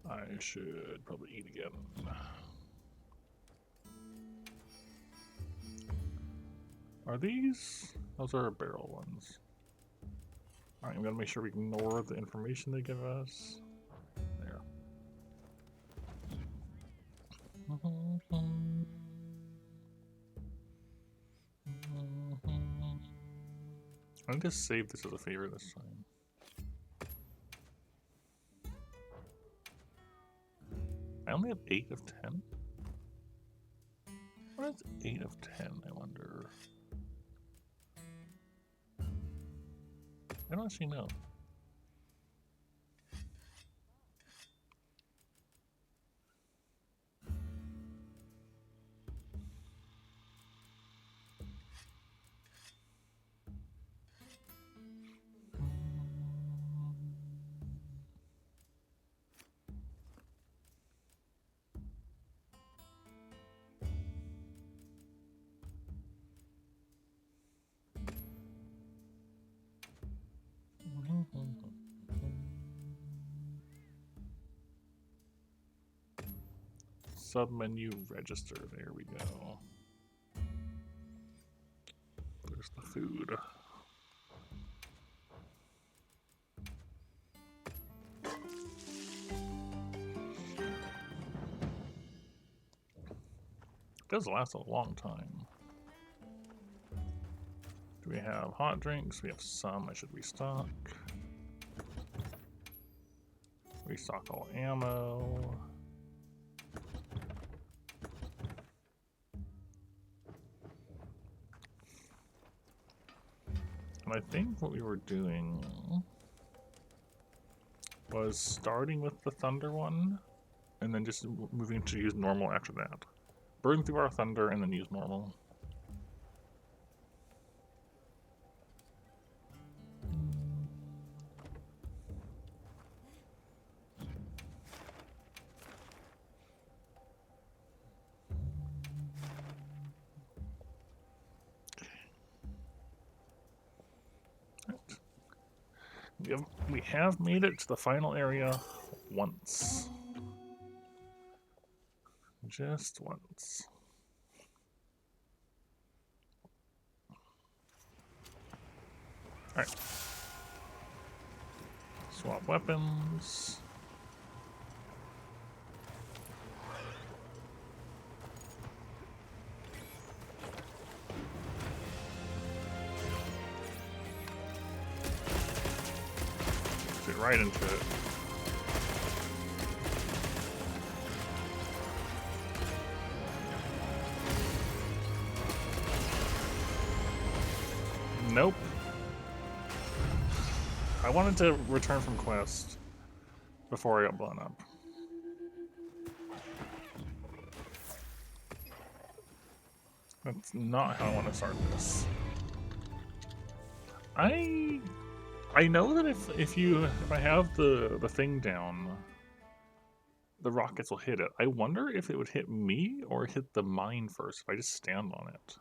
I should probably eat again. Are these? Those are barrel ones. Alright, we gotta make sure we ignore the information they give us. There. I need to save this as a favor this time. I only have 8 of 10? What is 8 of 10, I wonder? I don't actually know. Submenu register, there we go. There's the food. It does last a long time. Do we have hot drinks? We have some. I should restock. Restock all ammo. And I think what we were doing was starting with the thunder one and then just moving to use normal after that. Burn through our thunder and then use normal. We have made it to the final area once. Just once. Alright. Swap weapons. Get right into it. Nope. I wanted to return from quest before I got blown up. That's not how I want to start this. I know that if I have the thing down, the rockets will hit it. I wonder if it would hit me or hit the mine first if I just stand on it.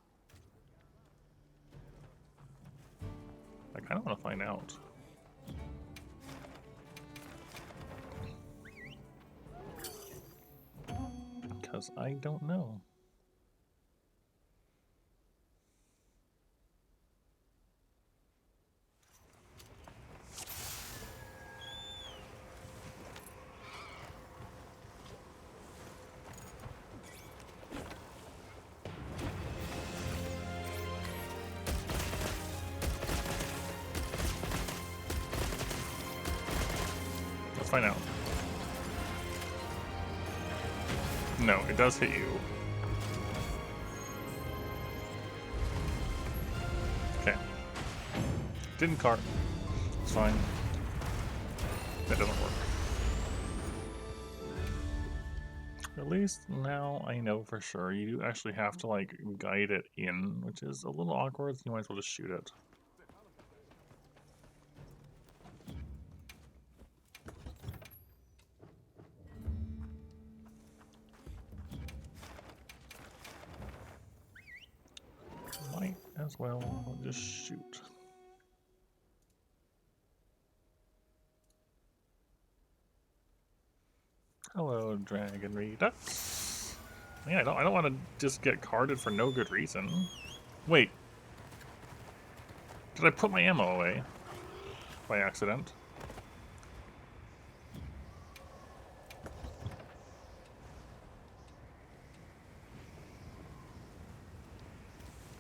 I kind of want to find out. Because I don't know. Let's find out. No, it does hit you. Okay. Didn't cart. It's fine. That doesn't work. At least now I know for sure. You do actually have to like guide it in, which is a little awkward, so you might as well just shoot it. Might as well just shoot. Hello, Dragon Redux. Man, I don't want to just get carded for no good reason. Wait. Did I put my ammo away? By accident?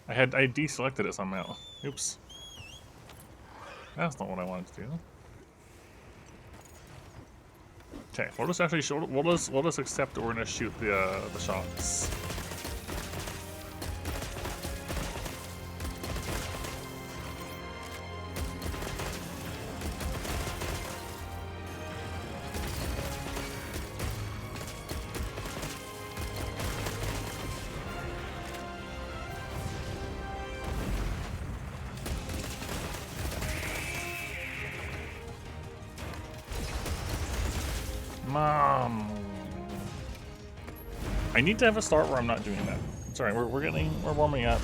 I deselected it somehow. Oops. That's not what I wanted to do. Okay, we'll just actually show. We'll just accept that we're gonna shoot the shots. Mom. I need to have a start where I'm not doing that. Sorry, we're warming up.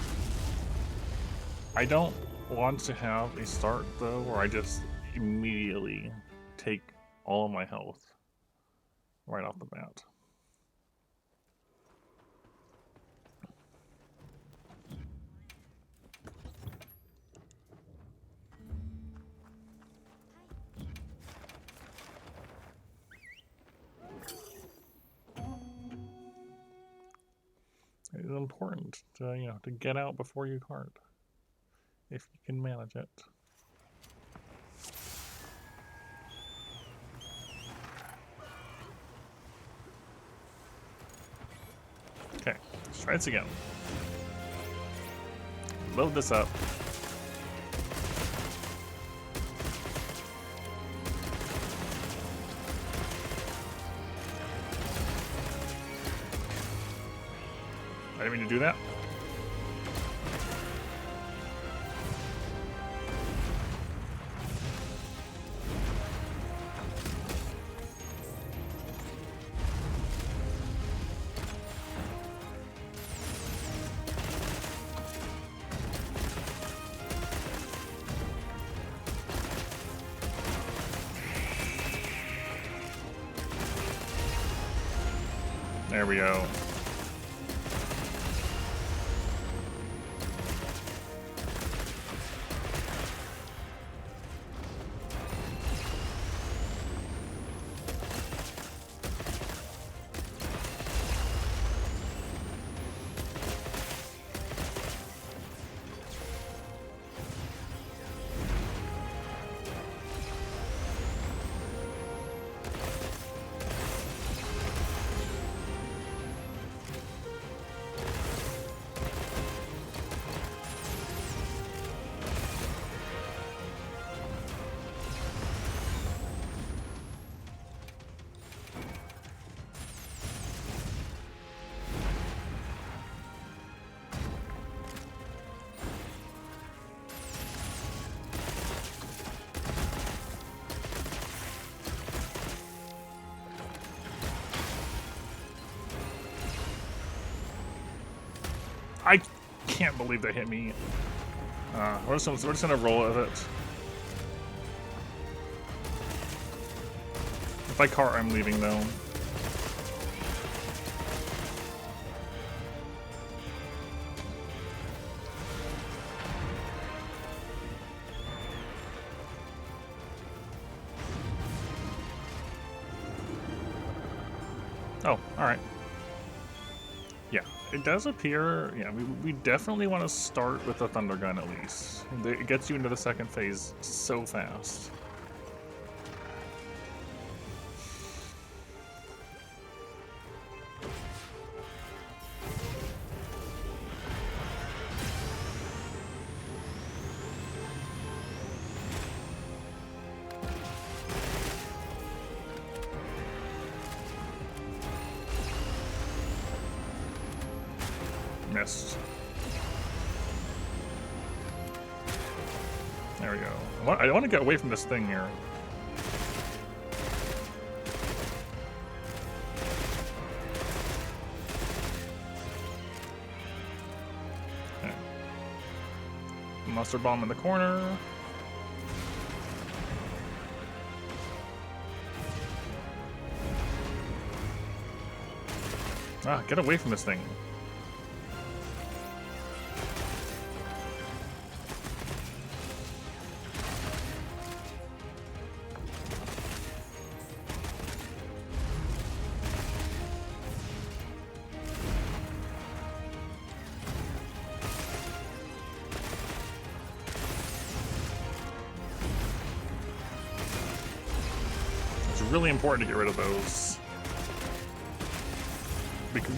I don't want to have a start though where I just immediately take all of my health right off the bat. It is important to, to get out before you cart, if you can manage it. Okay, let's try this again. Load this up. I didn't mean to do that. There we go. I can't believe that hit me. We're just gonna roll with it. If I cart, I'm leaving though. Oh, alright. Yeah, it does appear, yeah, we definitely want to start with the Thunder Gun at least. It gets you into the second phase so fast. Missed. There we go. I want to get away from this thing here. Okay. Monster bomb in the corner. Ah, get away from this thing. Really important to get rid of those.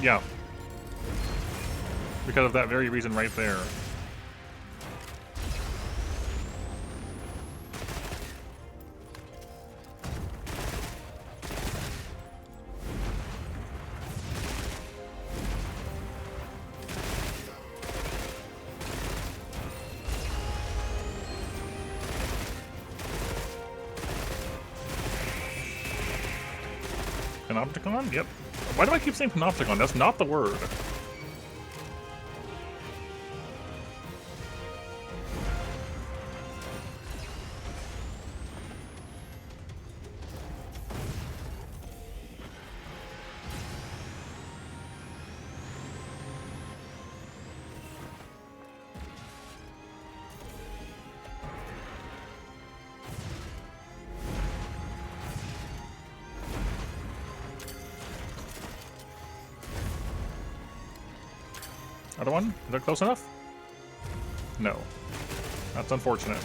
Yeah. Because of that very reason right there. Panopticon? Yep. Why do I keep saying Panopticon? That's not the word. Other one? Is that close enough? No. That's unfortunate.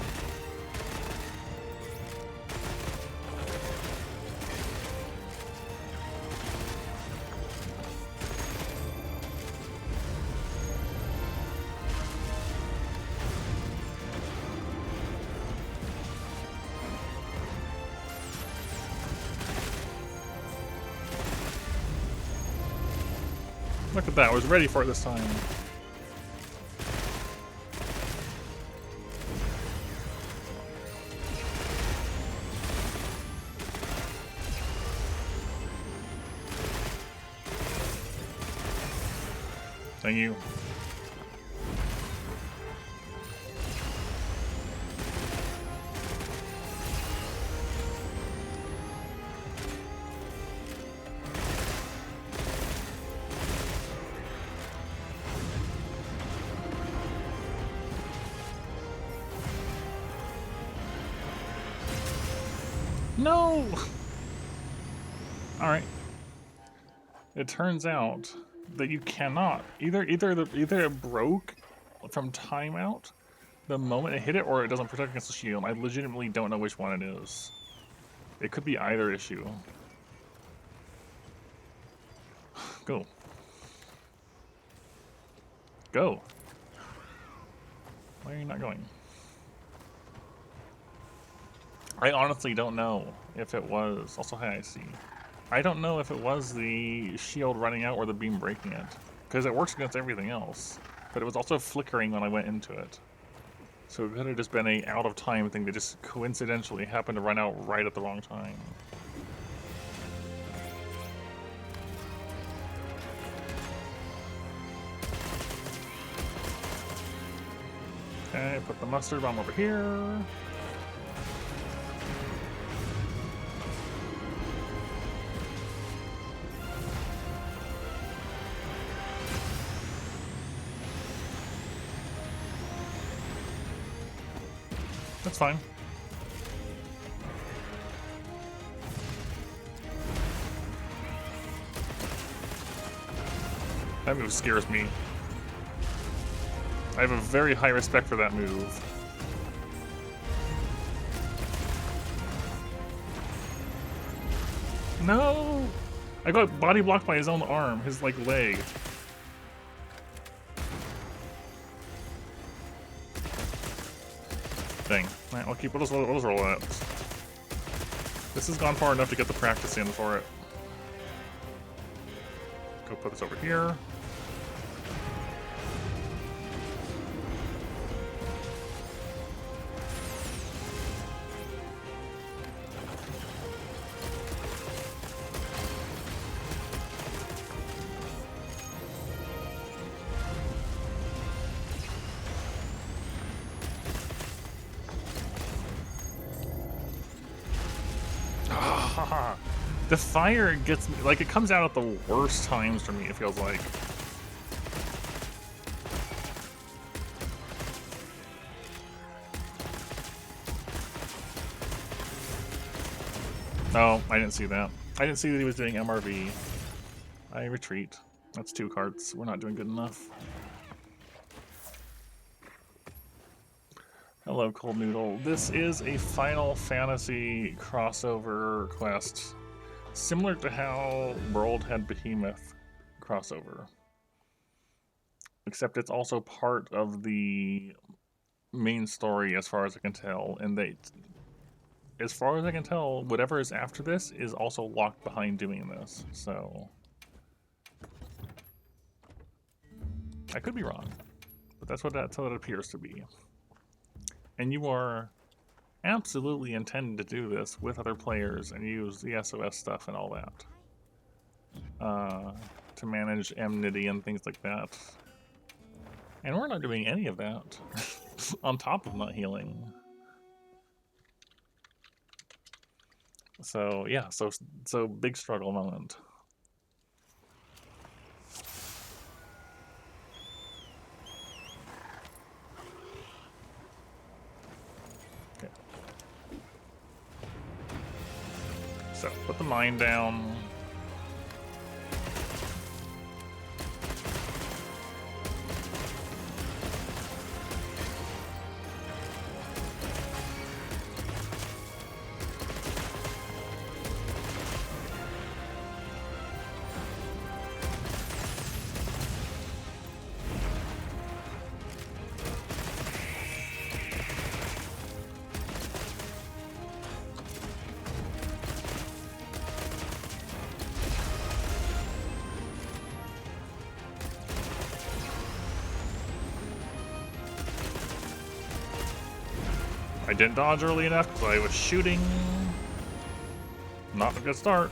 Look at that, I was ready for it this time. Thank you. No! Alright. It turns out that you cannot. Either it broke from timeout the moment it hit it, or it doesn't protect against the shield. I legitimately don't know which one it is. It could be either issue. Go. Go. Why are you not going? I honestly don't know if it was. Also, hi, I see. I don't know if it was the shield running out or the beam breaking it, because it works against everything else. But it was also flickering when I went into it. So it could have just been a out of time thing that just coincidentally happened to run out right at the wrong time. Okay, put the mustard bomb over here. That's fine. That move scares me. I have a very high respect for that move. No! I got body blocked by his own arm, his like leg. Dang. Alright, we'll just roll that. This has gone far enough to get the practice in for it. Go put this over here. The fire gets me, like, it comes out at the worst times for me, it feels like. Oh, I didn't see that. I didn't see that he was doing MRV. I retreat. That's 2 cards. We're not doing good enough. Hello, Cold Noodle. This is a Final Fantasy crossover quest. Similar to how World had Behemoth crossover. Except it's also part of the main story as far as I can tell. And as far as I can tell, whatever is after this is also locked behind doing this. So I could be wrong. But that's what it appears to be. And you are absolutely intended to do this with other players and use the SOS stuff and all that. To manage enmity and things like that. And we're not doing any of that on top of not healing. So yeah, so big struggle moment. Okay. So put the mine down. I didn't dodge early enough because I was shooting. Not a good start.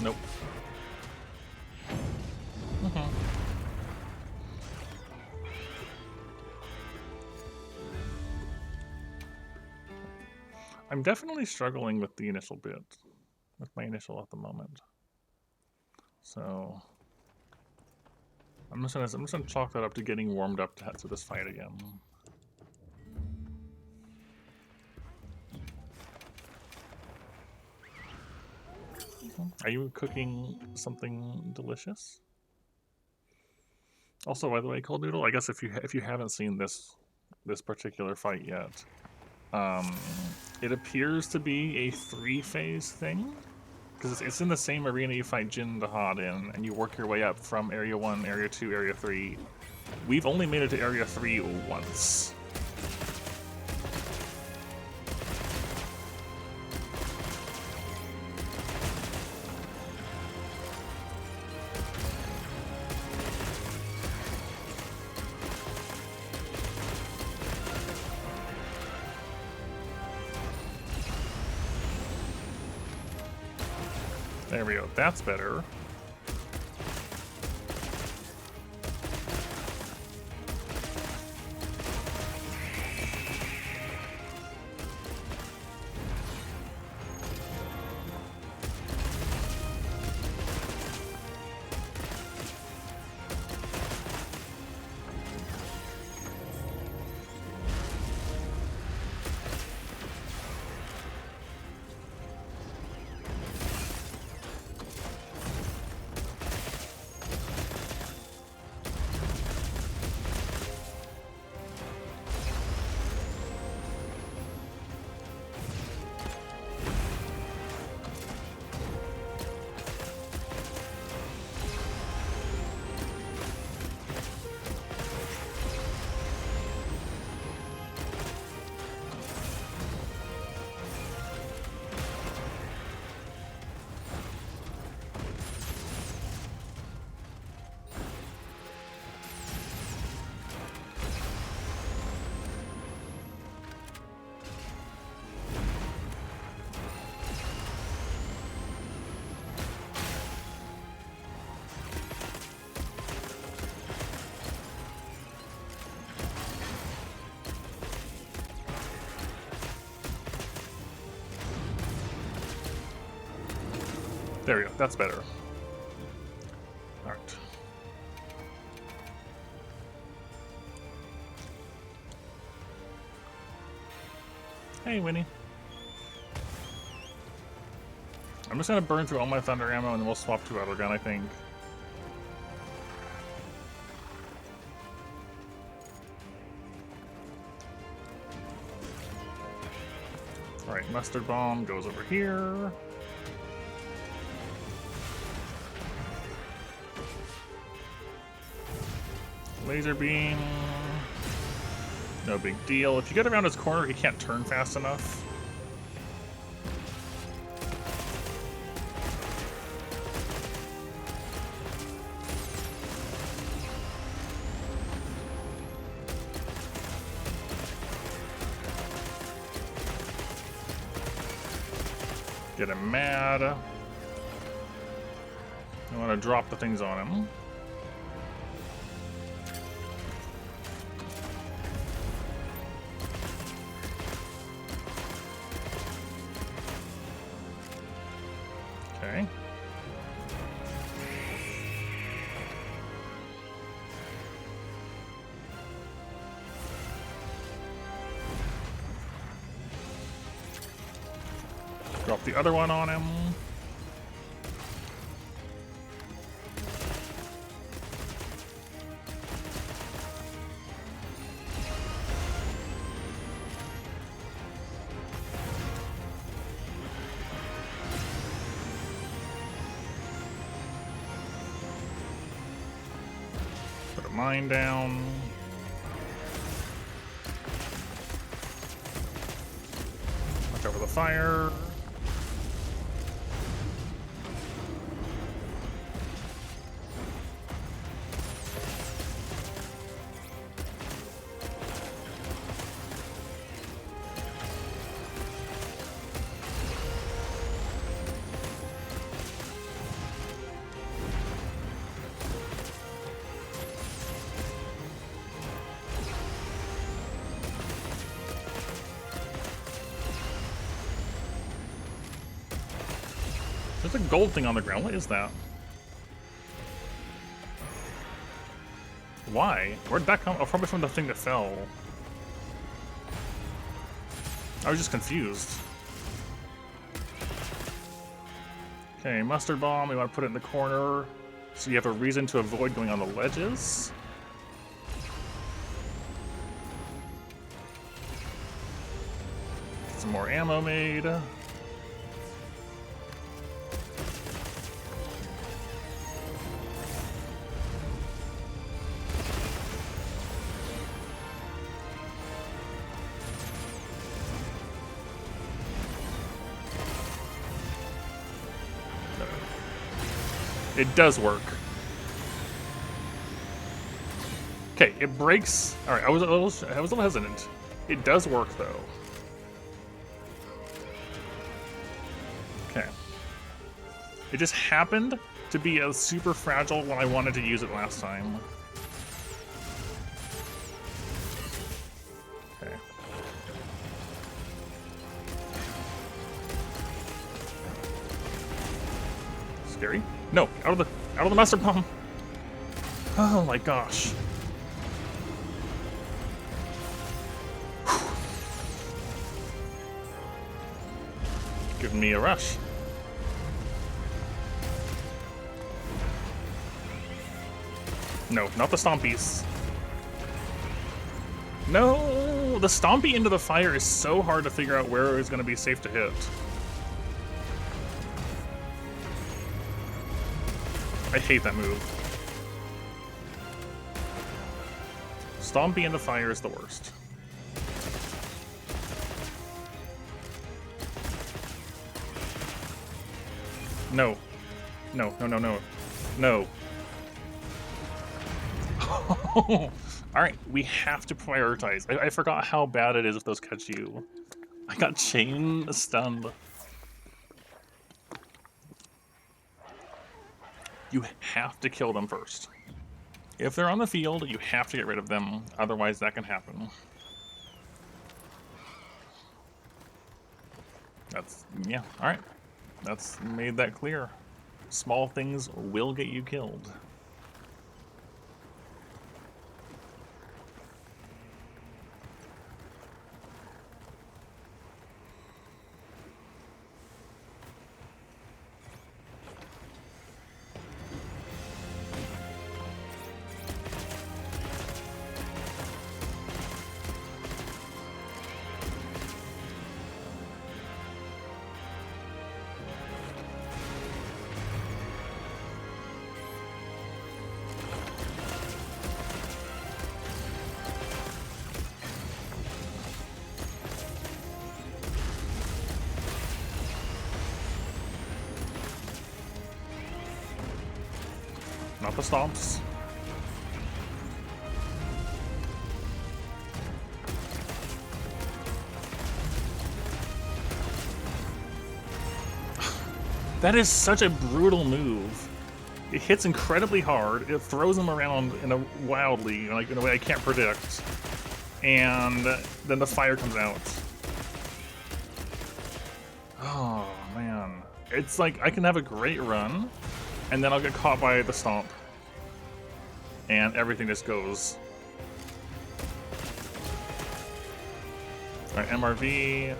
Nope. I'm definitely struggling with the initial bit, with my initial at the moment. So I'm just gonna chalk that up to getting warmed up to this fight again. Are you cooking something delicious? Also, by the way, Cold Noodle, I guess if you haven't seen this particular fight yet, it appears to be a 3-phase thing because it's in the same arena you fight Jin Dahad in, and you work your way up from Area 1, Area 2, Area 3. We've only made it to Area 3 once. There we go, that's better. There we go, that's better. Alright. Hey, Winnie. I'm just gonna burn through all my thunder ammo and then we'll swap to outer gun, I think. Alright, mustard bomb goes over here. Laser beam. No big deal. If you get around his corner, he can't turn fast enough. Get him mad. I want to drop the things on him. Okay. Drop the other one on him. Put a mine down. Watch over the fire. There's a gold thing on the ground. What is that? Why? Where'd that come? Oh, probably from the thing that fell. I was just confused. Okay, mustard bomb, we want to put it in the corner so you have a reason to avoid going on the ledges. Get some more ammo made. It does work. Okay, it breaks. All right, I was a little hesitant. It does work though. Okay. It just happened to be super fragile when I wanted to use it last time. Okay. Scary. No, out of the mustard bomb. Oh my gosh. Giving me a rush. No, not the stompies. No, the stompy into the fire is so hard to figure out where it's going to be safe to hit. I hate that move. Stompy into fire is the worst. No. No, no, no, no. No. Alright, we have to prioritize. I forgot how bad it is if those catch you. I got chain stunned. You have to kill them first. If they're on the field, you have to get rid of them. Otherwise, that can happen. That's, yeah, alright. That's made that clear. Small things will get you killed. Not the stomps. That is such a brutal move. It hits incredibly hard. It throws them around in a wildly, like in a way I can't predict. And then the fire comes out. Oh man. It's like I can have a great run, and then I'll get caught by the stomp. And everything just goes. Alright, MRV.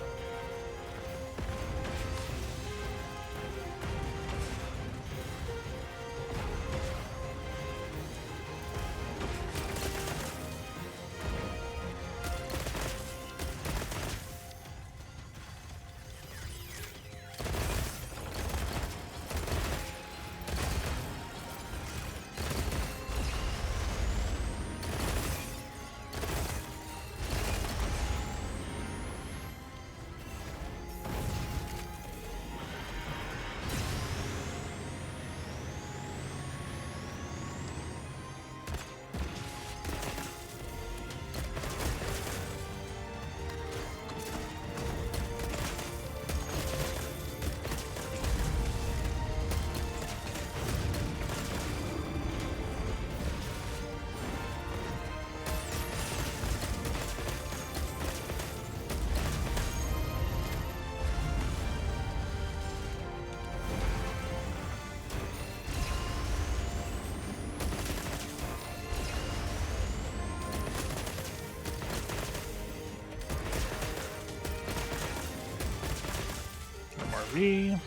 MRV.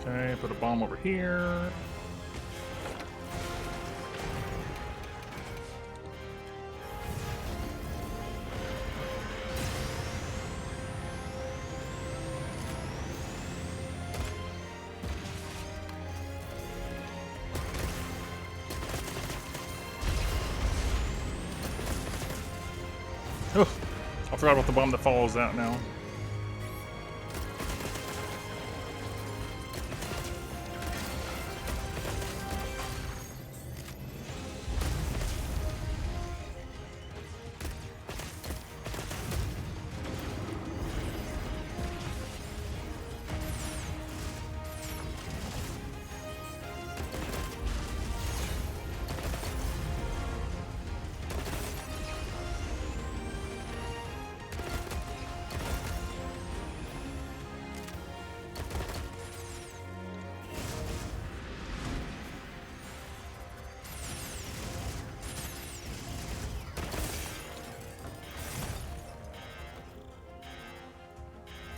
Okay, put a bomb over here. Oh, I forgot about the bomb that follows that now.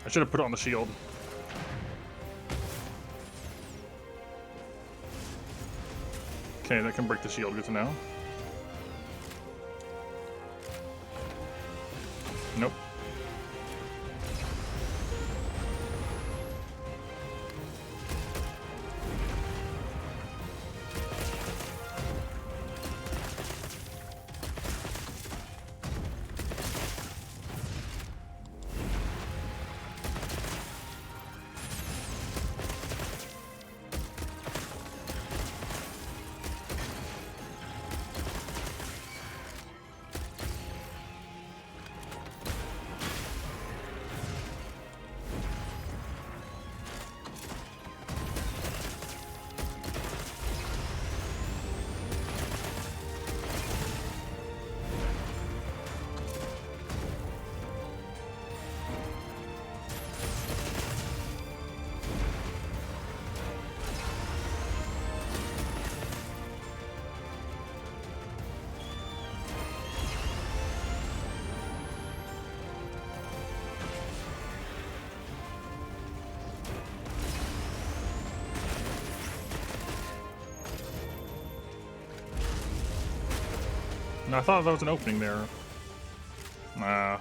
I should have put it on the shield. Okay, that can break the shield. Good to know. Nope. No, I thought there was an opening there. Nah.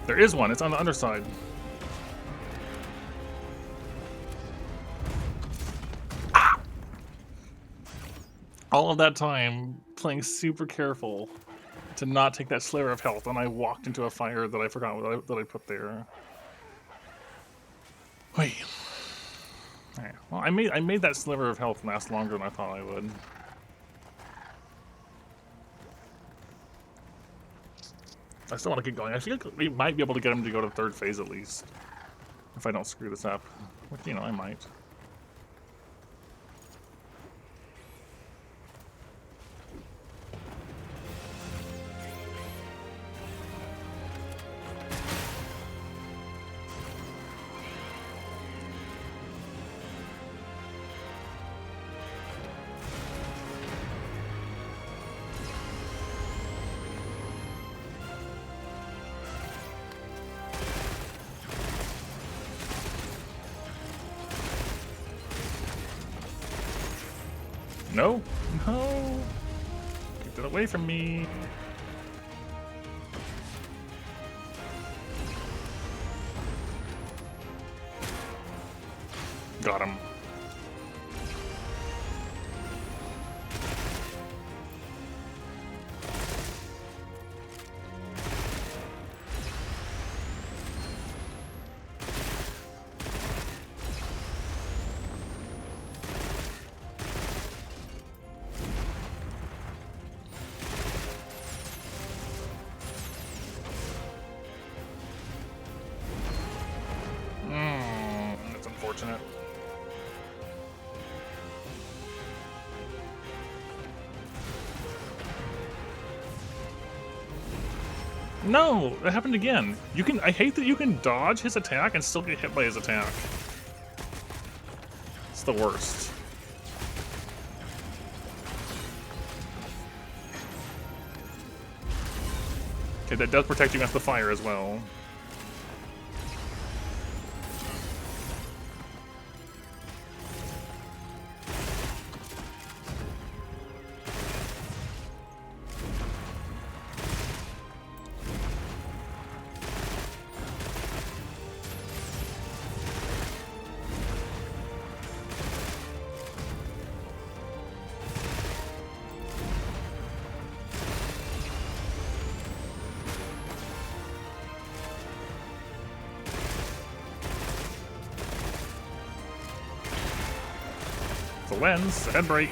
There is one. It's on the underside. Ah! All of that time playing super careful to not take that sliver of health, and I walked into a fire that I forgot that I put there. Wait. Alright. Well, I made that sliver of health last longer than I thought I would. I still want to keep going. I think we might be able to get him to go to third phase at least, if I don't screw this up. Which, you know, I might. No, no, keep it away from me. Got him. That's unfortunate. No, that happened again. You can. I hate that you can dodge his attack and still get hit by his attack. It's the worst. Okay, that does protect you against the fire as well. The lens, head break.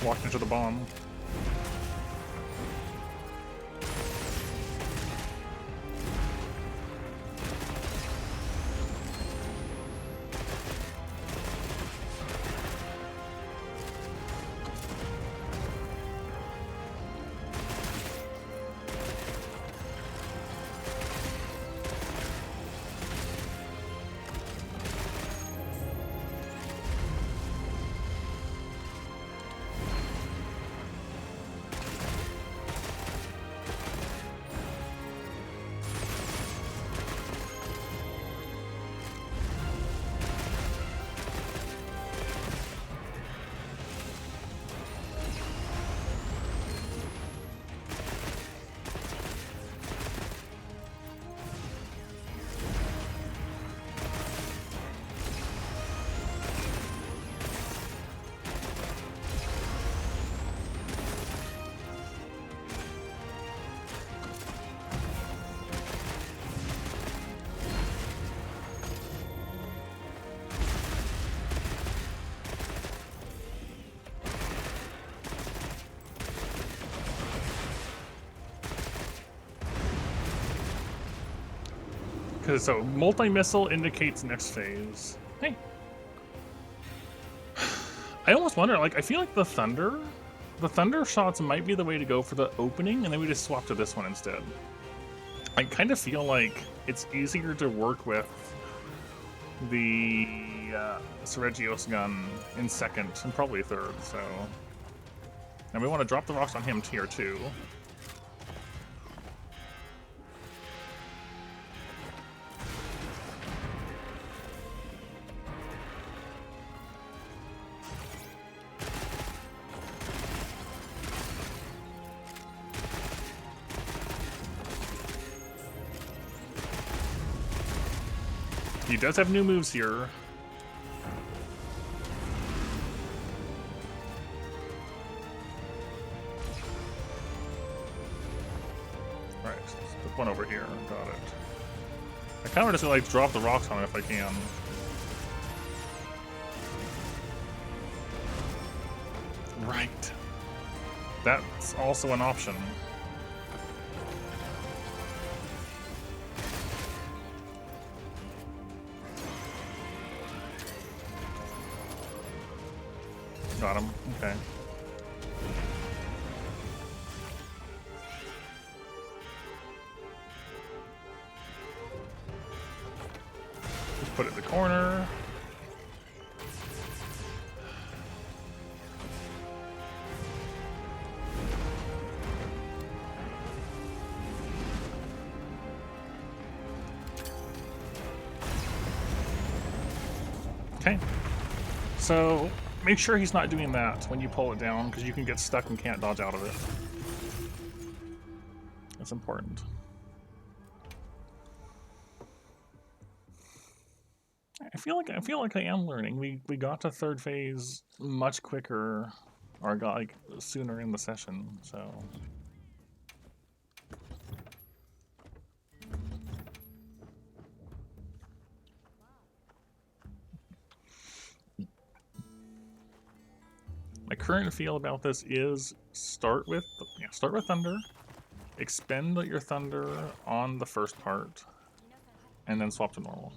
Walked into the bomb. Because so multi-missile indicates next phase. Hey. I almost wonder, like, I feel like the thunder shots might be the way to go for the opening, and then we just swap to this one instead. I kind of feel like it's easier to work with the Sergio's gun in second and probably third, so. And we want to drop the rocks on him tier 2. He does have new moves here. Right, let's put one over here. Got it. I kind of just like drop the rocks on it if I can. Right. That's also an option. Got him. Okay. Just put it in the corner. Okay. So make sure he's not doing that when you pull it down, because you can get stuck and can't dodge out of it. That's important. I feel like I am learning. We got to third phase much quicker, or got like sooner in the session, so. My current feel about this is start with Thunder, expend your thunder on the first part, and then swap to normal.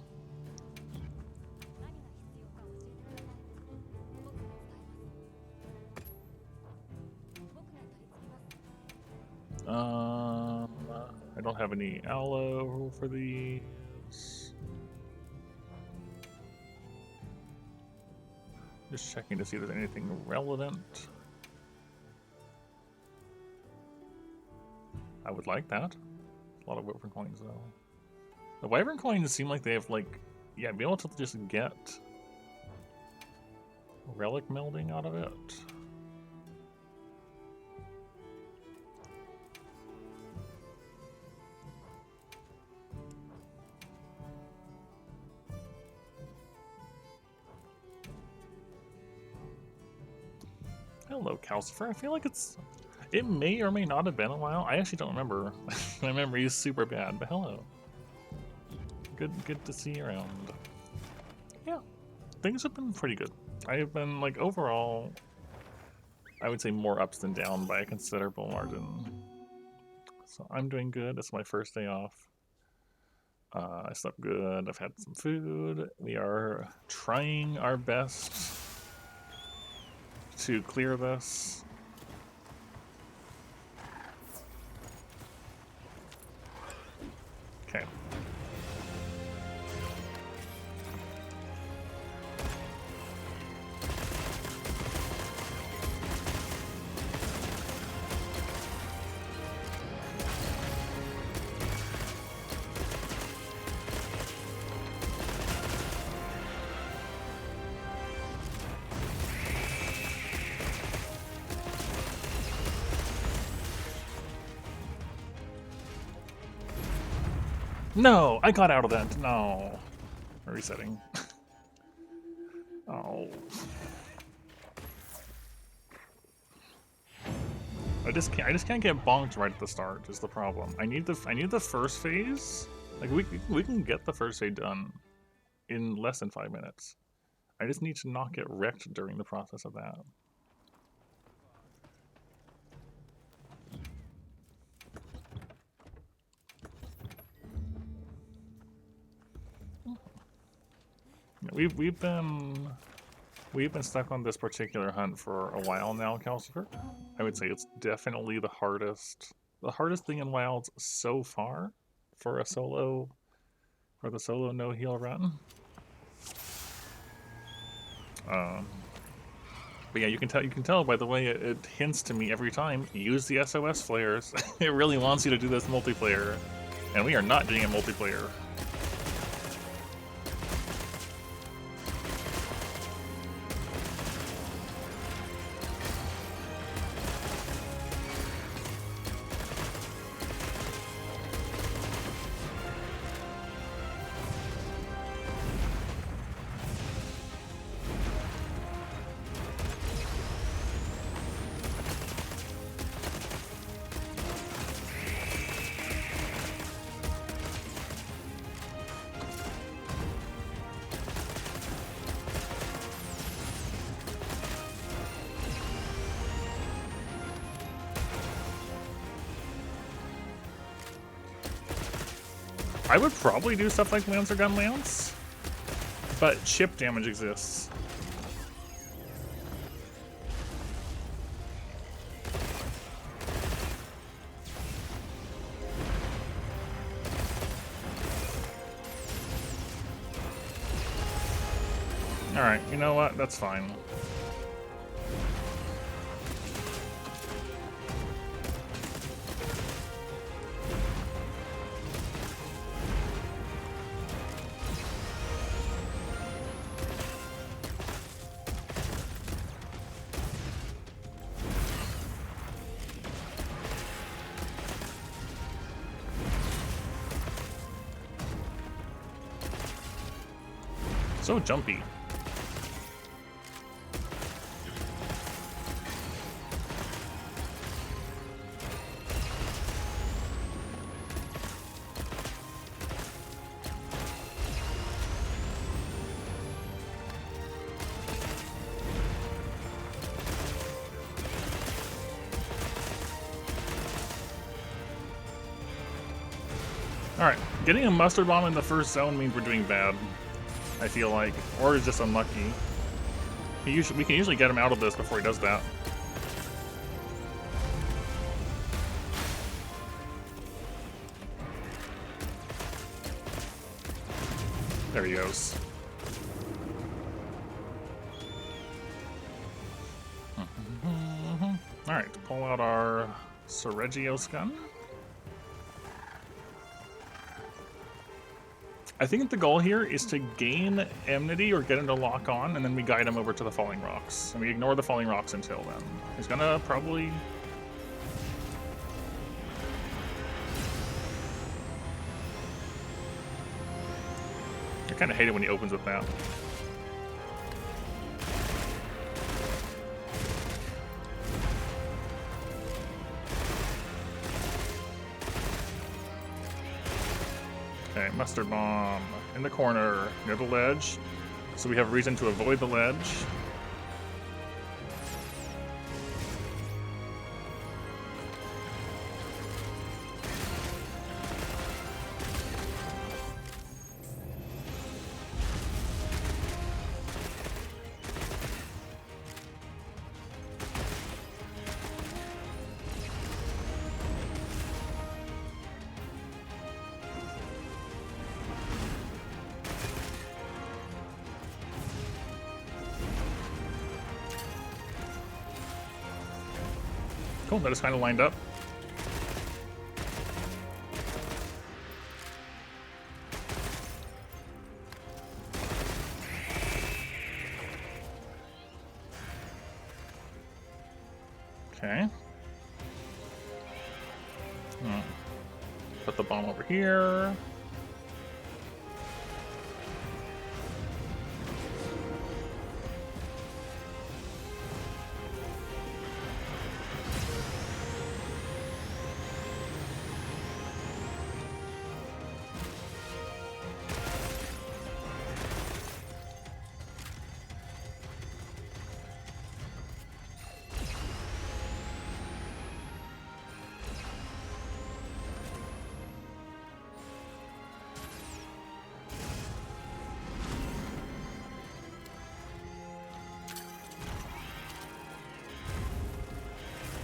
I don't have any aloe for these. Just checking to see if there's anything relevant. I would like that. A lot of wyvern coins though. The wyvern coins seem like they have like, yeah, be able to just get relic melding out of it. Hello, Calcifer. I feel like it may or may not have been a while. I actually don't remember. My memory is super bad, but hello. Good to see you around. Yeah, things have been pretty good. I've been, like, overall, I would say more ups than down by a considerable margin. So I'm doing good. It's my first day off. I slept good. I've had some food. We are trying our best to clear this. Okay. No, I got out of that. No. Resetting. Oh. I just can't get bonked right at the start, is the problem. I need the first phase. Like we can get the first phase done in less than 5 minutes. I just need to not get wrecked during the process of that. We've been stuck on this particular hunt for a while now, Calcifer. I would say it's definitely the hardest thing in Wilds so far for the solo no heal run. But yeah, you can tell by the way it hints to me every time. Use the SOS flares. It really wants you to do this multiplayer, and we are not doing it multiplayer. I would probably do stuff like Lancer Gun Lance, but chip damage exists. Alright, you know what? That's fine. So jumpy. Alright, getting a mustard bomb in the first zone means we're doing bad, I feel like. Or is just unlucky. We can usually get him out of this before he does that. There he goes. Alright, pull out our Seregios gun. I think the goal here is to gain enmity or get him to lock on, and then we guide him over to the falling rocks. And we ignore the falling rocks until then. He's gonna probably... I kinda hate it when he opens with that. Okay, mustard bomb in the corner near the ledge, so we have reason to avoid the ledge. Cool, that is kind of lined up. Okay. Put the bomb over here.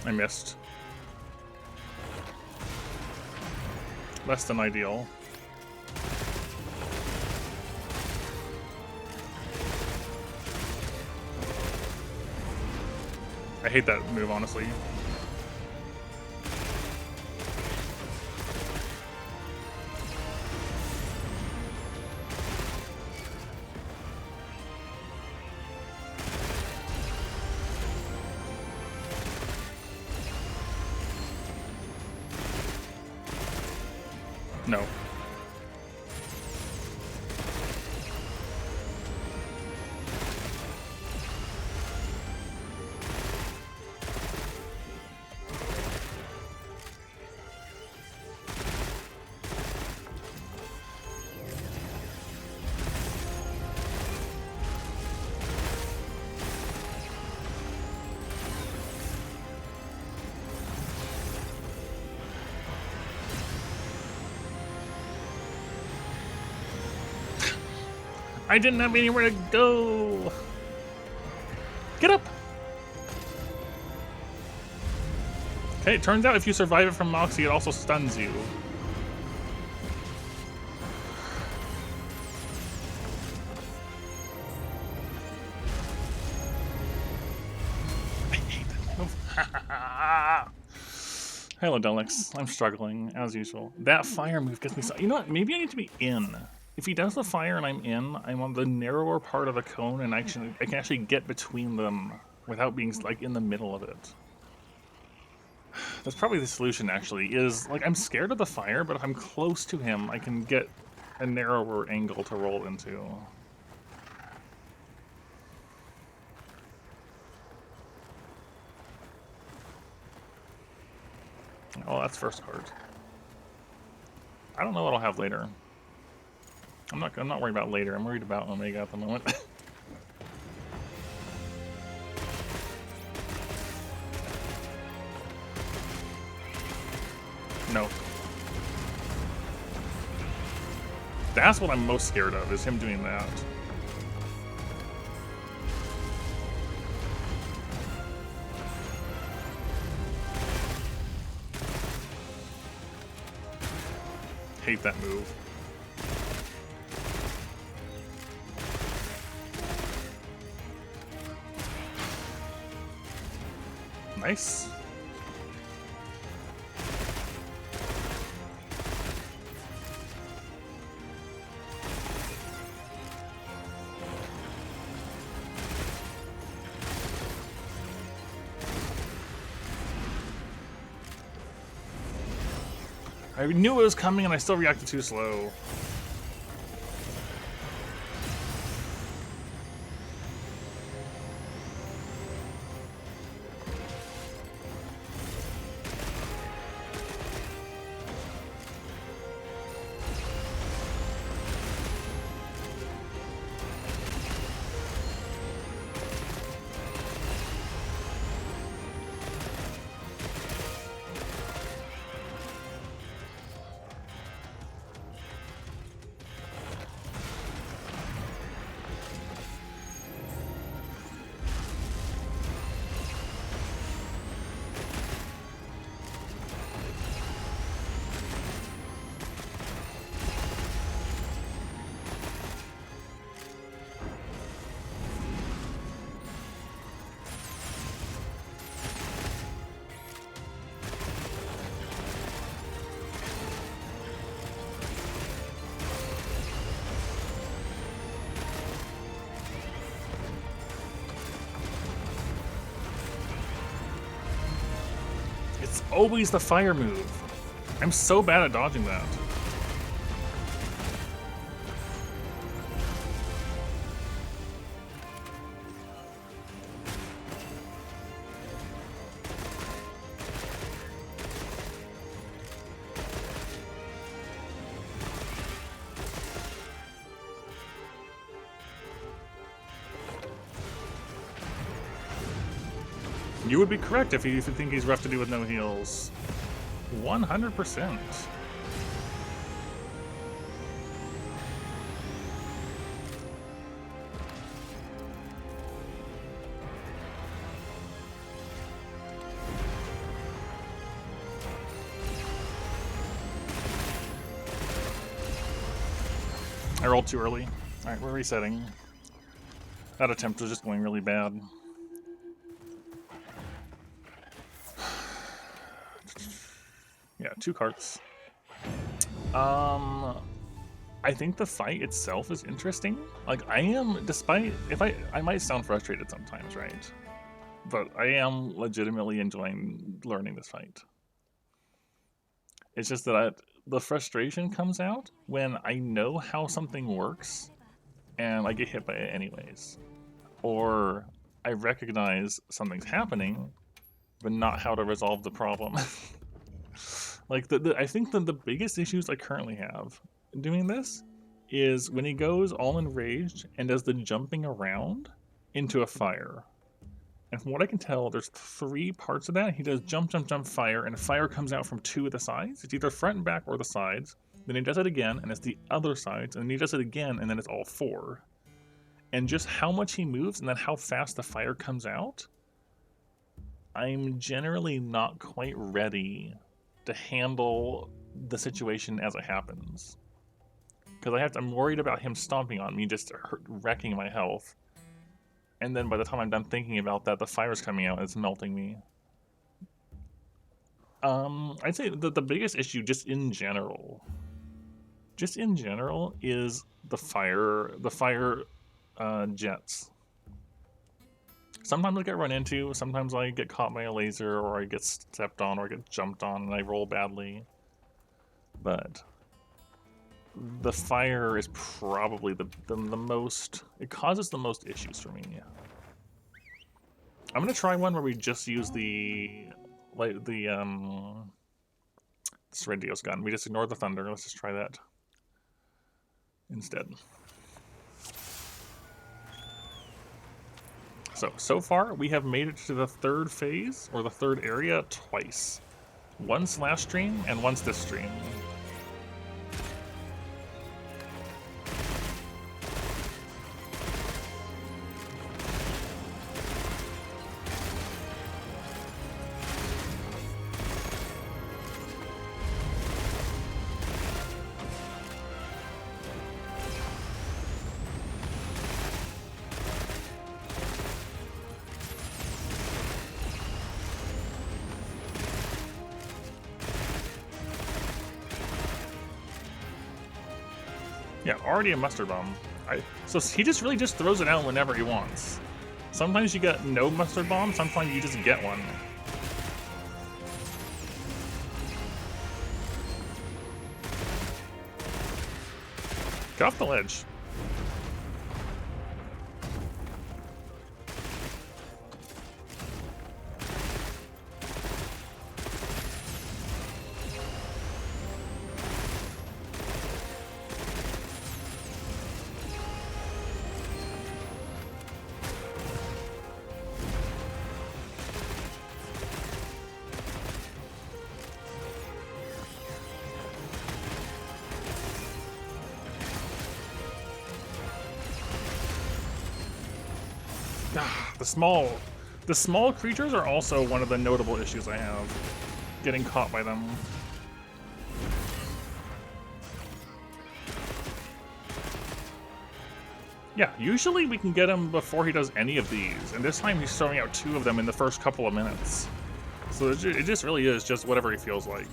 I missed. Less than ideal. I hate that move, honestly. No. I didn't have anywhere to go. Get up. Okay, it turns out if you survive it from Moxie, it also stuns you. I hate that move. Hello, Delix. I'm struggling, as usual. That fire move gets me so... You know what? Maybe I need to be in. If he does the fire and I'm in, I'm on the narrower part of the cone and I can actually get between them without being like in the middle of it. That's probably the solution, actually, is like I'm scared of the fire, but if I'm close to him, I can get a narrower angle to roll into. Oh, that's first card. I don't know what I'll have later. I'm not worried about later. I'm worried about Omega at the moment. No. That's what I'm most scared of, is him doing that. Hate that move. Nice. I knew it was coming and I still reacted too slow. It's always the fire move. I'm so bad at dodging that. You would be correct if you think he's rough to do with no heals. 100%. I rolled too early. Alright, we're resetting. That attempt was just going really bad. Yeah, 2 carts. I think the fight itself is interesting. Like, I am, despite, I might sound frustrated sometimes, right? But I am legitimately enjoying learning this fight. It's just that the frustration comes out when I know how something works and I get hit by it anyways. Or I recognize something's happening, but not how to resolve the problem. Like, I think the biggest issues I currently have doing this is when he goes all enraged and does the jumping around into a fire. And from what I can tell, there's 3 parts of that. He does jump, jump, jump, fire, and fire comes out from 2 of the sides. It's either front and back or the sides. Then he does it again, and it's the other sides. And then he does it again, and then it's all 4. And just how much he moves and then how fast the fire comes out, I'm generally not quite ready to handle the situation as it happens. Because I'm worried about him stomping on me, just wrecking my health. And then by the time I'm done thinking about that, the fire's coming out and it's melting me. I'd say that the biggest issue just in general is the fire jets. Sometimes I get run into, sometimes I get caught by a laser, or I get stepped on, or I get jumped on and I roll badly. But the fire is probably the most, it causes the most issues for me. I'm gonna try one where we just use the Srendios gun. We just ignore the thunder. Let's just try that instead. So far, we have made it to the 3rd phase, or the 3rd area, twice. Once last stream, and once this stream. Yeah, already a mustard bomb. So he just really just throws it out whenever he wants. Sometimes you get no mustard bomb, sometimes you just get one. Get off the ledge. The small creatures are also one of the notable issues I have. Getting caught by them. Yeah, usually we can get him before he does any of these, and this time he's throwing out 2 of them in the first couple of minutes. So it just really is just whatever he feels like.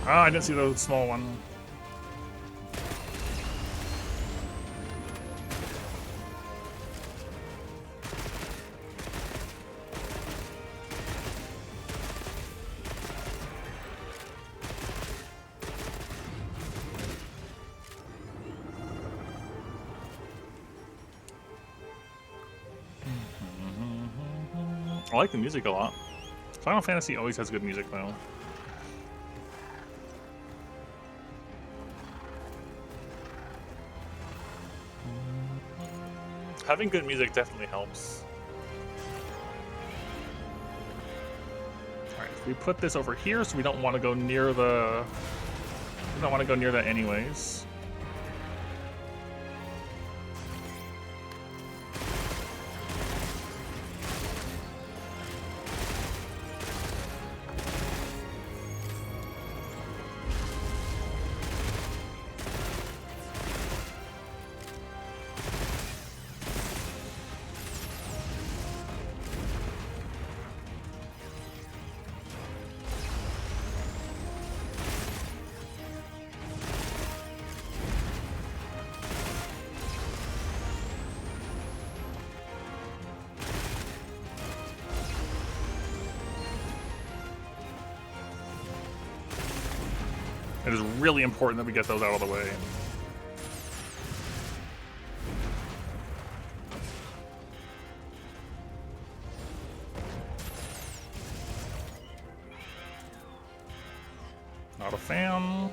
Ah, I didn't see the small one. I like the music a lot. Final Fantasy always has good music, though. Having good music definitely helps. Alright, we put this over here, so we don't want to go near the... We don't want to go near that anyways. It is really important that we get those out of the way. Not a fan.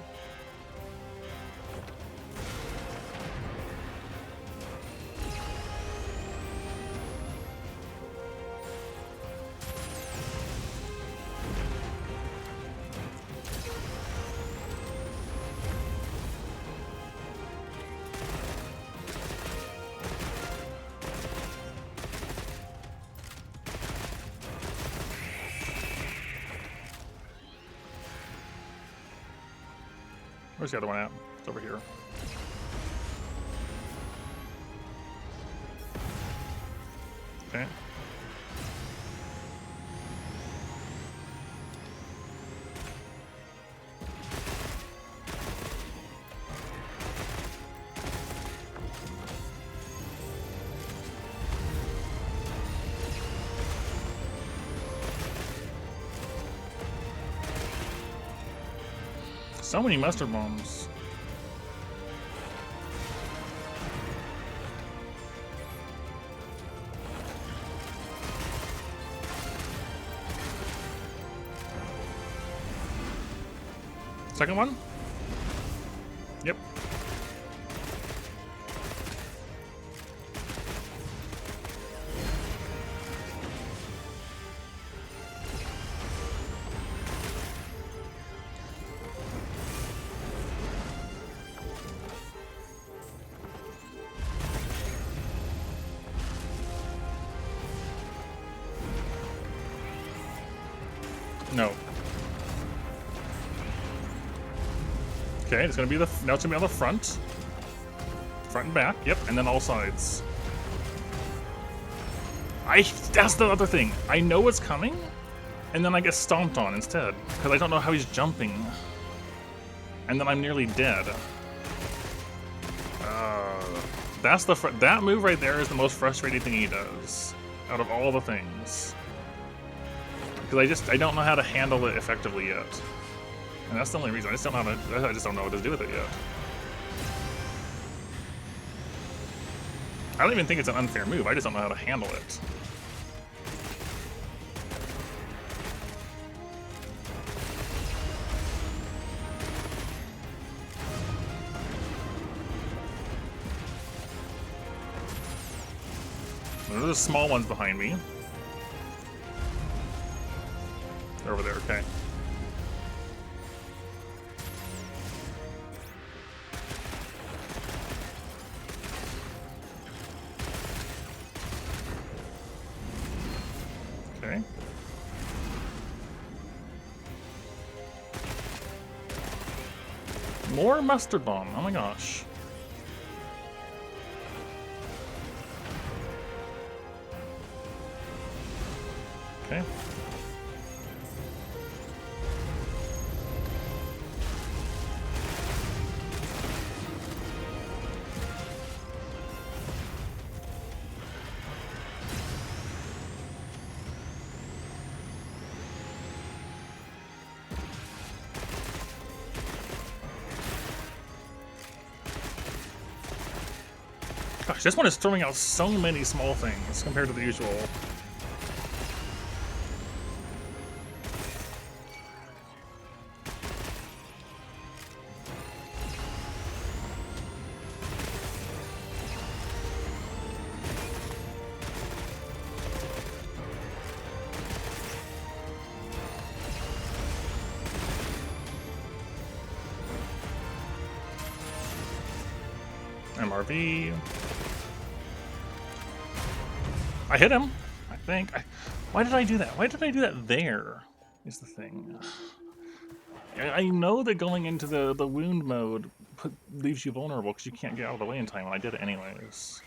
Where's the other one at? It's over here. Okay. So many mustard bombs. Second one? Yep. No. Okay, it's gonna be now it's gonna be on the front. Front and back, yep, and then all sides. That's the other thing. I know it's coming, and then I get stomped on instead, because I don't know how he's jumping. And then I'm nearly dead. That move right there is the most frustrating thing he does out of all the things. Because I don't know how to handle it effectively yet. And that's the only reason. I just don't know what to do with it yet. I don't even think it's an unfair move. I just don't know how to handle it. There's the small ones behind me. They're over there, okay. Okay. More mustard bomb, oh my gosh. Okay. Gosh, this one is throwing out so many small things compared to the usual. MRV. I hit him, I think. Why did I do that? Why did I do that there? Is the thing. I know that going into the wound mode leaves you vulnerable because you can't get out of the way in time, and I did it anyways.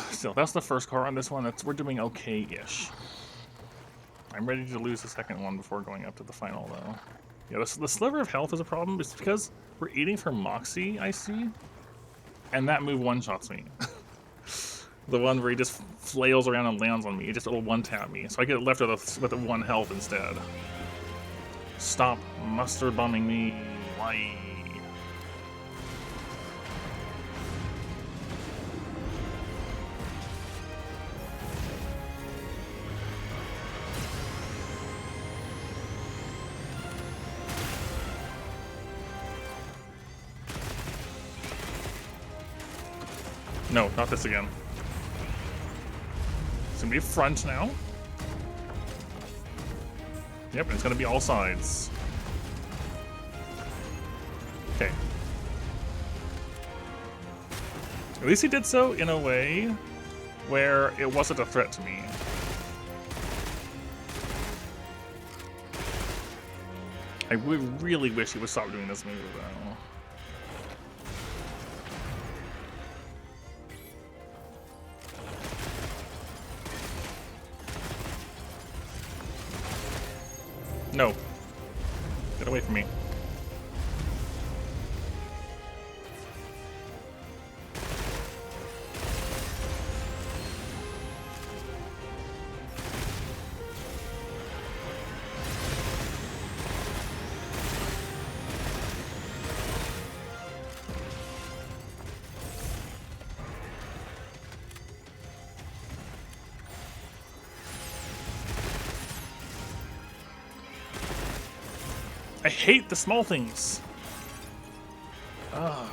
Still, that's the first car on this one. We're doing okay-ish. I'm ready to lose the second one before going up to the final, though. Yeah, the sliver of health is a problem. It's because we're eating for Moxie, I see, and that move one-shots me. The one where he just flails around and lands on me. It just will one-tap me. So I get left with the 1 health instead. Stop mustard bombing me. Why? No, not this again. It's gonna be front now. Yep, and it's gonna be all sides. Okay. At least he did so in a way where it wasn't a threat to me. I would really wish he would stop doing this move, though. No. Get away from me. I hate the small things. Ugh.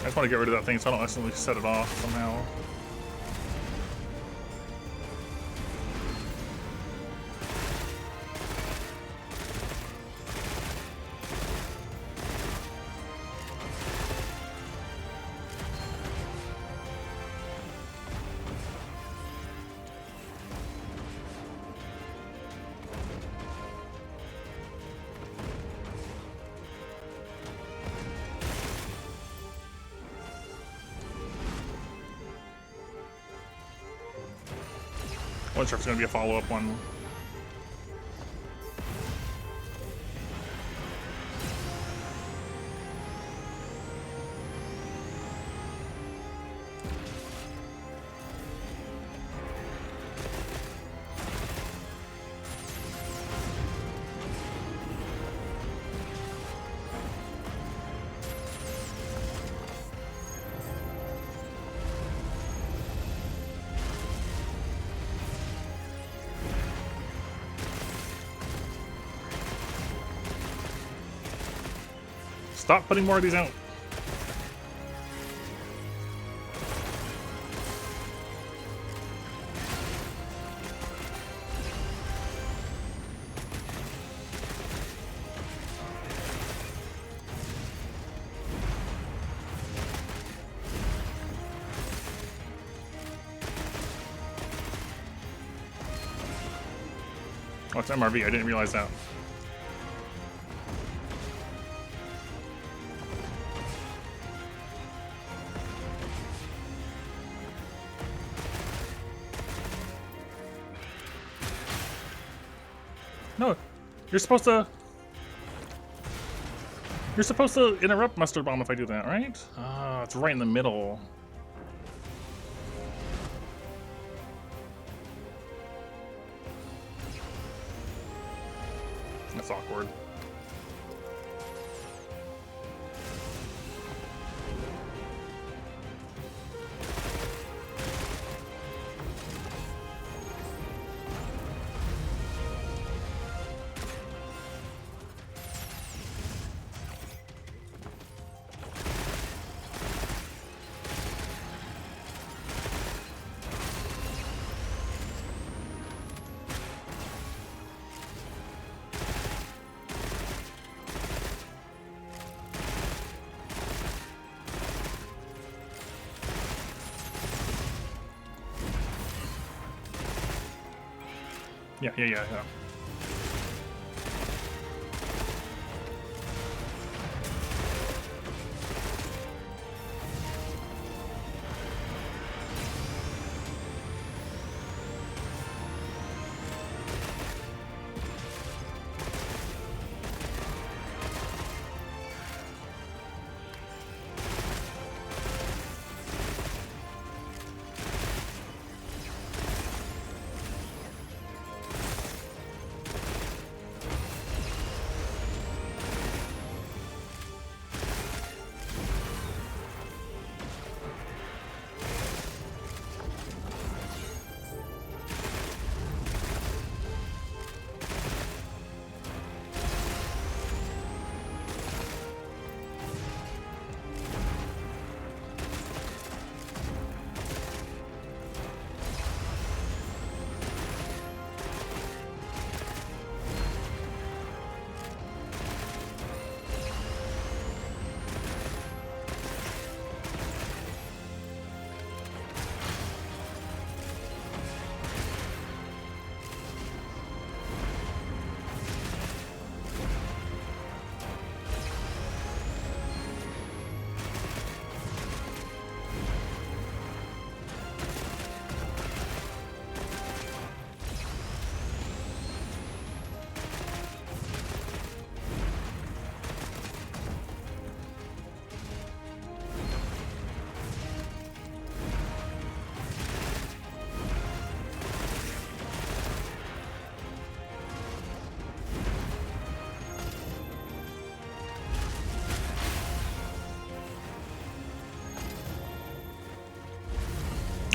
I just want to get rid of that thing so I don't accidentally set it off somehow. wasn't sure if it's gonna be a follow-up one. Stop putting more of these out. Oh, it's MRV. I didn't realize that. No, you're supposed to interrupt Mustard Bomb if I do that, right? Ah, it's right in the middle. That's awkward. Yeah.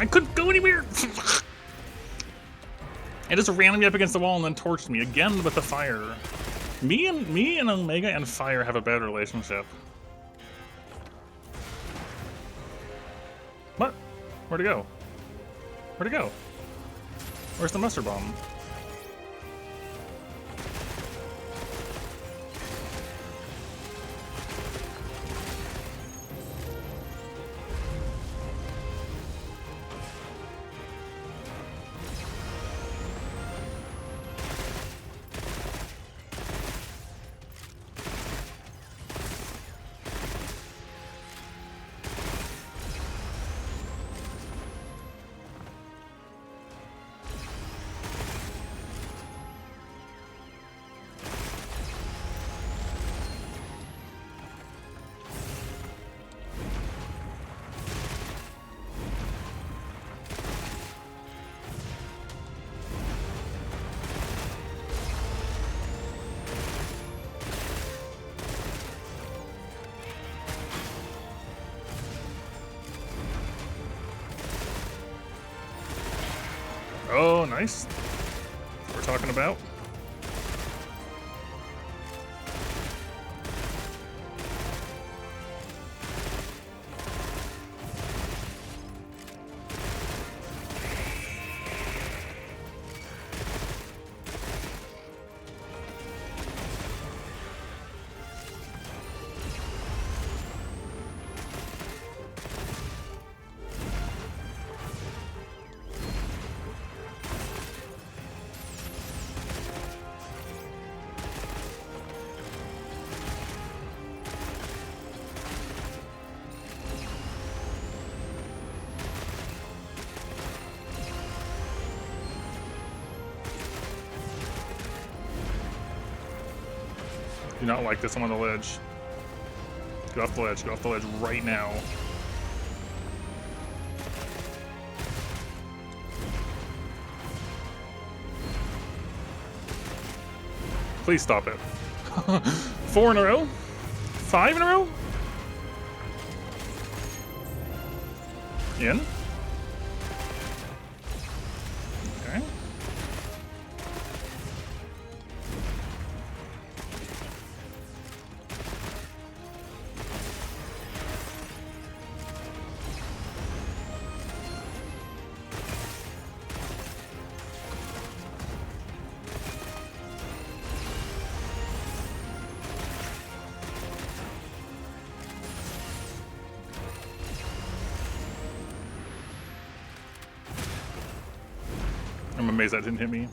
I couldn't go anywhere! It just ran me up against the wall and then torched me again with the fire. Me and Omega and fire have a bad relationship. What? Where'd it go? Where'd it go? Where's the mustard bomb? go. Nice. That's what we're talking about. Do not like this. I'm on the ledge. Get off the ledge. Get off the ledge right now. Please stop it. 4 in a row? 5 in a row? In? Okay. I'm amazed that didn't hit me.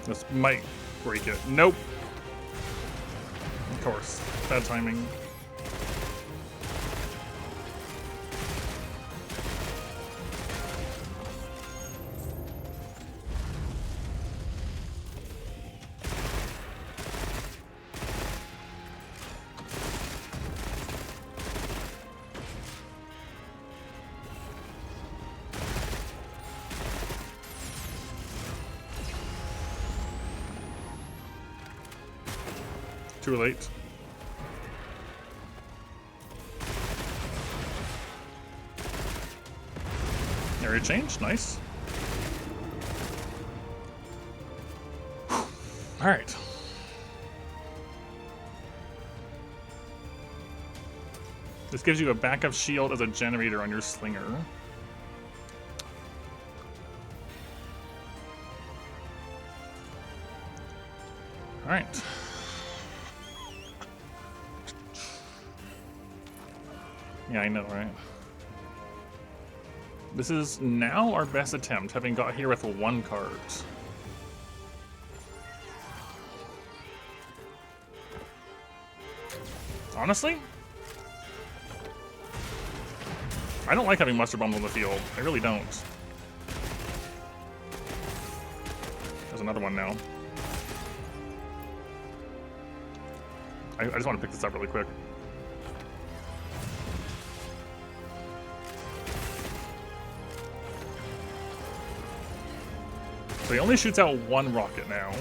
This might break it. Nope. Of course. Bad timing. Too late. Area change, nice. Alright. This gives you a backup shield as a generator on your slinger. Alright. Yeah, I know, right? This is now our best attempt, having got here with 1 card. Honestly? I don't like having mustard bombs on the field. I really don't. There's another one now. I just want to pick this up really quick. So he only shoots out 1 rocket now.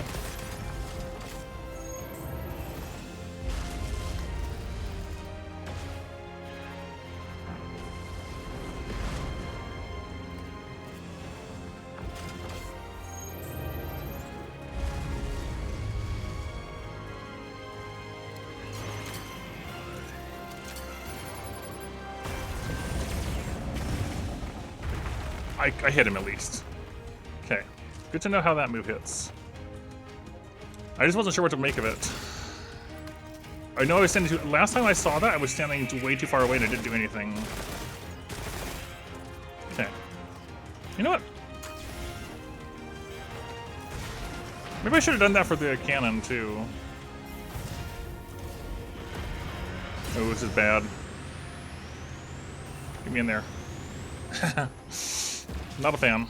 I hit him at least. Okay. Good to know how that move hits. I just wasn't sure what to make of it. I know I was standing too... Last time I saw that, I was standing way too far away and I didn't do anything. Okay. You know what? Maybe I should have done that for the cannon, too. Oh, this is bad. Get me in there. Not a fan.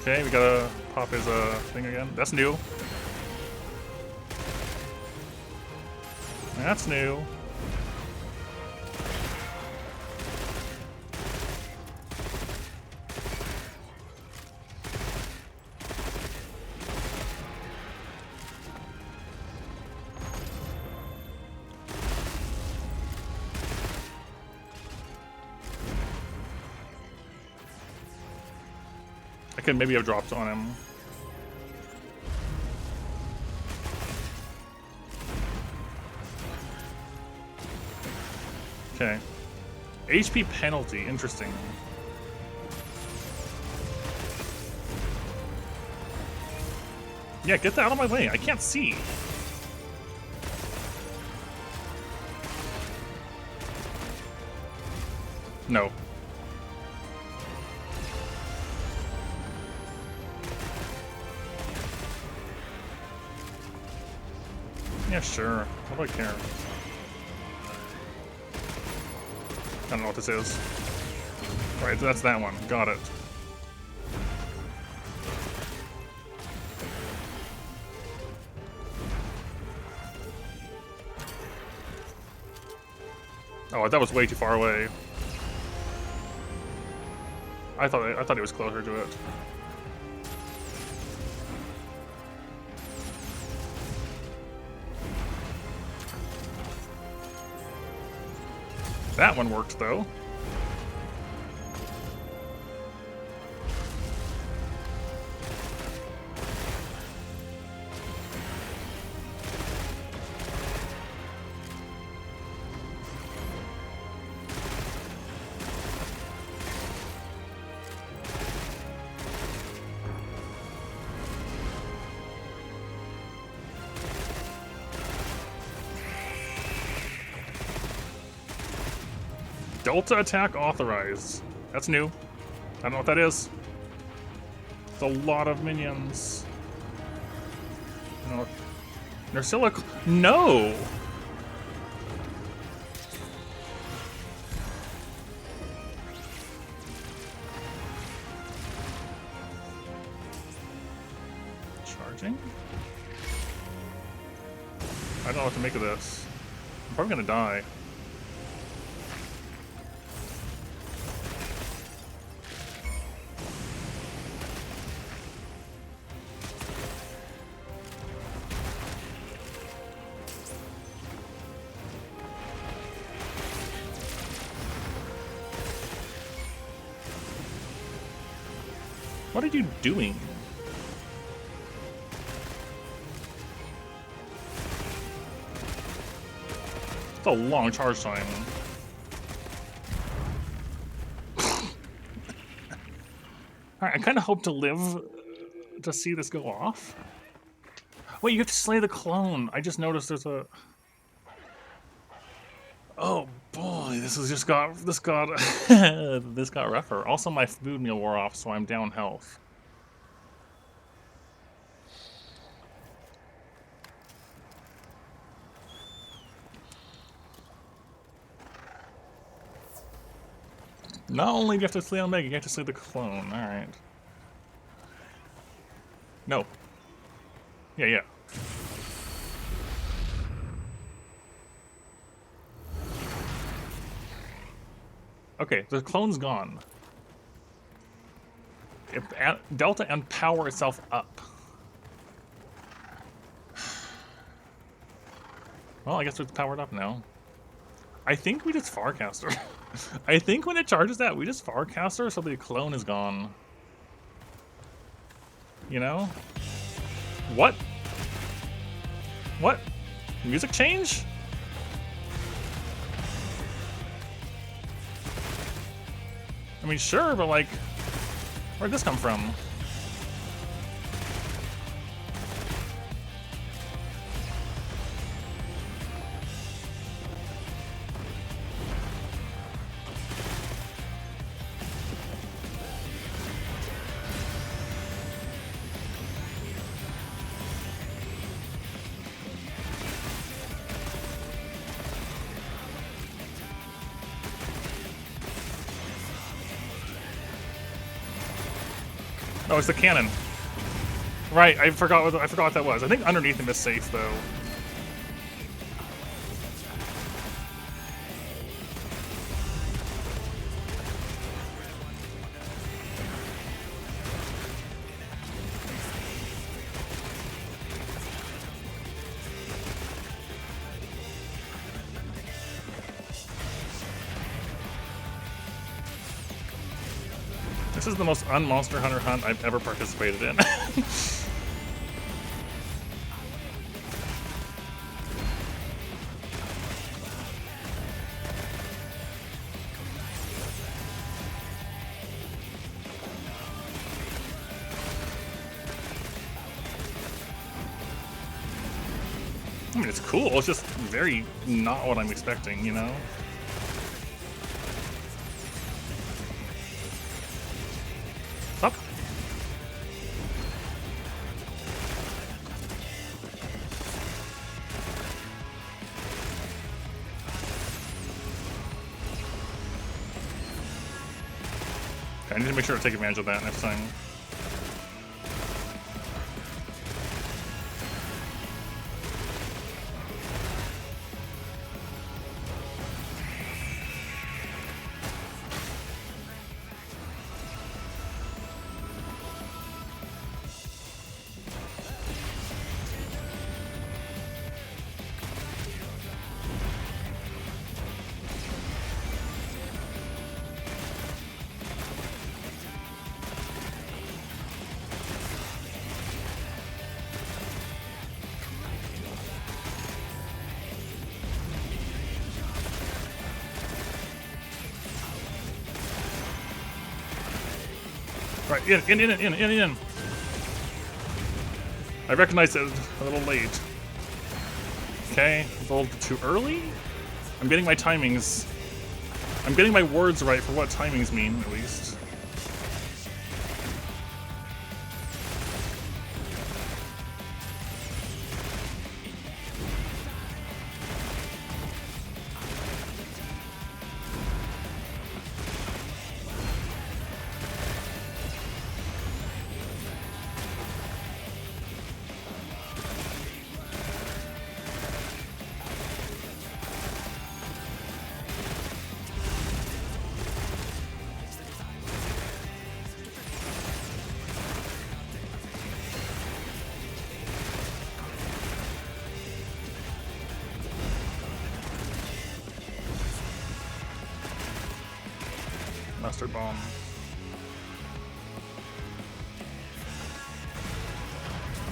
Okay, we gotta pop his thing again. That's new. That's new. I could maybe have dropped on him. Okay. HP penalty, interesting. Yeah, get that out of my way. I can't see. No. Yeah, sure. What do I care? I don't know what this is. Right, that's that one. Got it. Oh, that was way too far away. I thought it was closer to it. That one worked though. Delta attack authorized. That's new. I don't know what that is. It's a lot of minions. No. Nursilla. No! Charging? I don't know what to make of this. I'm probably gonna die. What are you doing? It's a long charge time. Alright, I kind of hope to live to see this go off. Wait, you have to slay the clone. I just noticed there's a... Oh boy, this got this got rougher. Also, my food meal wore off, so I'm down health. Not only do you have to slay Omega, you have to slay the clone. All right. No. Yeah. Okay, the clone's gone. Delta and power itself up. Well, I guess it's powered up now. I think we just Farcaster. I think when it charges that, we just Farcaster so the clone is gone. You know? What? What? Music change? I mean, sure, but like, where'd this come from? Oh, it's the cannon. Right, I forgot what that was. I think underneath him is safe though. This is the most un-Monster Hunter hunt I've ever participated in. I mean, it's cool, it's just very not what I'm expecting, you know? Up. Okay, I need to make sure to take advantage of that next time. Right, in. I recognize it a little late. Okay, a little too early? I'm getting my timings. I'm getting my words right for what timings mean, at least. Mustard bomb.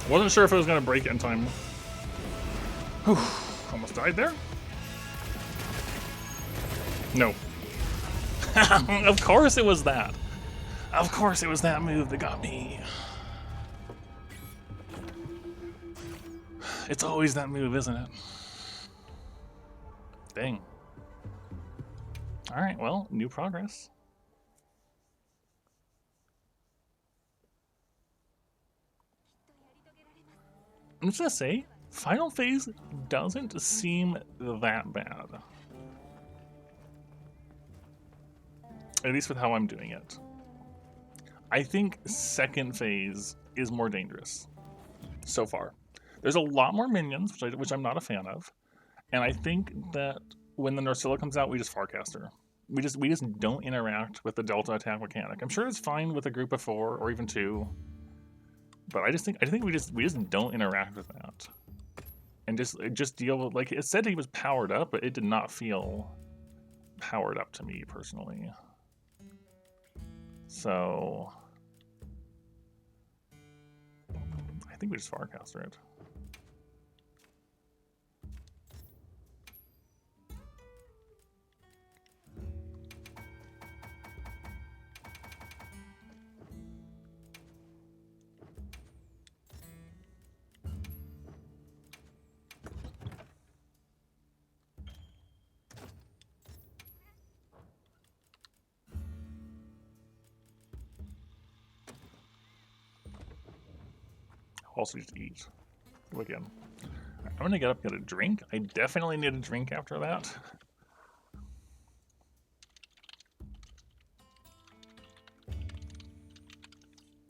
Wasn't sure if it was gonna break it in time. Whew, almost died there. No. Of course it was that. Of course it was that move that got me. It's always that move, isn't it? Dang. Alright, well, new progress. I'm just gonna say, final phase doesn't seem that bad. At least with how I'm doing it. I think second phase is more dangerous so far. There's a lot more minions, which I'm not a fan of, and I think that when the Nursilla comes out, we just Farcast her. We just don't interact with the Delta attack mechanic. I'm sure it's fine with a group of 4 or even 2, but I think we just don't interact with that, and just deal with, like, it said he was powered up, but it did not feel powered up to me personally. So I think we just Farcaster it. Also just eat. Go again. I'm gonna get up, get a drink. I definitely need a drink after that.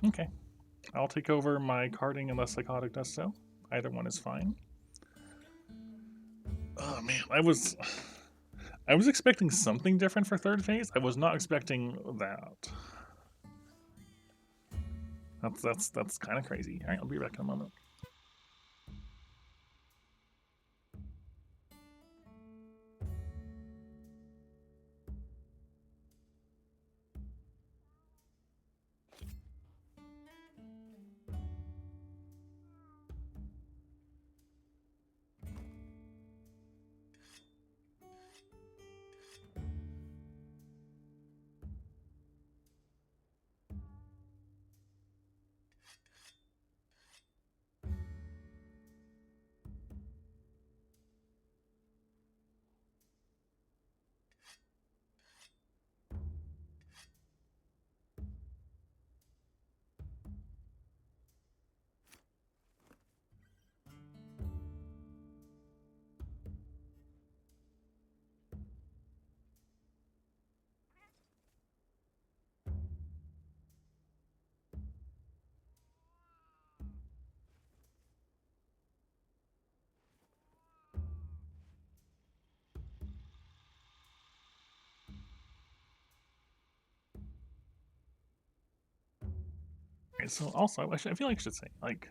Okay. I'll take over my carding unless Psychotic does so. Either one is fine. Oh man, I was expecting something different for third phase. I was not expecting that. That's kind of crazy. All right, I'll be back in a moment. Right, so also, I feel like I should say, like,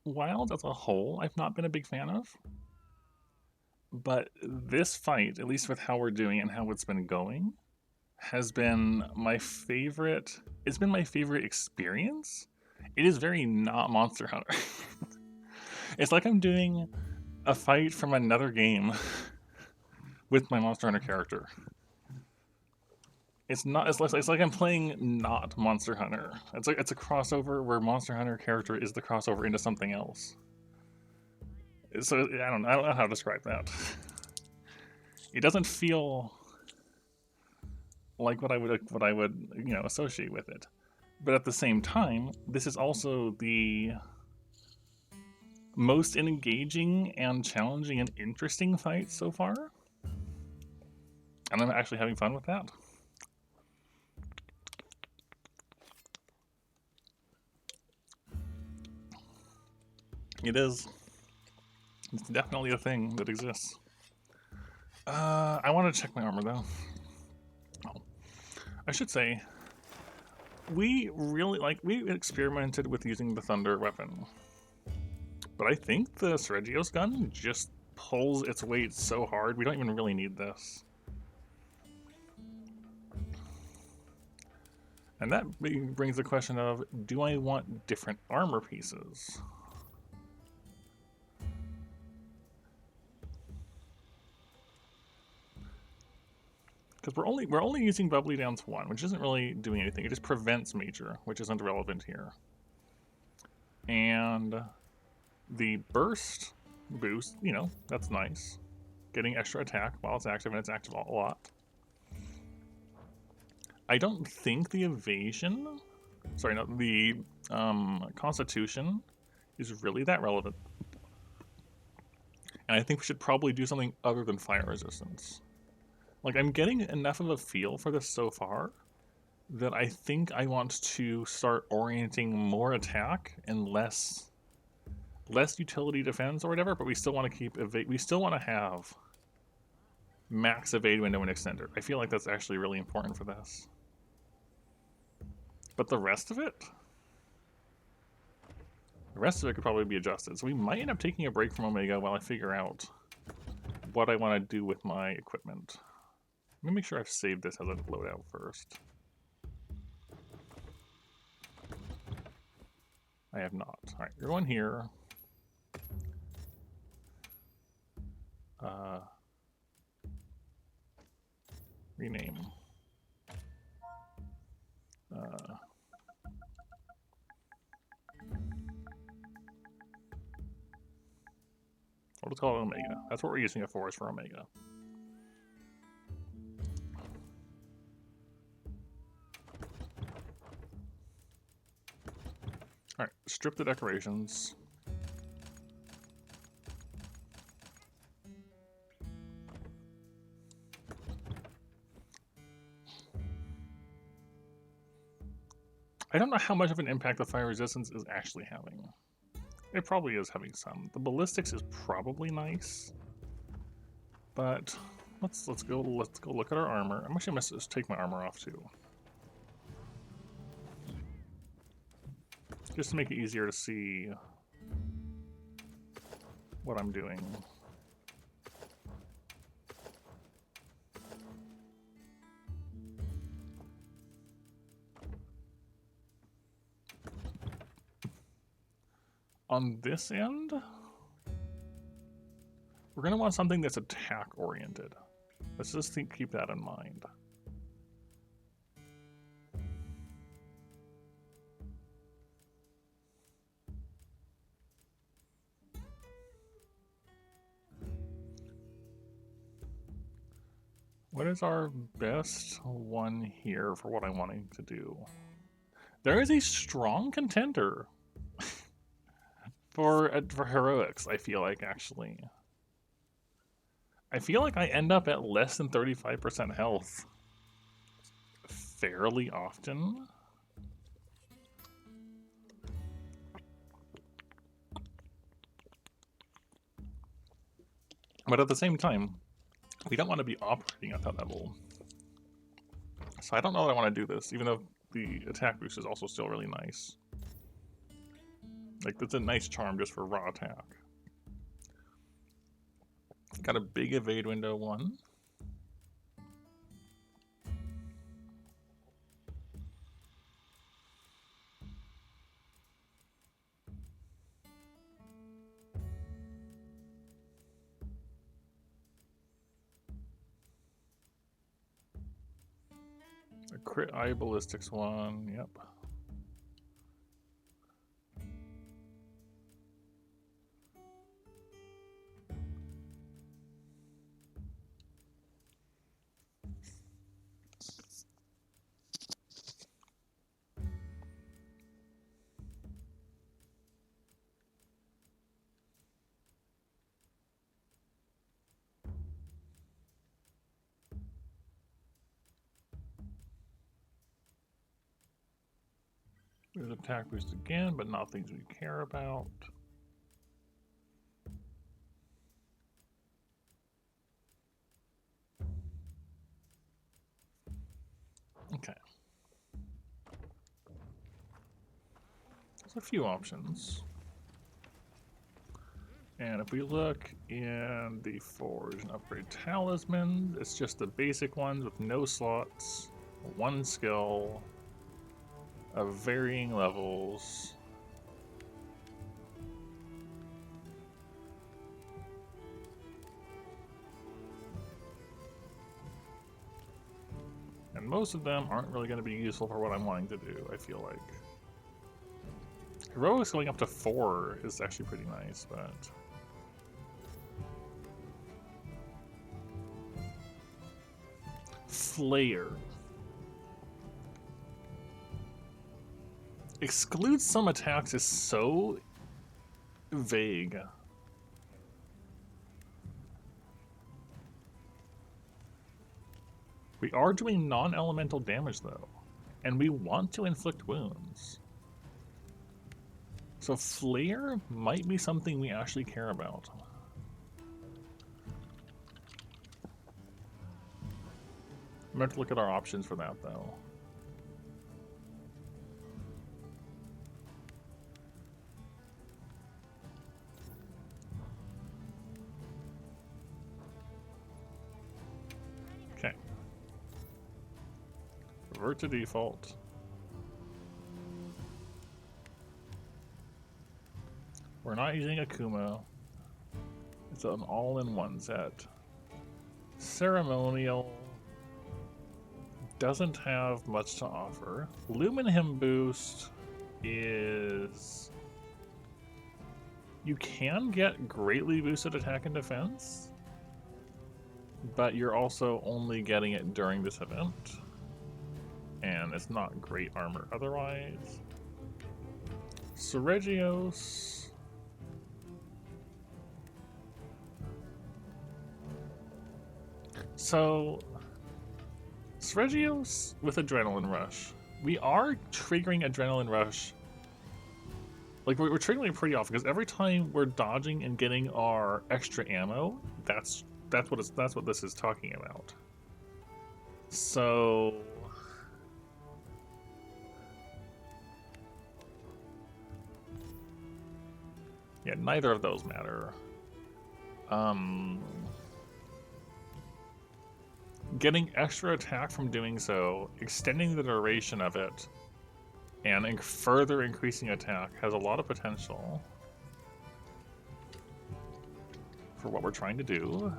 Wild as a whole, I've not been a big fan of. But this fight, at least with how we're doing it and how it's been going, has been my favorite. It's been my favorite experience. It is very not Monster Hunter. It's like I'm doing a fight from another game with my Monster Hunter character. It's not. It's like I'm playing not Monster Hunter. It's a crossover where Monster Hunter character is the crossover into something else. So I don't know how to describe that. It doesn't feel like what I would associate with it, but at the same time, this is also the most engaging and challenging and interesting fight so far, and I'm actually having fun with that. It is. It's definitely a thing that exists. I want to check my armor though. Oh, I should say, we experimented with using the thunder weapon, but I think the Sergio's gun just pulls its weight so hard we don't even really need this. And that brings the question of, do I want different armor pieces? Because we're only using bubbly down to 1, which isn't really doing anything. It just prevents major, which isn't relevant here. And the burst boost, that's nice. Getting extra attack while it's active, and it's active a lot. I don't think the evasion, the constitution is really that relevant. And I think we should probably do something other than fire resistance. Like, I'm getting enough of a feel for this so far that I think I want to start orienting more attack and less utility defense or whatever, but we still want to keep we still want to have max evade window and extender. I feel like that's actually really important for this. But the rest of it could probably be adjusted. So we might end up taking a break from Omega while I figure out what I want to do with my equipment. Let me make sure I've saved this as a loadout first. I have not. All right, you're going here. Rename. We'll just call it Omega. That's what we're using it for, is for Omega. Alright, strip the decorations. I don't know how much of an impact the fire resistance is actually having. It probably is having some. The ballistics is probably nice, but let's go look at our armor. I'm actually gonna just take my armor off too, just to make it easier to see what I'm doing. On this end, we're going to want something that's attack-oriented. Let's just keep that in mind. What is our best one here for what I'm wanting to do? There is a strong contender for heroics, I feel like, actually. I feel like I end up at less than 35% health fairly often. But at the same time, we don't want to be operating at that level. So I don't know that I want to do this, even though the attack boost is also still really nice. Like, that's a nice charm just for raw attack. Got a big evade window one. A crit eye ballistics one, yep. There's attack boost again, but not things we care about. Okay. There's a few options. And if we look in the Forge and Upgrade Talisman, it's just the basic ones with no slots, one skill, of varying levels. And most of them aren't really going to be useful for what I'm wanting to do, I feel like. Heroics going up to 4 is actually pretty nice, but... Flayer. Excludes some attacks is so vague. We are doing non-elemental damage though, and we want to inflict wounds. So Flare might be something we actually care about. I'm going to look at our options for that though. Okay. Revert to default. We're not using Akuma. It's an all-in-one set. Ceremonial doesn't have much to offer. Lumen Him boost is... You can get greatly boosted attack and defense, but you're also only getting it during this event. And it's not great armor otherwise. Seregios... So, Seregios with Adrenaline Rush We are triggering Adrenaline Rush. Like, we're triggering it pretty often, because every time we're dodging and getting our extra ammo, that's what this is talking about. So... yeah, neither of those matter. Getting extra attack from doing so, extending the duration of it, and further increasing attack has a lot of potential for what we're trying to do.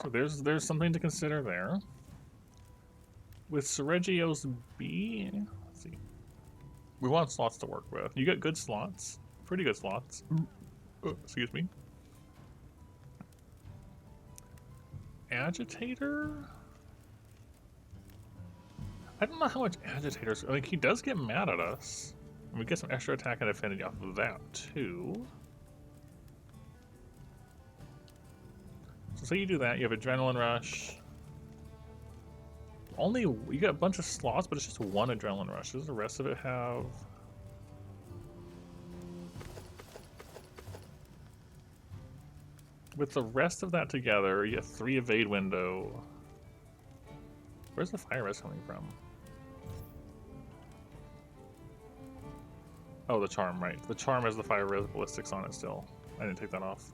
So there's something to consider there. With Sergio's B, let's see. We want slots to work with. You got good slots, pretty good slots. Excuse me. Agitator? I don't know how much Agitator's... like, he does get mad at us. And we get some extra attack and affinity off of that, too. So say you do that, you have Adrenaline Rush. Only... you got a bunch of slots, but it's just one Adrenaline Rush. Does the rest of it have... with the rest of that together, you have 3 evade window. Where's the fire res coming from? Oh, the charm, right. The charm has the fire res ballistics on it still. I didn't take that off.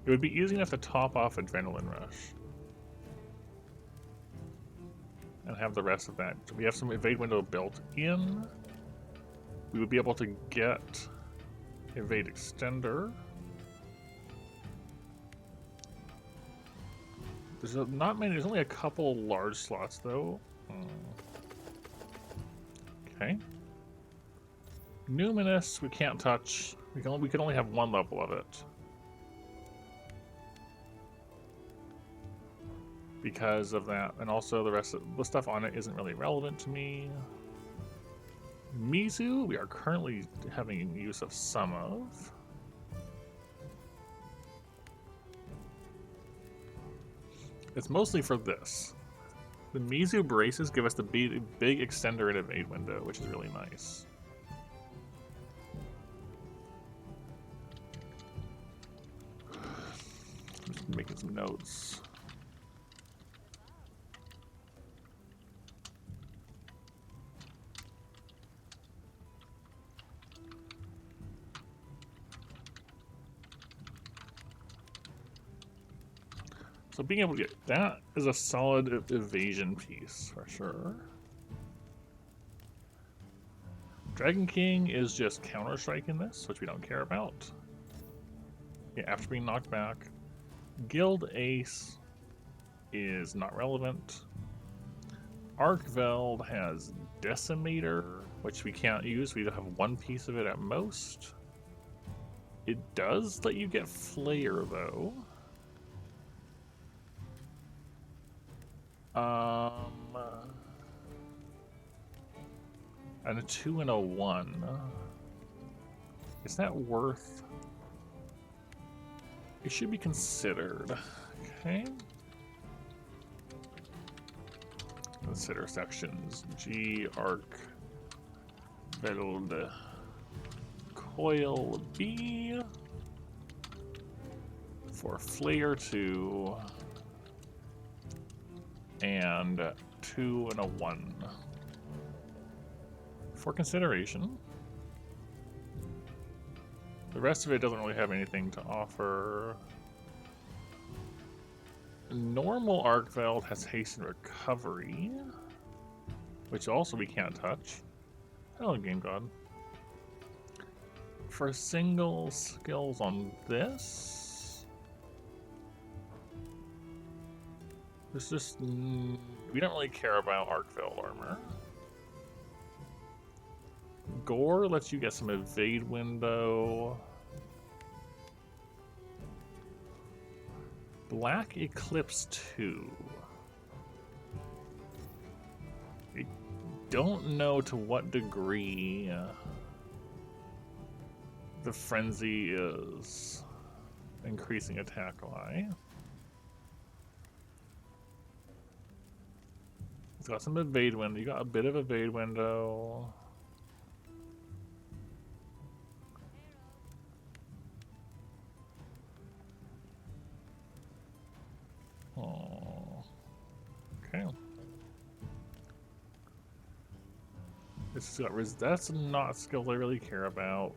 It would be easy enough to top off Adrenaline Rush. And have the rest of that. We have some evade window built in. We would be able to get evade extender. There's not many, there's only a couple large slots though. Okay. Numinous, we can't touch. We can only have 1 level of it. Because of that, and also the rest of the stuff on it isn't really relevant to me. Mizu, we are currently having use of some of. It's mostly for this. The Mizu braces give us the big extender and evade window, which is really nice. Just making some notes. So being able to get that is a solid evasion piece for sure. Dragon King is just Counter-Strike in this, which we don't care about. Yeah, after being knocked back. Guild Ace is not relevant. Arkveld has Decimator, which we can't use. We have 1 piece of it at most. It does let you get Flare though. And a 2 and a 1. Is that worth? It should be considered. Okay. Consider sections. G, arc, build, coil B for flare 2 and 2 and a 1 for consideration. The rest of it doesn't really have anything to offer. Normal Arkveld has haste and recovery, which also we can't touch. Hello, Game God. For single skills on this, there's just we don't really care about Arkveld armor. Gore lets you get some evade window. Black Eclipse 2. I don't know to what degree the frenzy is increasing attack lie. It's got some evade window. You got a bit of evade window. Oh, okay. This has got that's not skills I really care about.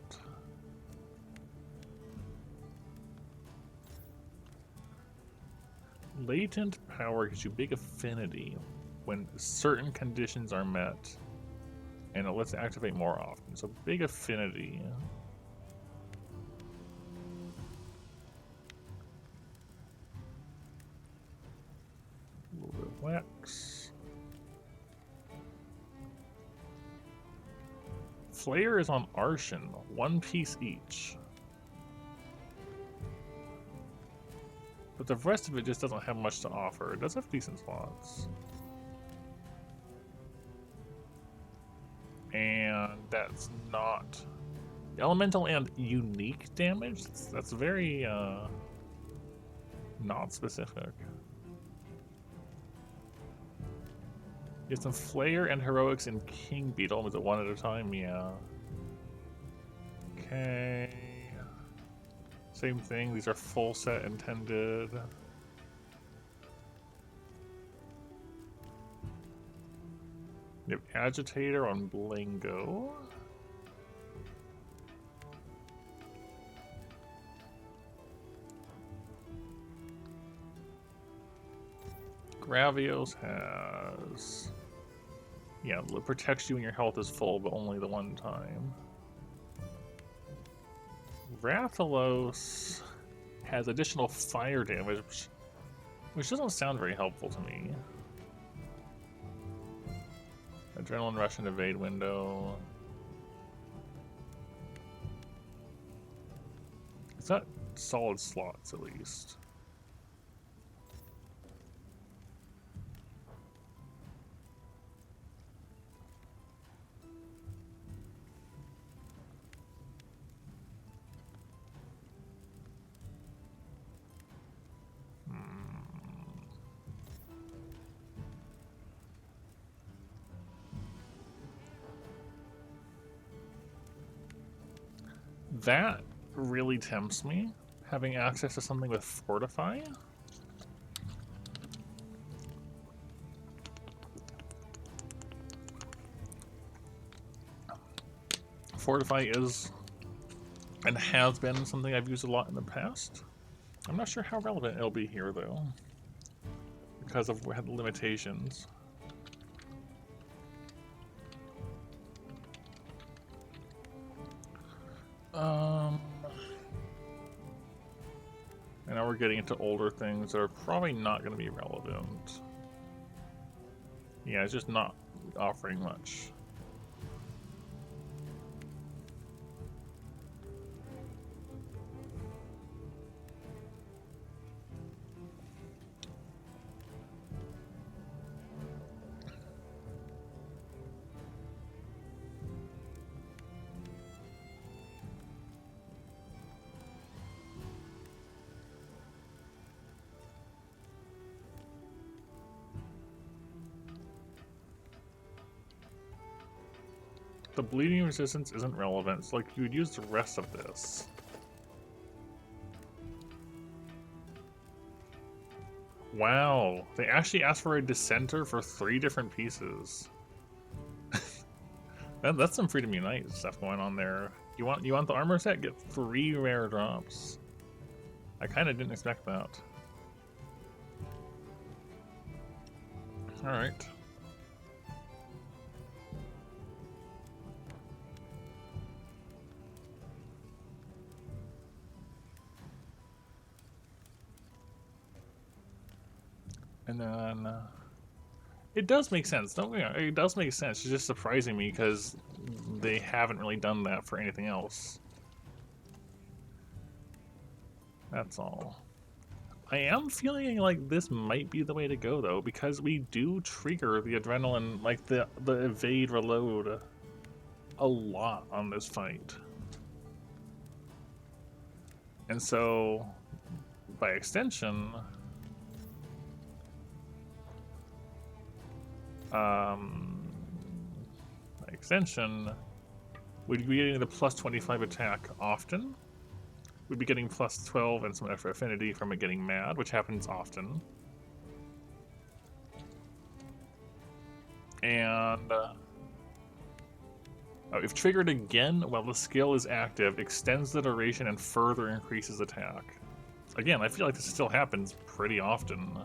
Latent power gives you big affinity when certain conditions are met, and it lets it activate more often. So big affinity. A little bit of wax. Flayer is on Arshan, 1 piece each. But the rest of it just doesn't have much to offer. It does have decent slots. And that's not elemental and unique damage. That's very not specific. Get some Flayer and Heroics and King Beetle. Is it one at a time? Yeah. Okay. Same thing. These are full set intended. You have Agitator on Blingo. Gravios has... yeah, it protects you when your health is full, but only the one time. Rathalos has additional fire damage, which doesn't sound very helpful to me. Adrenaline Rush and Evade window. It's not solid slots, at least. That really tempts me, having access to something with Fortify. Fortify is and has been something I've used a lot in the past. I'm not sure how relevant it'll be here, though, because of the limitations. And now we're getting into older things that are probably not going to be relevant. Yeah, it's just not offering much. The bleeding resistance isn't relevant, so like you would use the rest of this. Wow, they actually asked for a dissenter for 3 different pieces. That's some Freedom Unite stuff going on there. You want the armor set? Get 3 rare drops. I kind of didn't expect that. All right. And then it does make sense, don't we? It does make sense. It's just surprising me because they haven't really done that for anything else. That's all. I am feeling like this might be the way to go though, because we do trigger the adrenaline, like the evade reload a lot on this fight. And so, by extension, we'd be getting the plus 25 attack often. We'd be getting plus 12 and some extra affinity from it getting mad, which happens often. And if triggered again while the skill is active, extends the duration and further increases attack. Again, I feel like this still happens pretty often.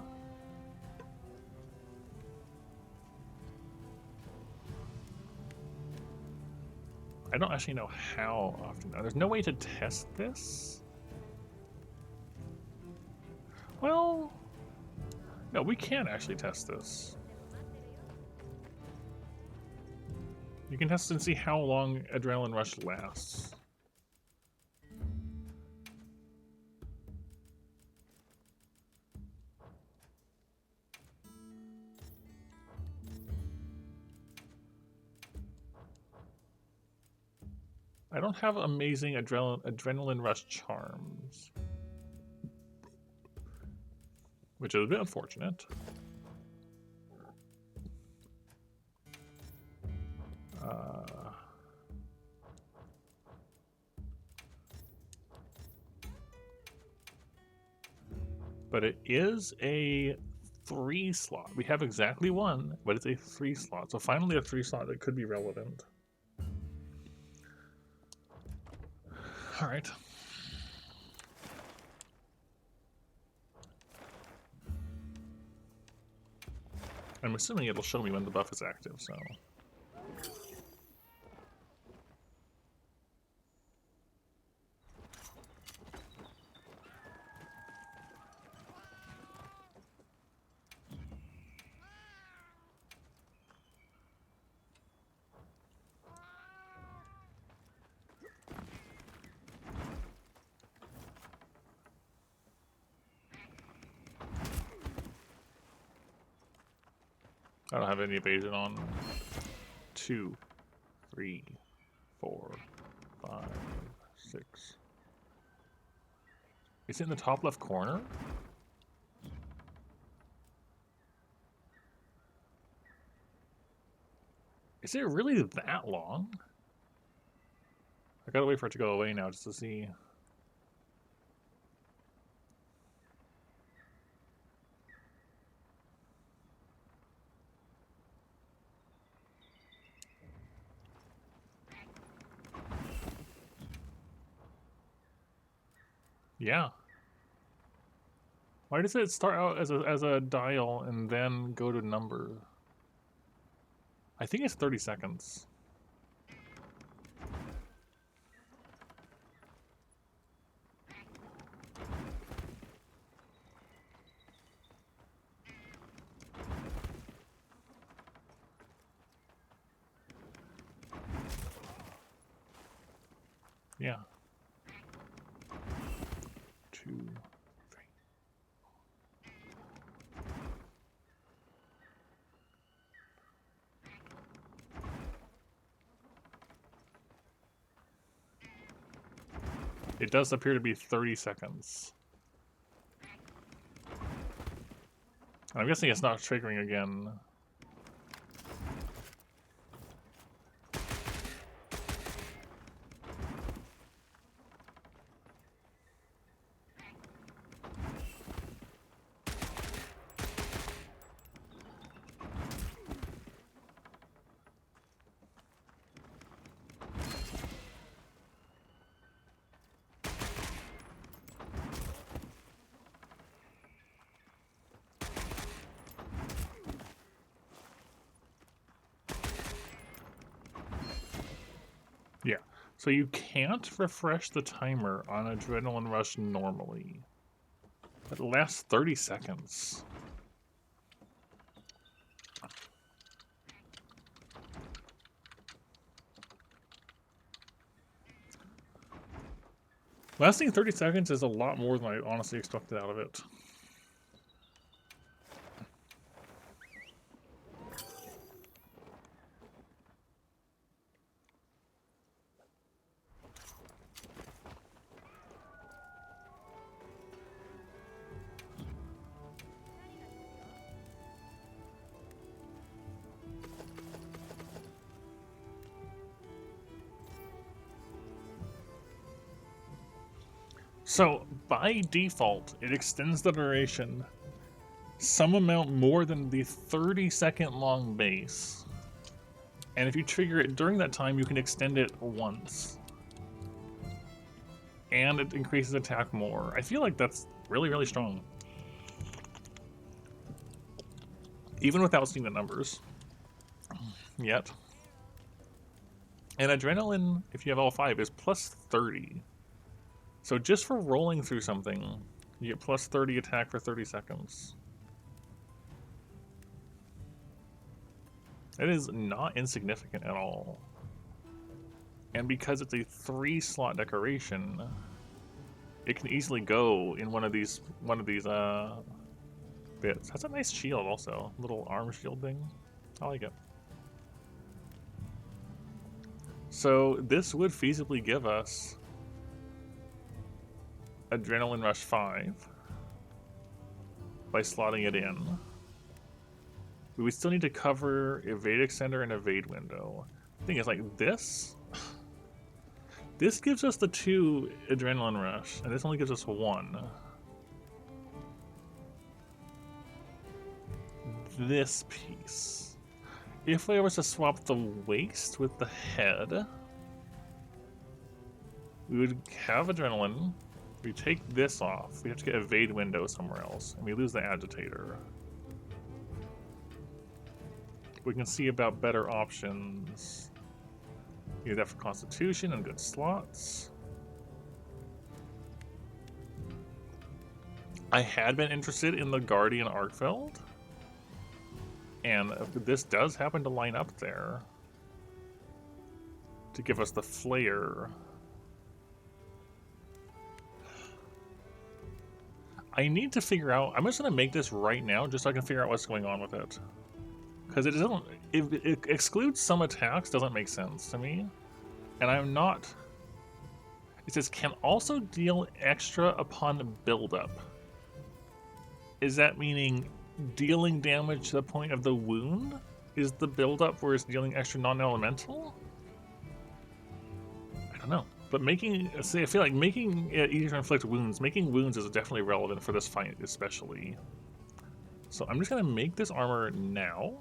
I don't actually know how often. There's no way to test this? Well, no, we can actually test this. You can test and see how long Adrenaline Rush lasts. I don't have amazing Adrenaline Rush charms, which is a bit unfortunate. But it is a 3 slot. We have exactly one, but it's a 3 slot. So finally a 3 slot that could be relevant. All right. I'm assuming it'll show me when the buff is active, so. I don't have any evasion on. 2, 3, 4, 5, 6. Is it in the top left corner? Is it really that long? I gotta wait for it to go away now just to see. Yeah. Why does it start out as a dial and then go to number? I think it's 30 seconds. Yeah. 2, 3. It does appear to be 30 seconds. I'm guessing it's not triggering again. Yeah, so you can't refresh the timer on Adrenaline Rush normally. It lasts 30 seconds. Lasting 30 seconds is a lot more than I honestly expected out of it. So, by default, it extends the duration some amount more than the 30-second long base. And if you trigger it during that time, you can extend it once. And it increases attack more. I feel like that's really, really strong. Even without seeing the numbers. Yet. And adrenaline, if you have all 5, is plus 30. So just for rolling through something, you get plus 30 attack for 30 seconds. It is not insignificant at all. And because it's a 3-slot decoration, it can easily go in one of these bits. That's a nice shield also. Little arm shield thing. I like it. So this would feasibly give us Adrenaline Rush 5 by slotting it in. We would still need to cover Evade Extender and Evade Window. The thing is, like, this gives us the 2 Adrenaline Rush, and this only gives us 1. This piece. If I was to swap the waist with the head, we would have Adrenaline. We take this off. We have to get Evade Window somewhere else, and we lose the Agitator. We can see about better options. Use that for Constitution and good slots. I had been interested in the Guardian Arkfeld, and this does happen to line up there to give us the Flare. I need to figure out, I'm just going to make this right now just so I can figure out what's going on with it. Because it doesn't, if it excludes some attacks, doesn't make sense to me. And I'm not, it says can also deal extra upon buildup. Is that meaning dealing damage to the point of the wound is the buildup where it's dealing extra non-elemental? I don't know. But making, see, I feel like making it easier to inflict wounds, making wounds is definitely relevant for this fight especially. So I'm just going to make this armor now,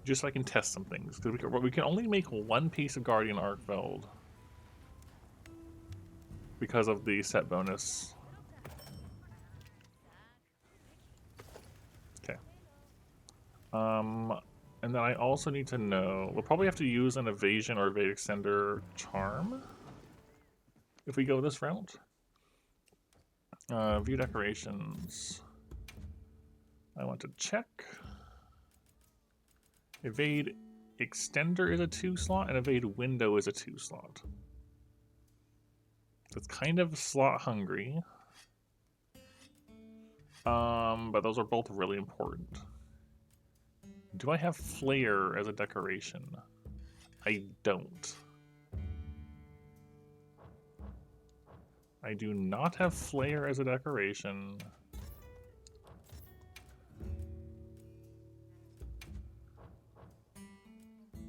just so I can test some things. Because we can only make 1 piece of Guardian Arkfeld because of the set bonus. Okay. And then I also need to know, we'll probably have to use an Evasion or Evade Extender charm if we go this route. View decorations. I want to check. Evade Extender is a 2-slot, and Evade Window is a 2-slot. So it's kind of slot hungry. But those are both really important. Do I have Flare as a decoration? I don't. I do not have Flare as a decoration.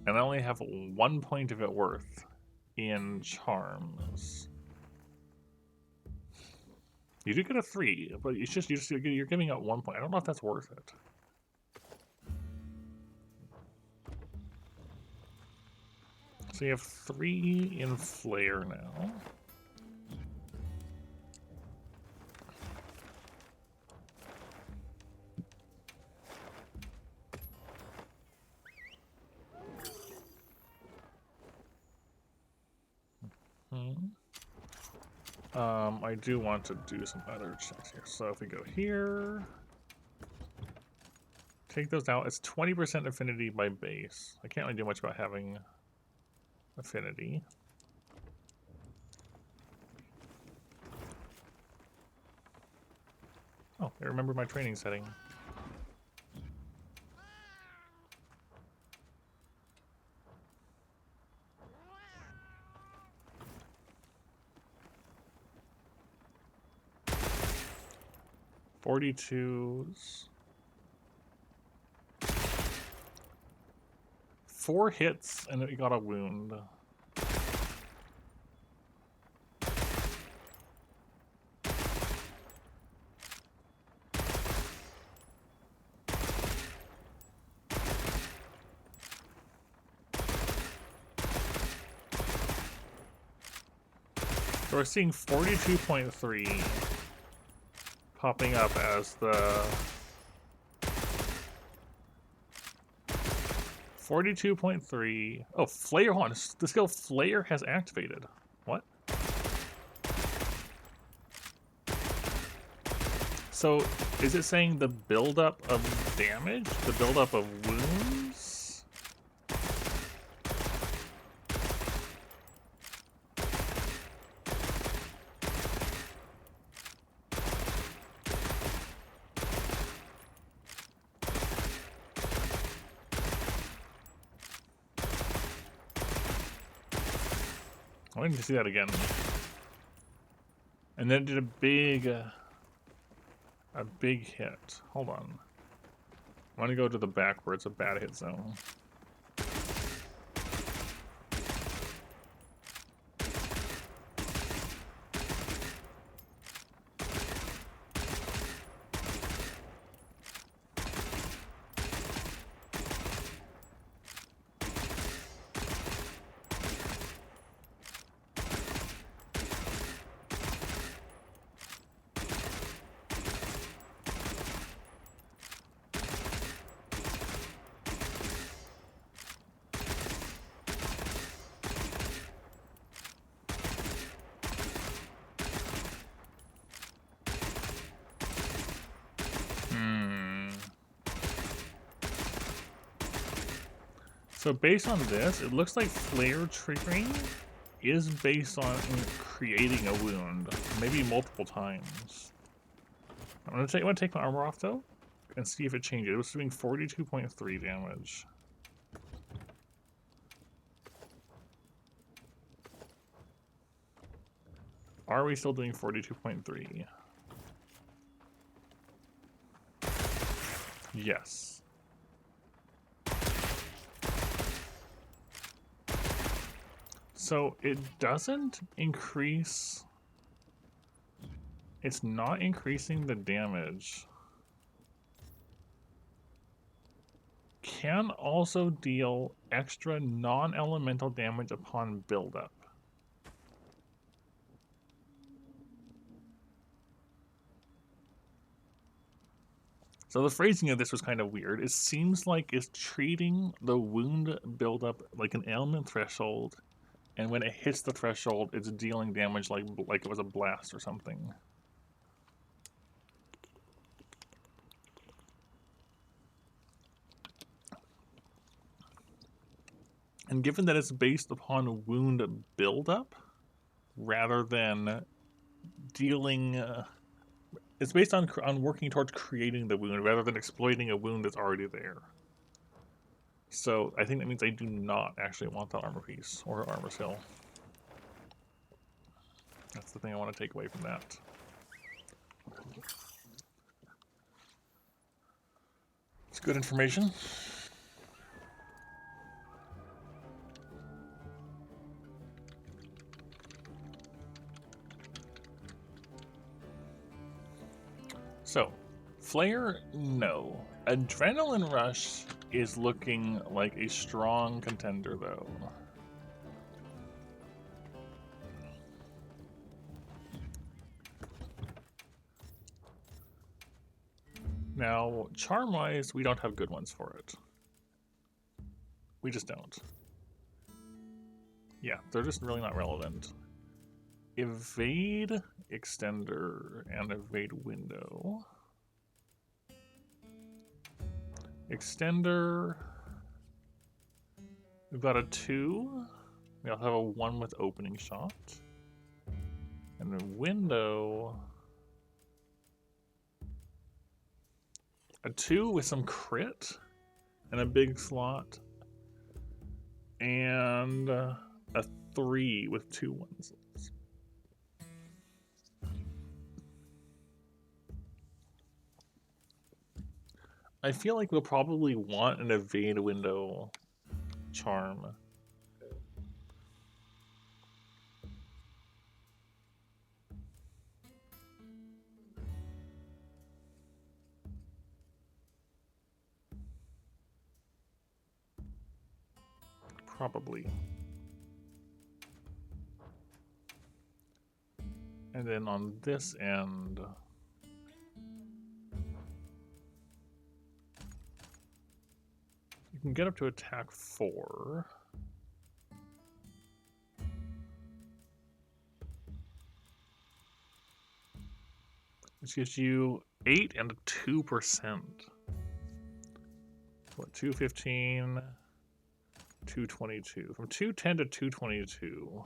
And I only have 1 point of it worth in charms. You do get a 3, but it's just you're giving out 1 point. I don't know if that's worth it. So you have 3 in Flare now. I do want to do some other checks here. So if we go here, take those out. It's 20% affinity by base. I can't really do much about having affinity. Oh, I remember my training setting. .42s. 4 hits and it got a wound. So we're seeing 42.3 popping up as the 42.3. Oh, Flare, hold on. The skill Flare has activated. What? So, is it saying the buildup of damage? The buildup of wounds? I need to see that again. And then it did a big hit. Hold on. I want to go to the back where it's a bad hit zone. So based on this, it looks like flare triggering is based on creating a wound, maybe multiple times. I'm gonna take my armor off though, and see if it changes. It was doing 42.3 damage. Are we still doing 42.3? Yes. So it doesn't increase. It's not increasing the damage. Can also deal extra non-elemental damage upon buildup. So the phrasing of this was kind of weird. It seems like it's treating the wound buildup like an ailment threshold, and when it hits the threshold, it's dealing damage like it was a blast or something. And given that it's based upon wound buildup, rather than dealing, it's based on working towards creating the wound rather than exploiting a wound that's already there. So I think that means I do not actually want that armor piece or armor skill. That's the thing I want to take away from that. It's good information. So, Flare, no. Adrenaline Rush is looking like a strong contender, though. Now, charm-wise, we don't have good ones for it. We just don't. Yeah, they're just really not relevant. Evade Extender and Evade Window. Extender, we've got a 2. We also have a 1 with opening shot. And a window, a 2 with some crit and a big slot. And a 3 with 2 ones. I feel like we'll probably want an evade window charm. Probably. And then on this end, you can get up to attack 4. Which gives you 8 and a 2%. What, 215, 222. From 210 to 222.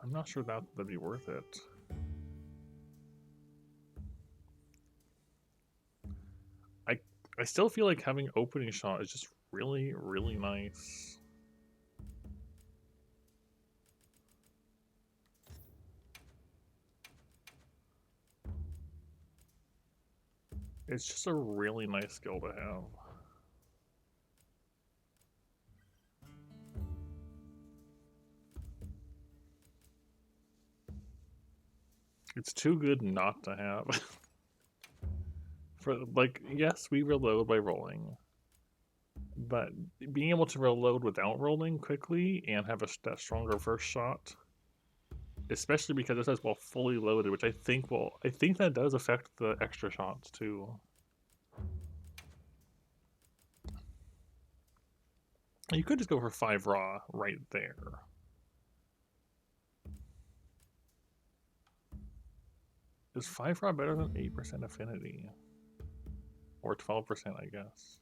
I'm not sure that'd be worth it. I still feel like having opening shot is just really, really nice. It's just a really nice skill to have. It's too good not to have. For like, yes, we reload by rolling, but being able to reload without rolling quickly and have a stronger first shot, especially because it says while fully loaded, which I think that does affect the extra shots too. You could just go for 5 raw right there. Is 5 raw better than 8% affinity? Or 12%, I guess.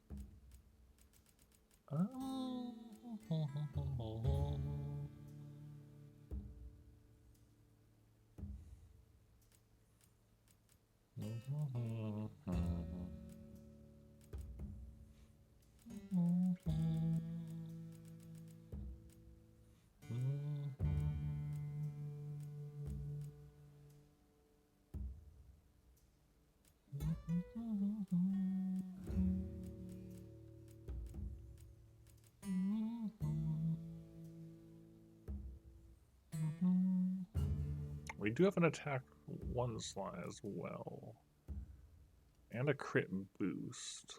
We do have an attack 1 slot as well. And a crit boost.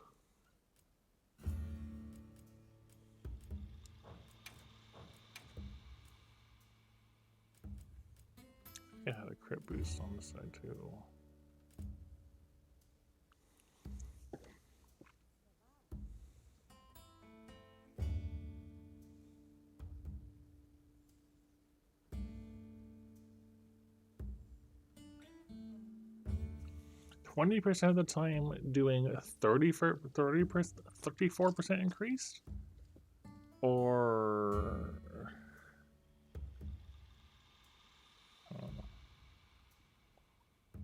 It had a crit boost on the side too. %, of the time doing a 34% increase? Or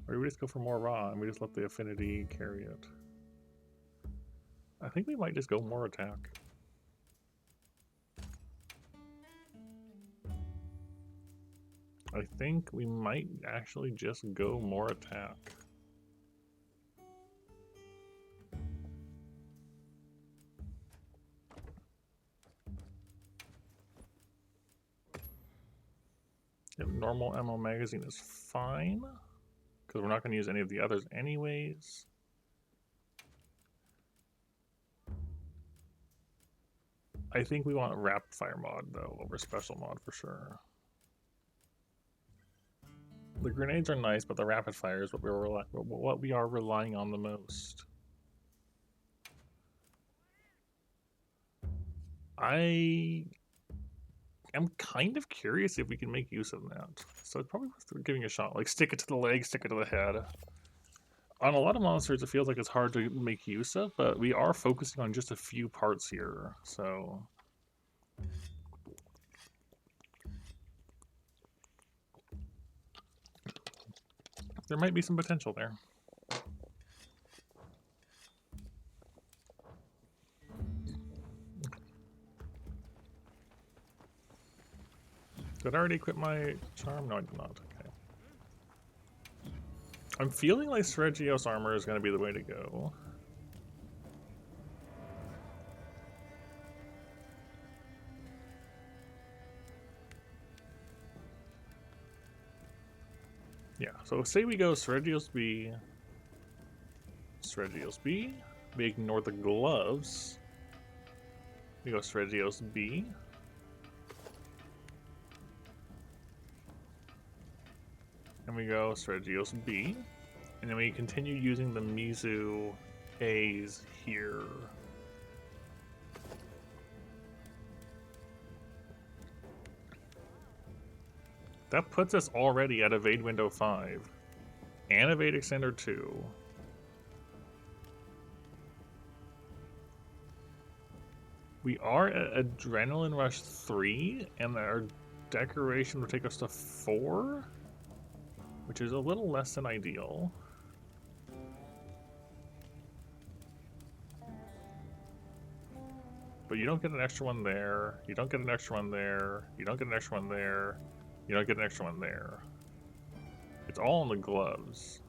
do we just go for more raw and we just let the affinity carry it? I think we might just go more attack. I think we might actually just go more attack. If normal ammo magazine is fine, because we're not going to use any of the others anyways. I think we want rapid fire mod though over special mod for sure. The grenades are nice, but the rapid fire is what we are relying on the most. I am kind of curious if we can make use of that. So it's probably worth giving a shot. Like stick it to the leg, stick it to the head. On a lot of monsters, it feels like it's hard to make use of, but we are focusing on just a few parts here, so... there might be some potential there. Did I already equip my charm? No, I did not. Okay. I'm feeling like Sergio's armor is going to be the way to go. Yeah, so say we go Sergio's B, we ignore the gloves, We go Strategos B. And we go Strategos B. And then we continue using the Mizu A's here. That puts us already at Evade Window 5. And Evade Extender 2. We are at Adrenaline Rush 3, and our decoration will take us to 4, which is a little less than ideal. But you don't get an extra one there, you don't get an extra one there, you don't get an extra one there, you don't get an extra one there. It's all in the gloves.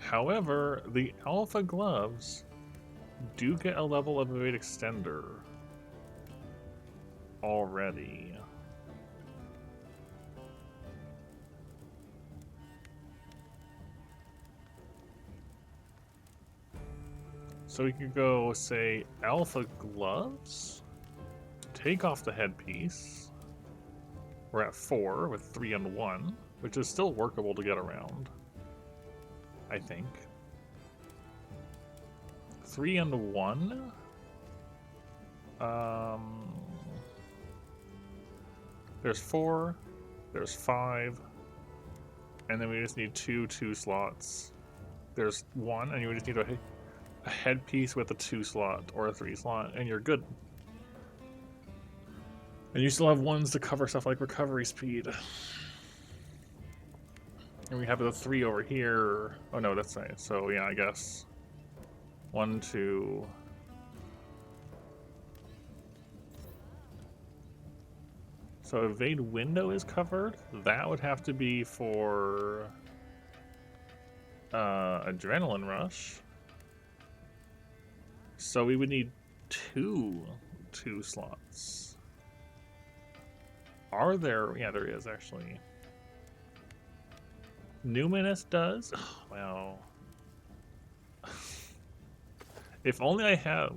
However, the Alpha gloves do get a level of Evade Extender already. So we could go, say, Alpha gloves, take off the headpiece. We're at 4 with 3 and 1, which is still workable to get around, I think. 3 and 1. There's 4, there's 5, and then we just need 2 slots. There's 1, and you just need a headpiece with a 2 slot or a 3 slot, and you're good. And you still have ones to cover stuff like recovery speed. And we have the 3 over here. Oh no, that's right. So yeah, I guess 1, 2. So Evade Window is covered. That would have to be for Adrenaline Rush. So we would need 2 slots. Are there? Yeah, there is actually. Numinous does? Oh, wow. If only I had...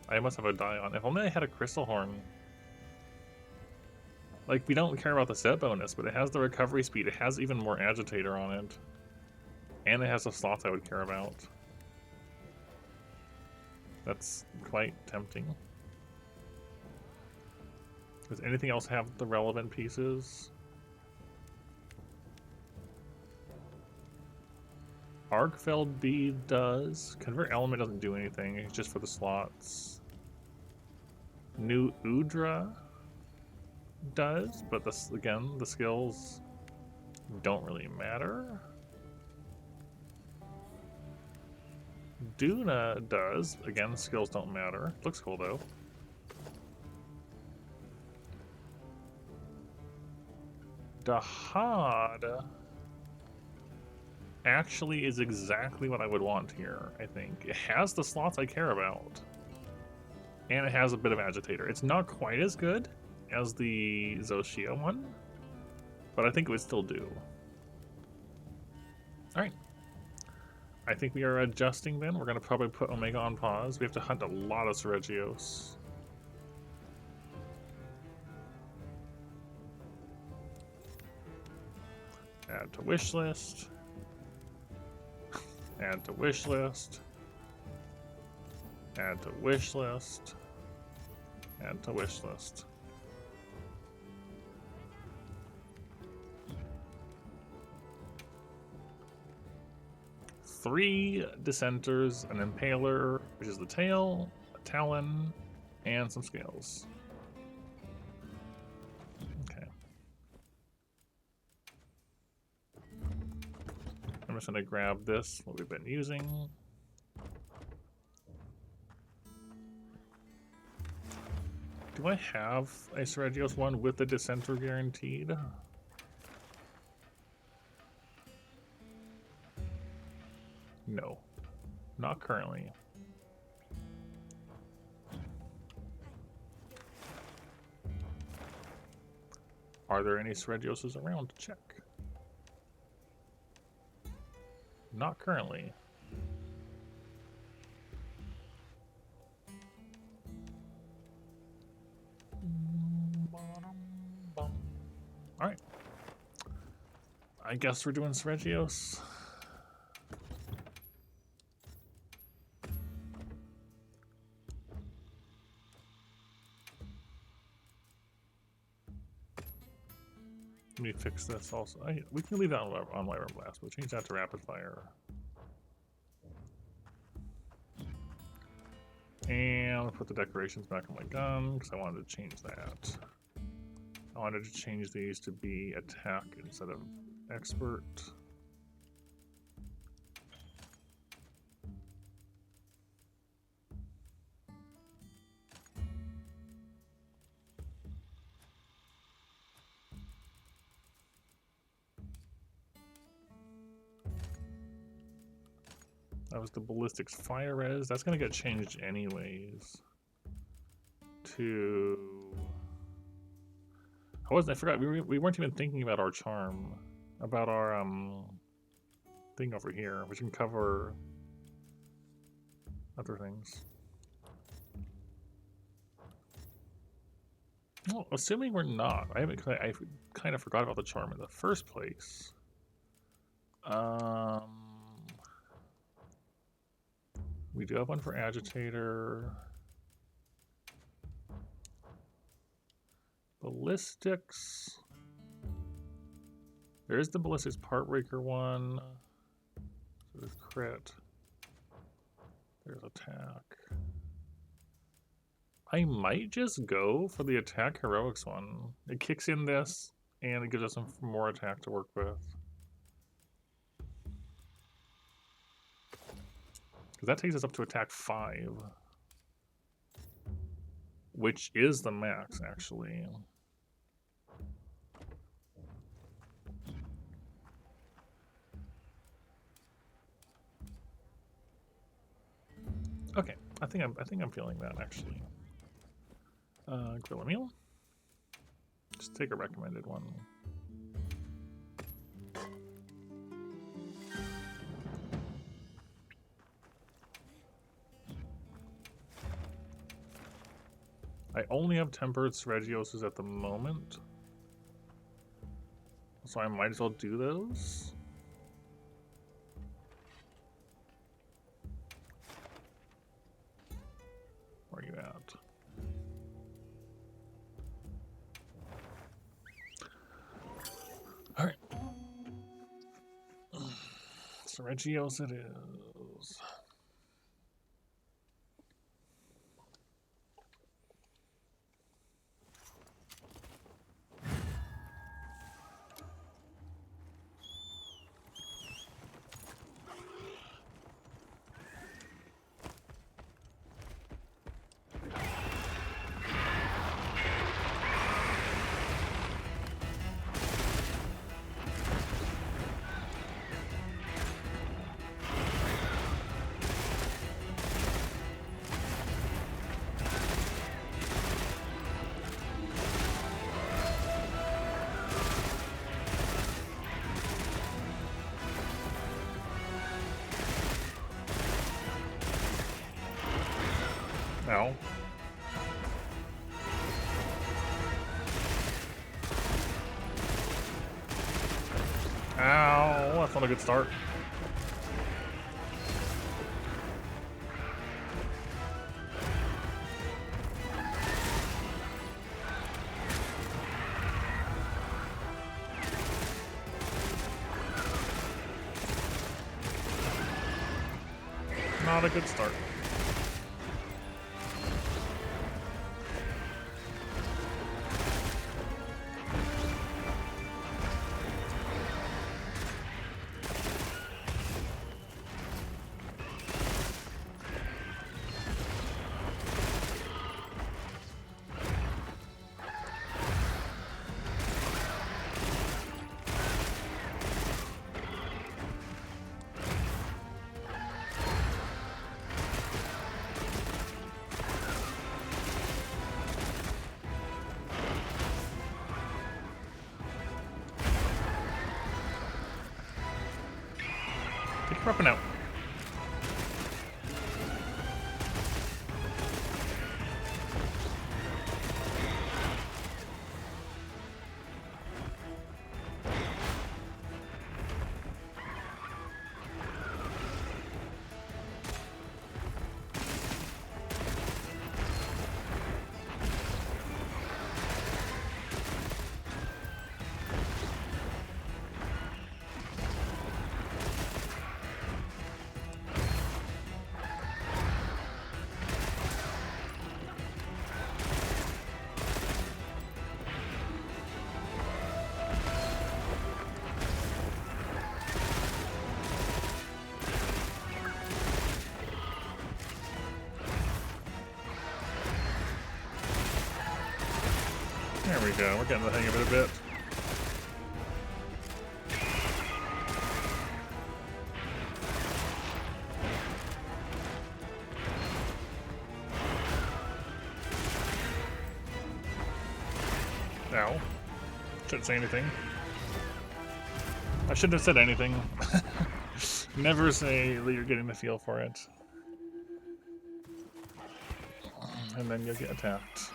I must have a die on. If only I had a Crystal Horn. Like, we don't care about the set bonus, but it has the recovery speed. It has even more agitator on it. And it has the slots I would care about. That's quite tempting. Does anything else have the relevant pieces? Arcfeld B does. Convert Element doesn't do anything, it's just for the slots. New Udra does, but this, again, the skills don't really matter. Duna does. Again, the skills don't matter. Looks cool though. Dahad actually is exactly what I would want here, I think. It has the slots I care about. And it has a bit of agitator. It's not quite as good as the Zoshia one, but I think it would still do. Alright. I think we are adjusting then. We're going to probably put Omega on pause. We have to hunt a lot of Seregios. Add to wish list. Add to wish list. Add to wish list. Add to wish list. Three Dissenters, an Impaler, which is the tail, a Talon, and some scales. Okay. I'm just going to grab this, what we've been using. Do I have a Seregios one with the Dissenter guaranteed? No, not currently. Are there any Seredioses around to check? Not currently. Alright. I guess we're doing Seredios. Let me fix this also. We can leave that on Wyvern Blast. We'll change that to Rapid Fire. And I'll put the decorations back on my gun because I wanted to change that. I wanted to change these to be attack instead of expert. That was the ballistics fire res. That's gonna get changed anyways. To I forgot we weren't even thinking about our charm, about our thing over here, which can cover other things. Well, assuming we're not, I kind of forgot about the charm in the first place. We do have one for agitator. Ballistics. There's the ballistics part breaker one. So there's crit. There's attack. I might just go for the attack heroics one. It kicks in this and it gives us some more attack to work with. Because that takes us up to attack 5. Which is the max, actually. Okay, I think I'm feeling that actually. Grill a meal. Just take a recommended one. I only have tempered Seredioses at the moment, so I might as well do those. Where are you at? All right. Seredios it is. Ow. Ow, that's not a good start. Not a good start. We're up and out. There we go, we're getting the hang of it a bit. Ow. Shouldn't say anything. I shouldn't have said anything. Never say that you're getting the feel for it. And then you'll get attacked.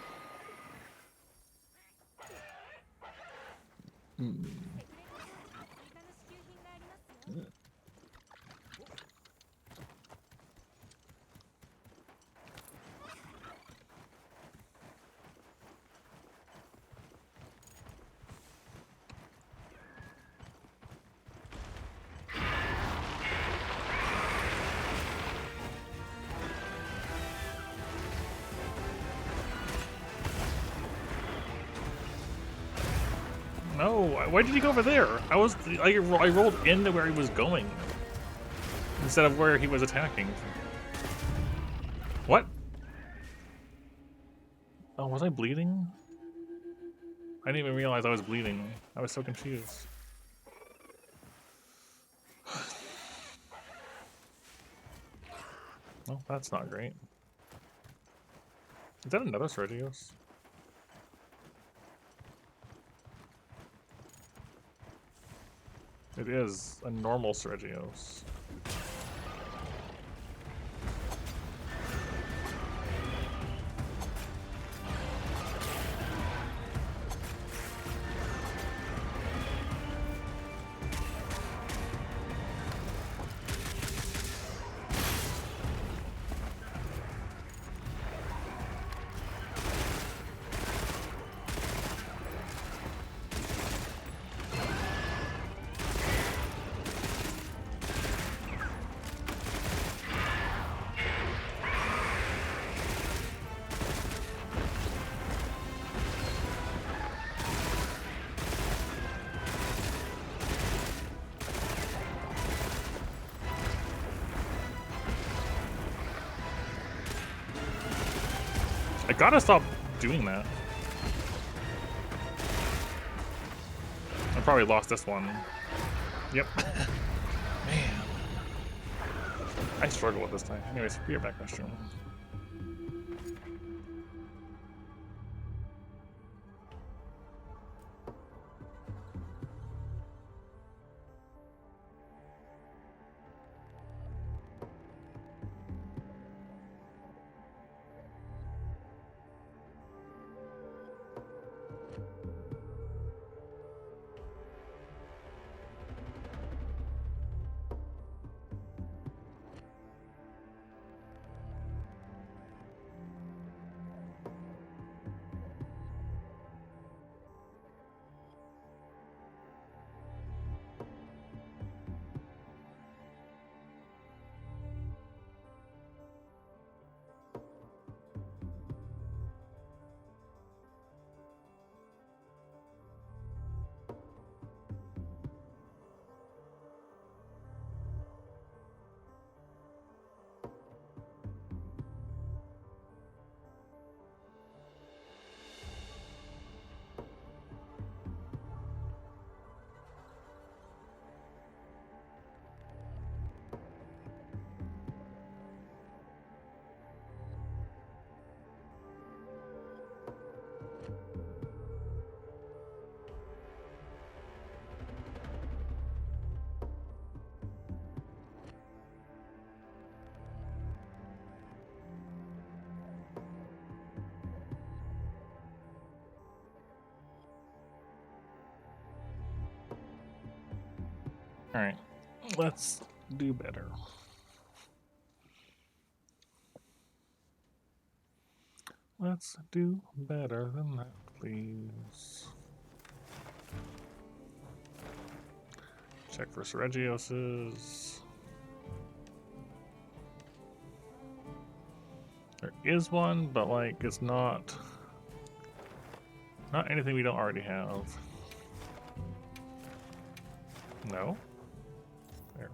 No, why did he go over there? I rolled into where he was going instead of where he was attacking. What? Oh, was I bleeding? I didn't even realize I was bleeding. I was so confused. Well, that's not great. Is that another Sergios? It is a normal Sergios. I gotta stop doing that. I probably lost this one. Yep. Man. I struggle with this time. Anyways, be right back, mushroom. Alright, let's do better. Let's do better than that, please. Check for Seregioses. There is one, but like it's not anything we don't already have. No? There.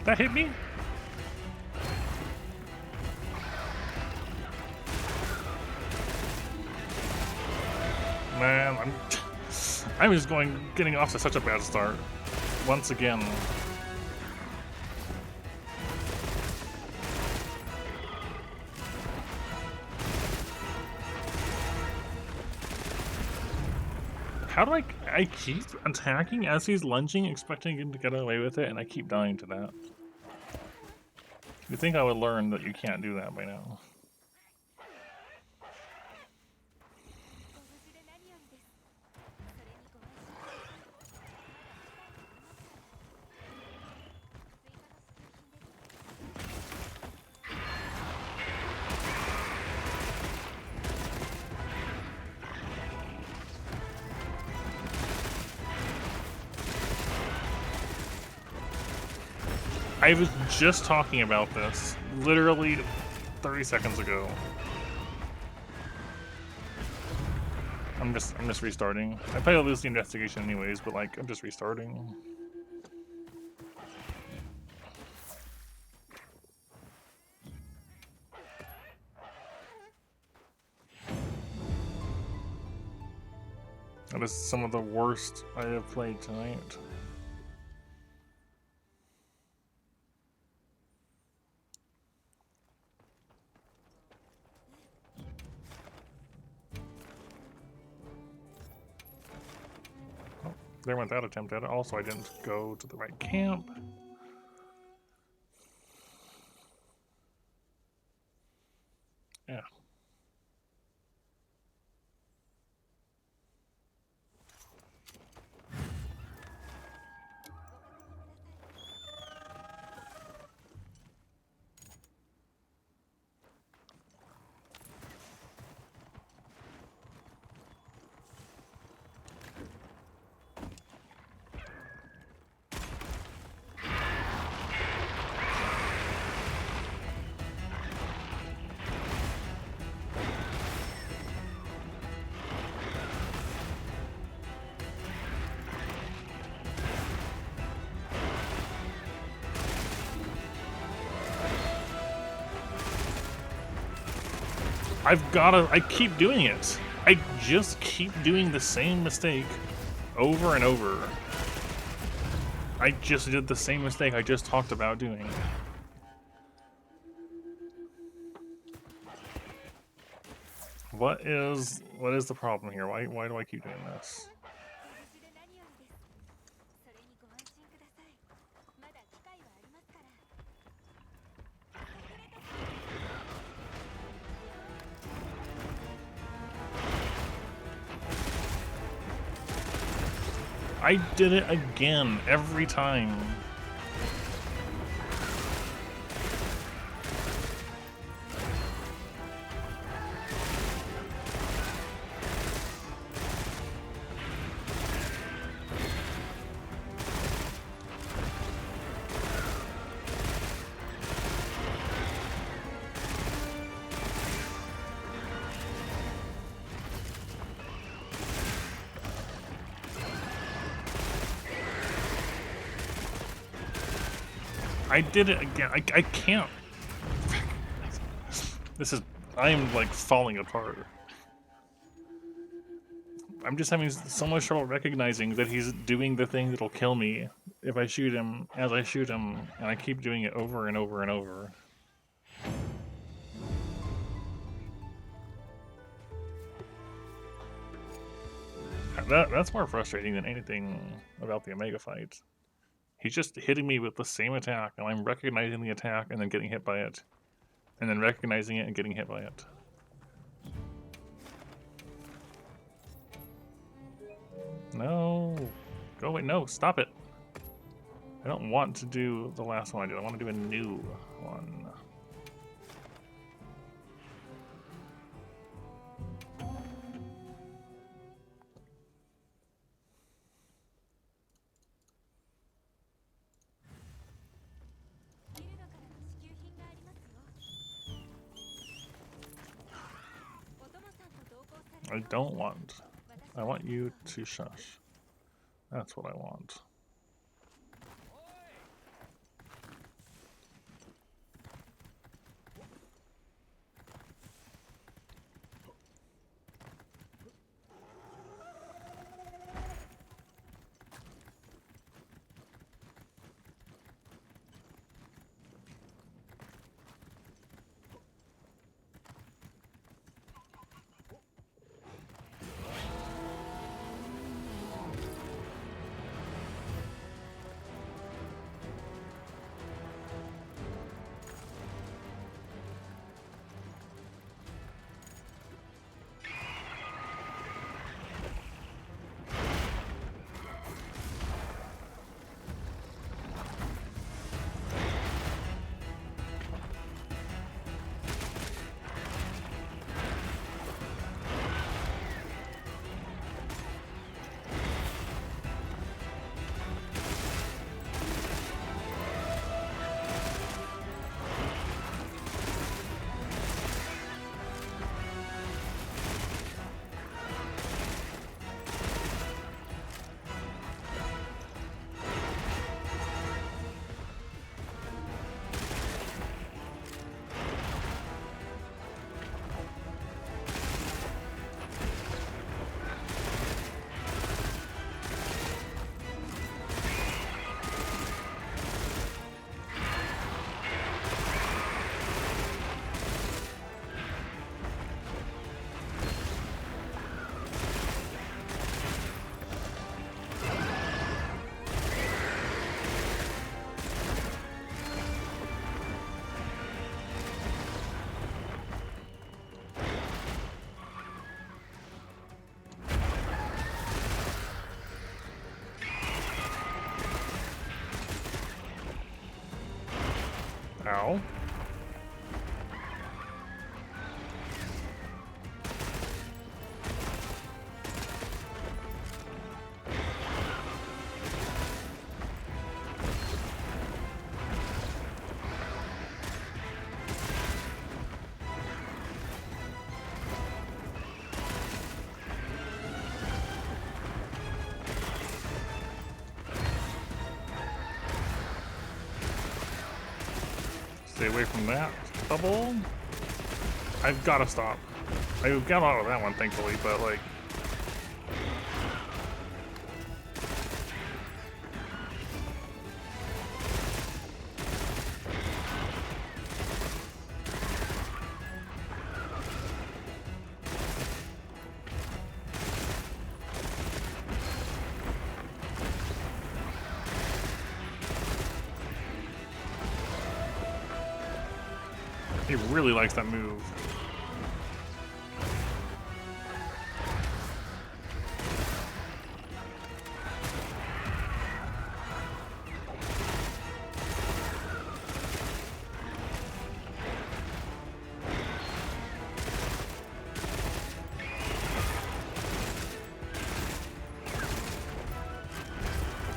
That hit me? Man, I'm just getting off to such a bad start. Once again. How do I keep attacking as he's lunging, expecting him to get away with it, and I keep dying to that. You'd think I would learn that you can't do that by now. I was just talking about this, literally 30 seconds ago. I'm just restarting. I probably lose the investigation anyways, but like, I'm just restarting. That is some of the worst I have played tonight. There went that attempt at it. Also, I didn't go to the right camp. Yeah. I keep doing it. I just keep doing the same mistake over and over. I just did the same mistake I just talked about doing. What is the problem here? Why do I keep doing this? I did it again, every time. I did it again. I can't. I am like falling apart. I'm just having so much trouble recognizing that he's doing the thing that'll kill me if I shoot him as I shoot him, and I keep doing it over and over and over. That's more frustrating than anything about the Omega fight. He's just hitting me with the same attack, and I'm recognizing the attack and then getting hit by it. And then recognizing it and getting hit by it. No. Go away. No, stop it. I don't want to do the last one I did. I want to do a new one. I don't want. I want you to shush. That's what I want. Ow. Stay away from that bubble. I've got to stop. I got out of that one, thankfully, but like... He really likes that move.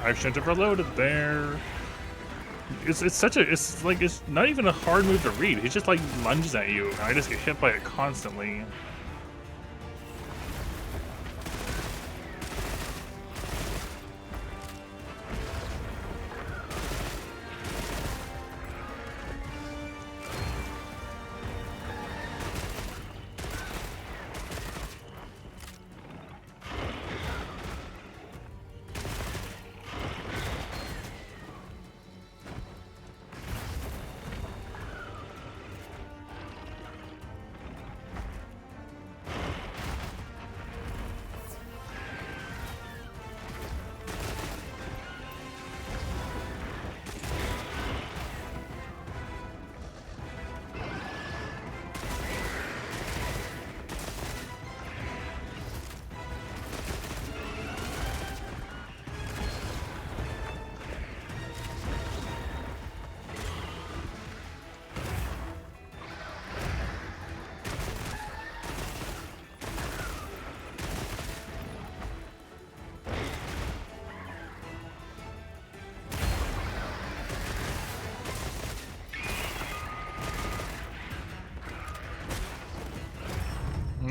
I shouldn't have reloaded there. It's not even a hard move to read. He just like lunges at you, and I just get hit by it constantly.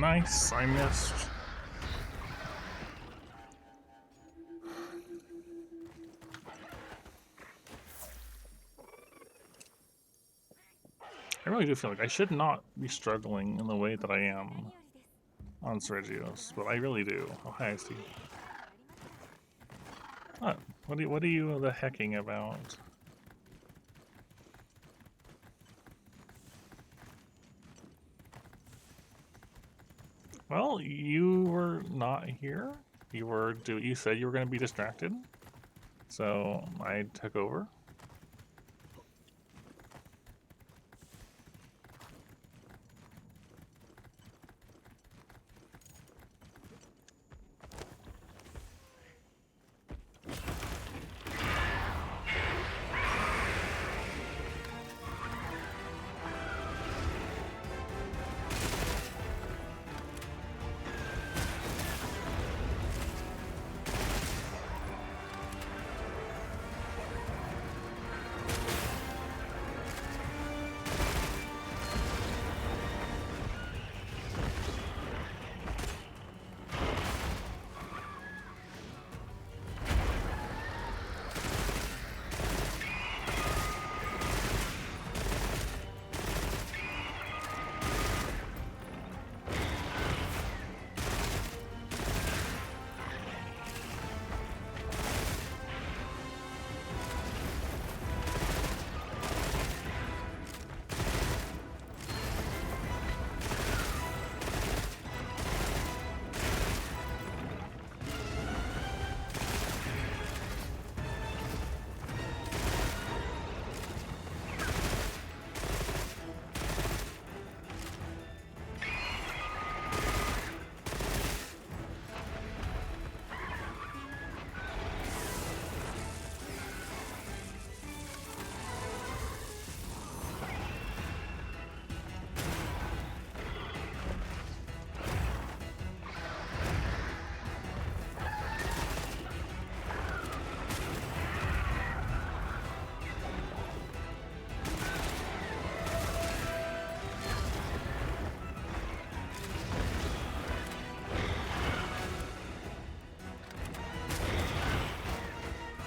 Nice, I missed. I really do feel like I should not be struggling in the way that I am on Sergio's, but I really do. Oh, hi, I see. What are you the hecking about? Well, you were not here. You said you were going to be distracted, so I took over.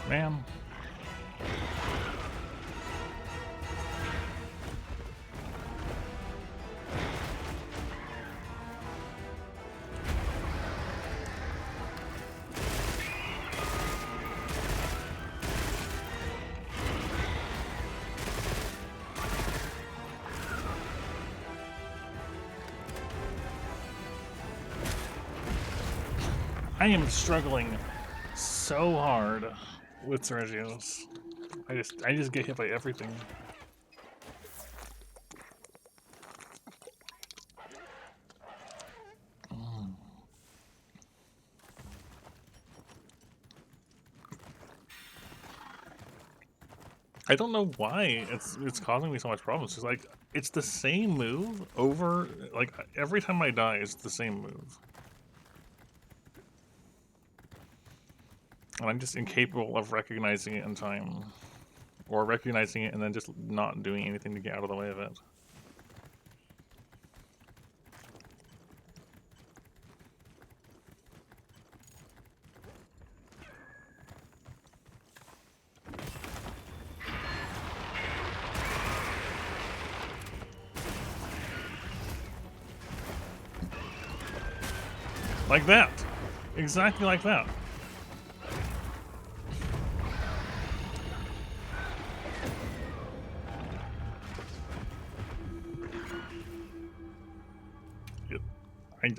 Man. I am struggling so hard with Sergio's. I just get hit by everything. I don't know why it's causing me so much problems. It's like it's the same move over, like every time I die, it's the same move. And I'm just incapable of recognizing it in time. Or recognizing it and then just not doing anything to get out of the way of it. Like that. Exactly like that.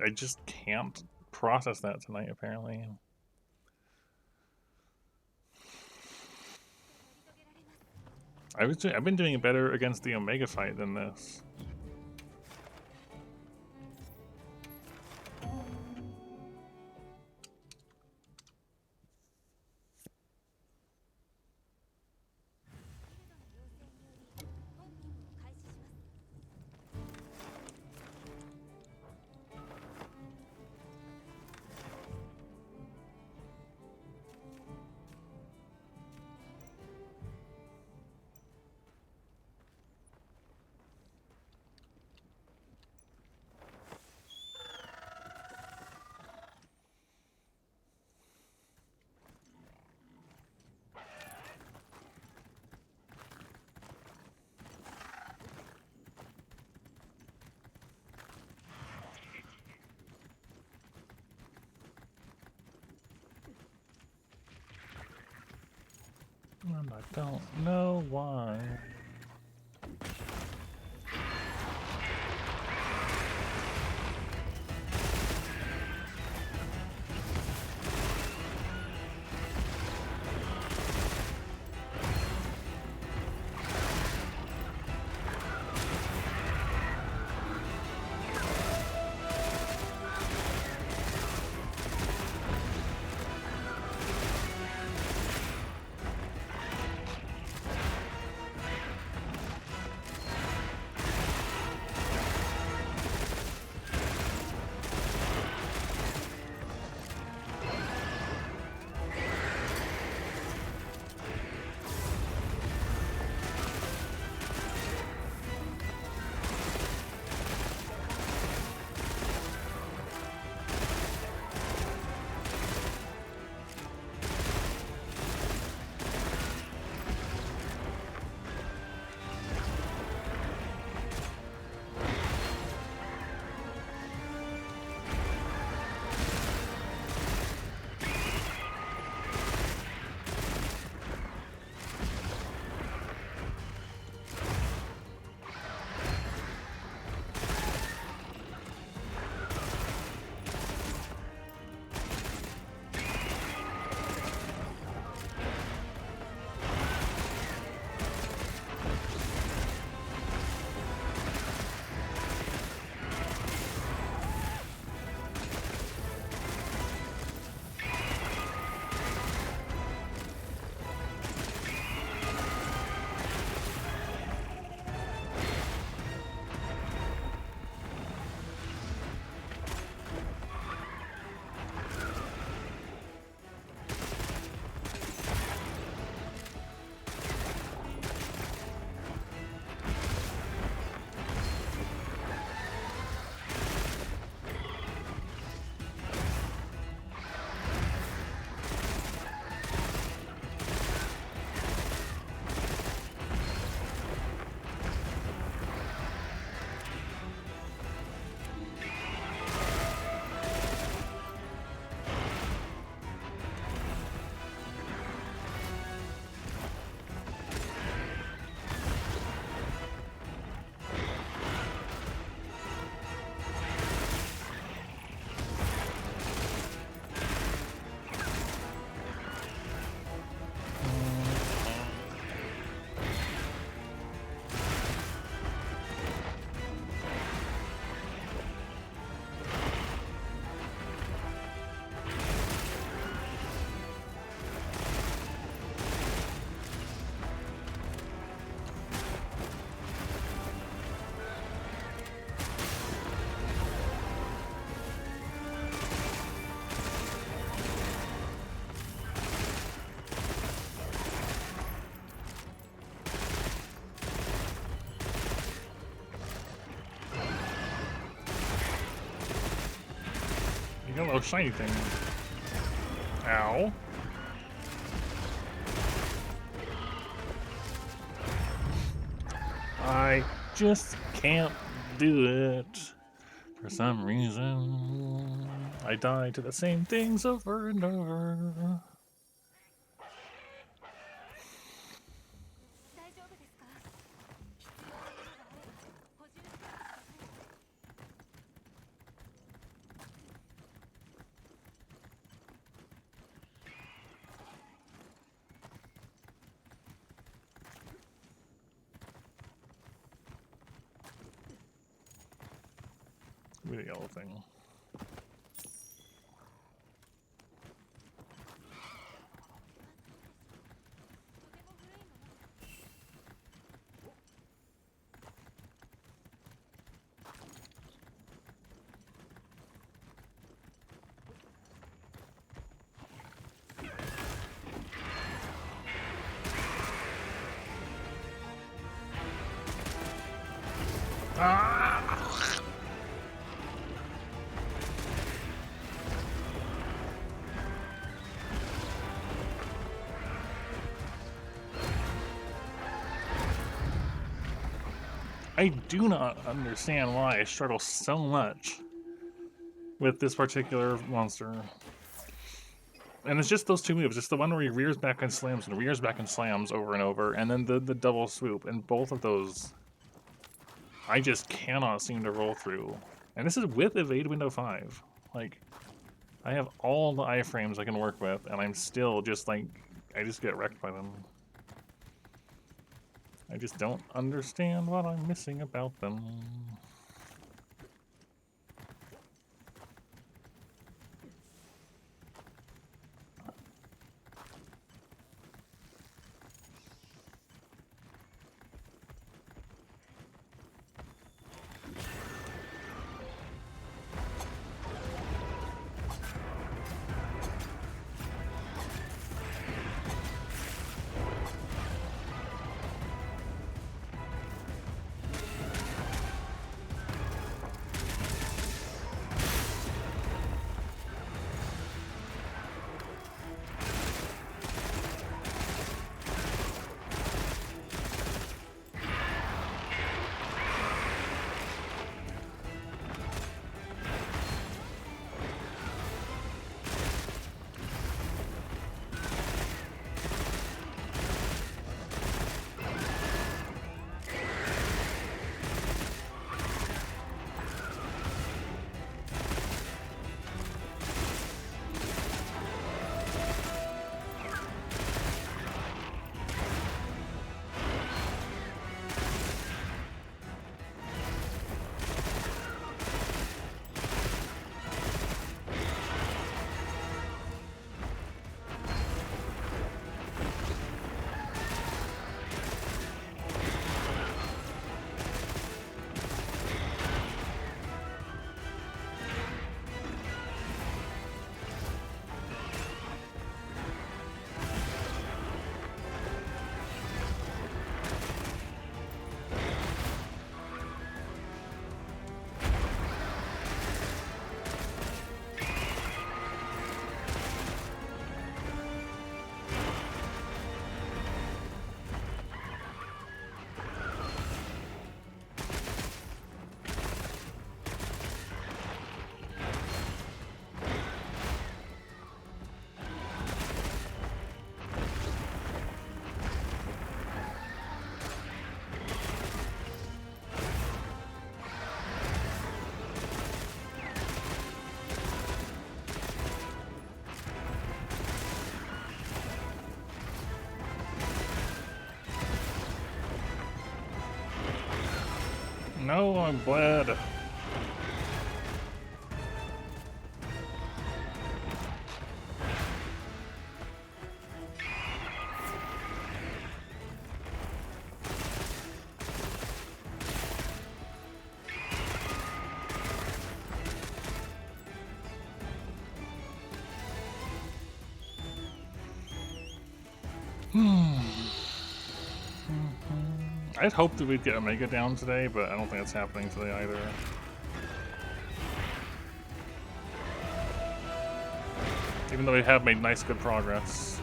I just can't process that tonight, apparently. I've been doing better against the Omega fight than this. And I don't know why. Hello, shiny thing. Ow. I just can't do it. For some reason, I die to the same things over and over. Give me the yellow thing. Ah! I do not understand why I struggle so much with this particular monster. And it's just those two moves. It's the one where he rears back and slams over and over, and then the double swoop. And both of those, I just cannot seem to roll through. And this is with Evade Window 5. Like, I have all the iframes I can work with, and I'm still just like, I just get wrecked by them. I just don't understand what I'm missing about them. No, I'm bled. I'd hoped that we'd get Omega down today, but I don't think that's happening today either. Even though we have made nice, good progress.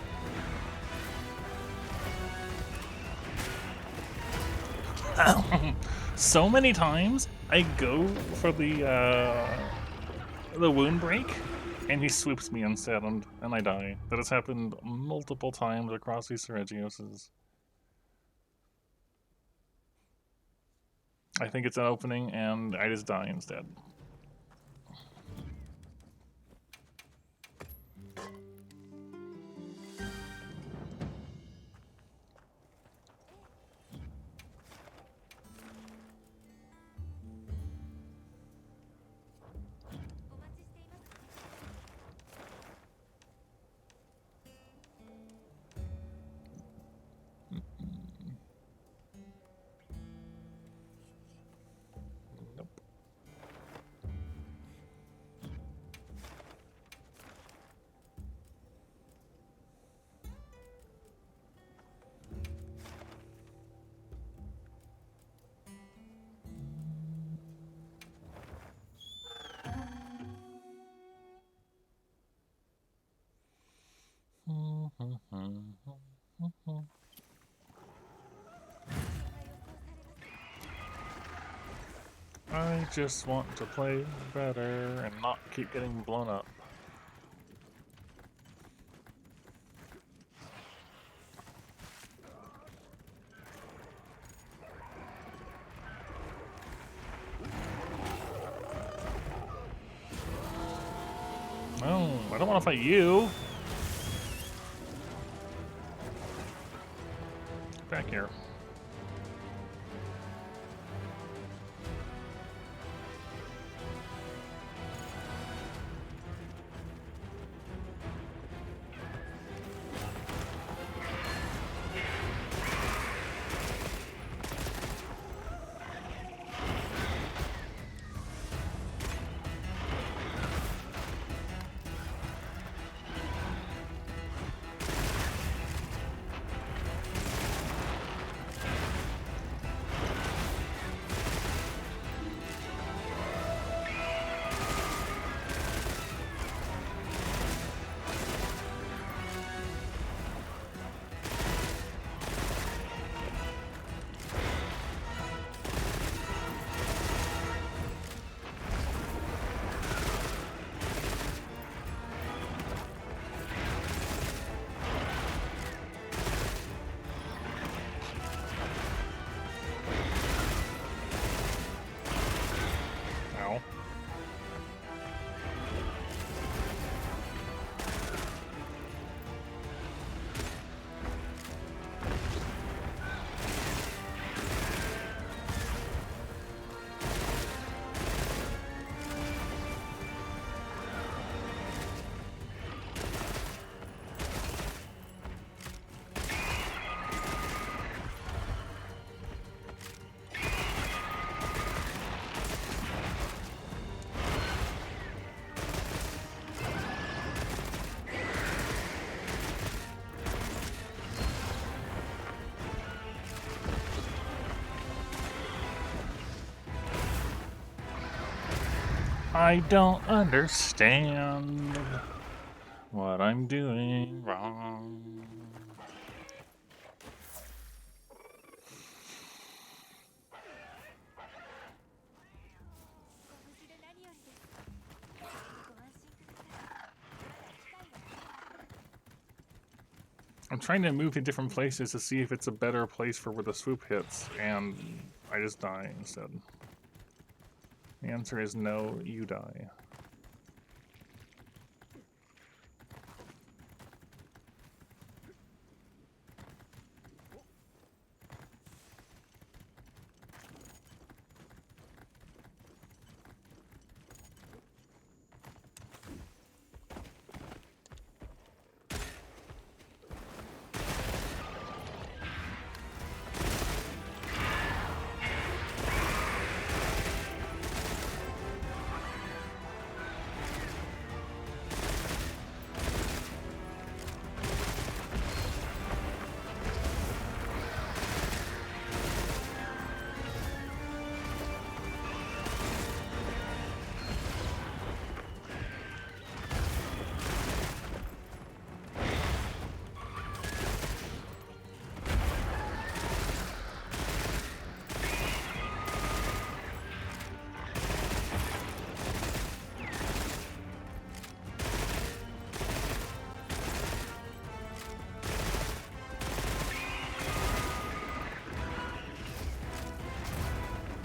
So many times I go for the wound break, and he swoops me instead, and I die. That has happened multiple times across these Seregioses. I think it's an opening, and I just die instead. I just want to play better and not keep getting blown up. don't want to fight you. Back here. I don't understand what I'm doing wrong. I'm trying to move to different places to see if it's a better place for where the swoop hits, and I just die instead. The answer is no, you die.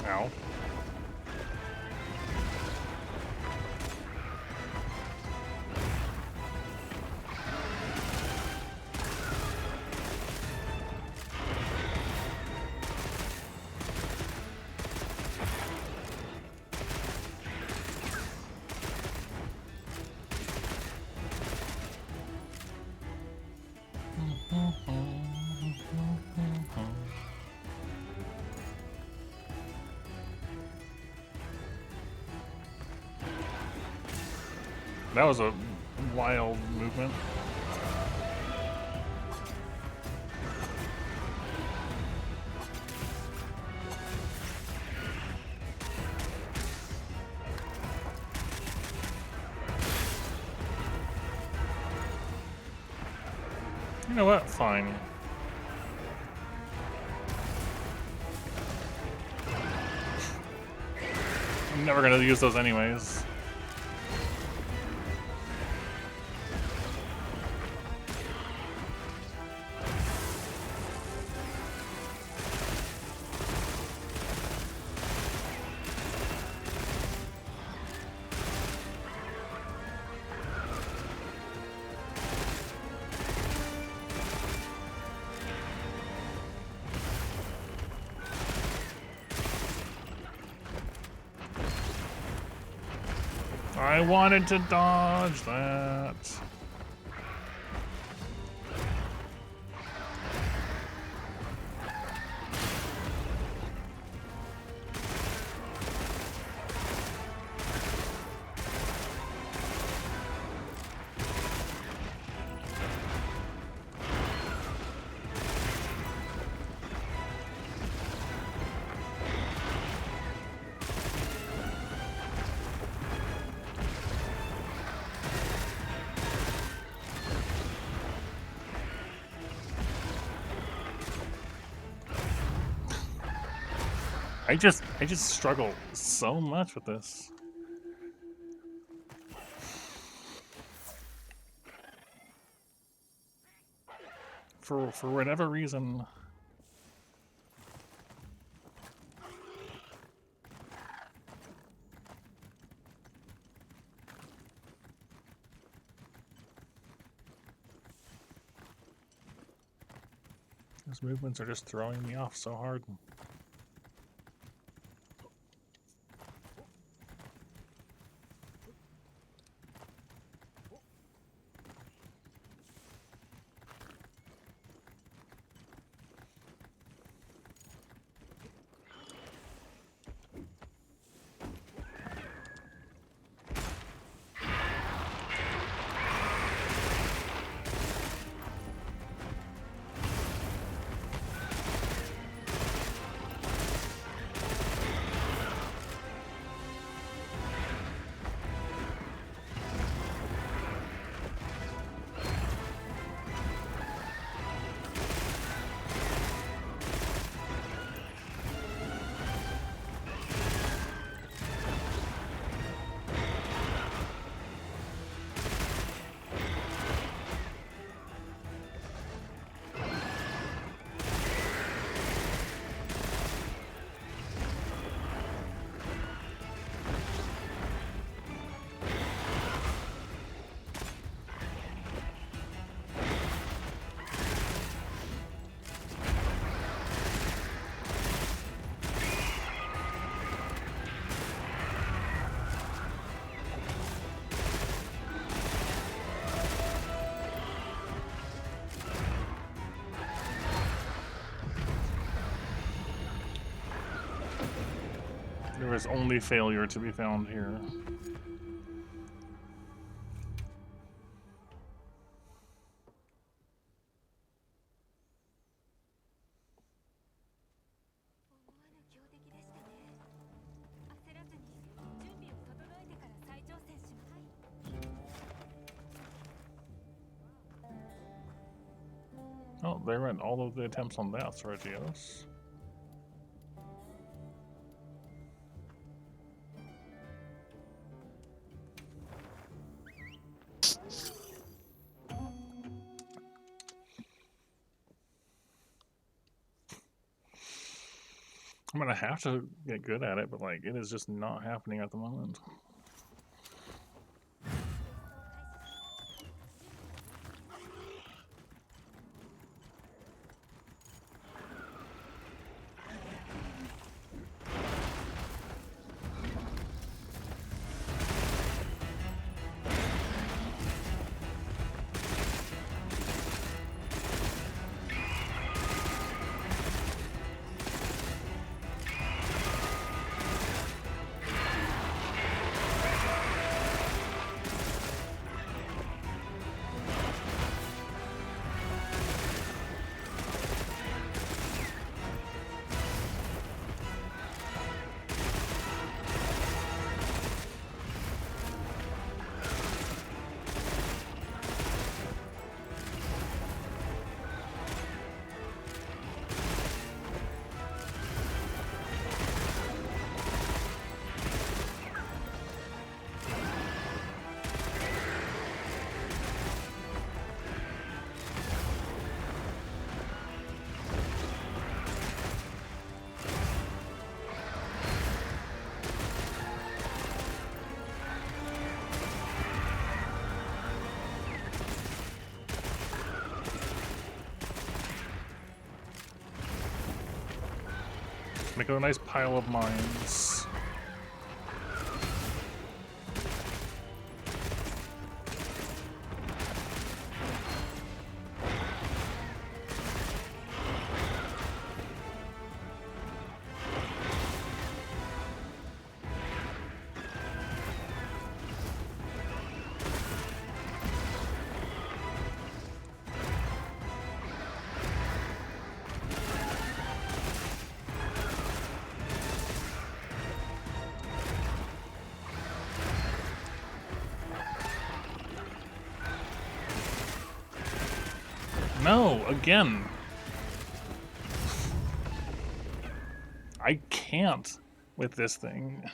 Ow. That was a wild movement. You know what? Fine. I'm never gonna use those anyways. I wanted to dodge that. I just struggle so much with this. For whatever reason. Those movements are just throwing me off so hard. There is only failure to be found here. Oh, they went all of the attempts on that, Sergios. I'm gonna have to get good at it, but like it is just not happening at the moment. Make a nice pile of mines. No, again. I can't with this thing.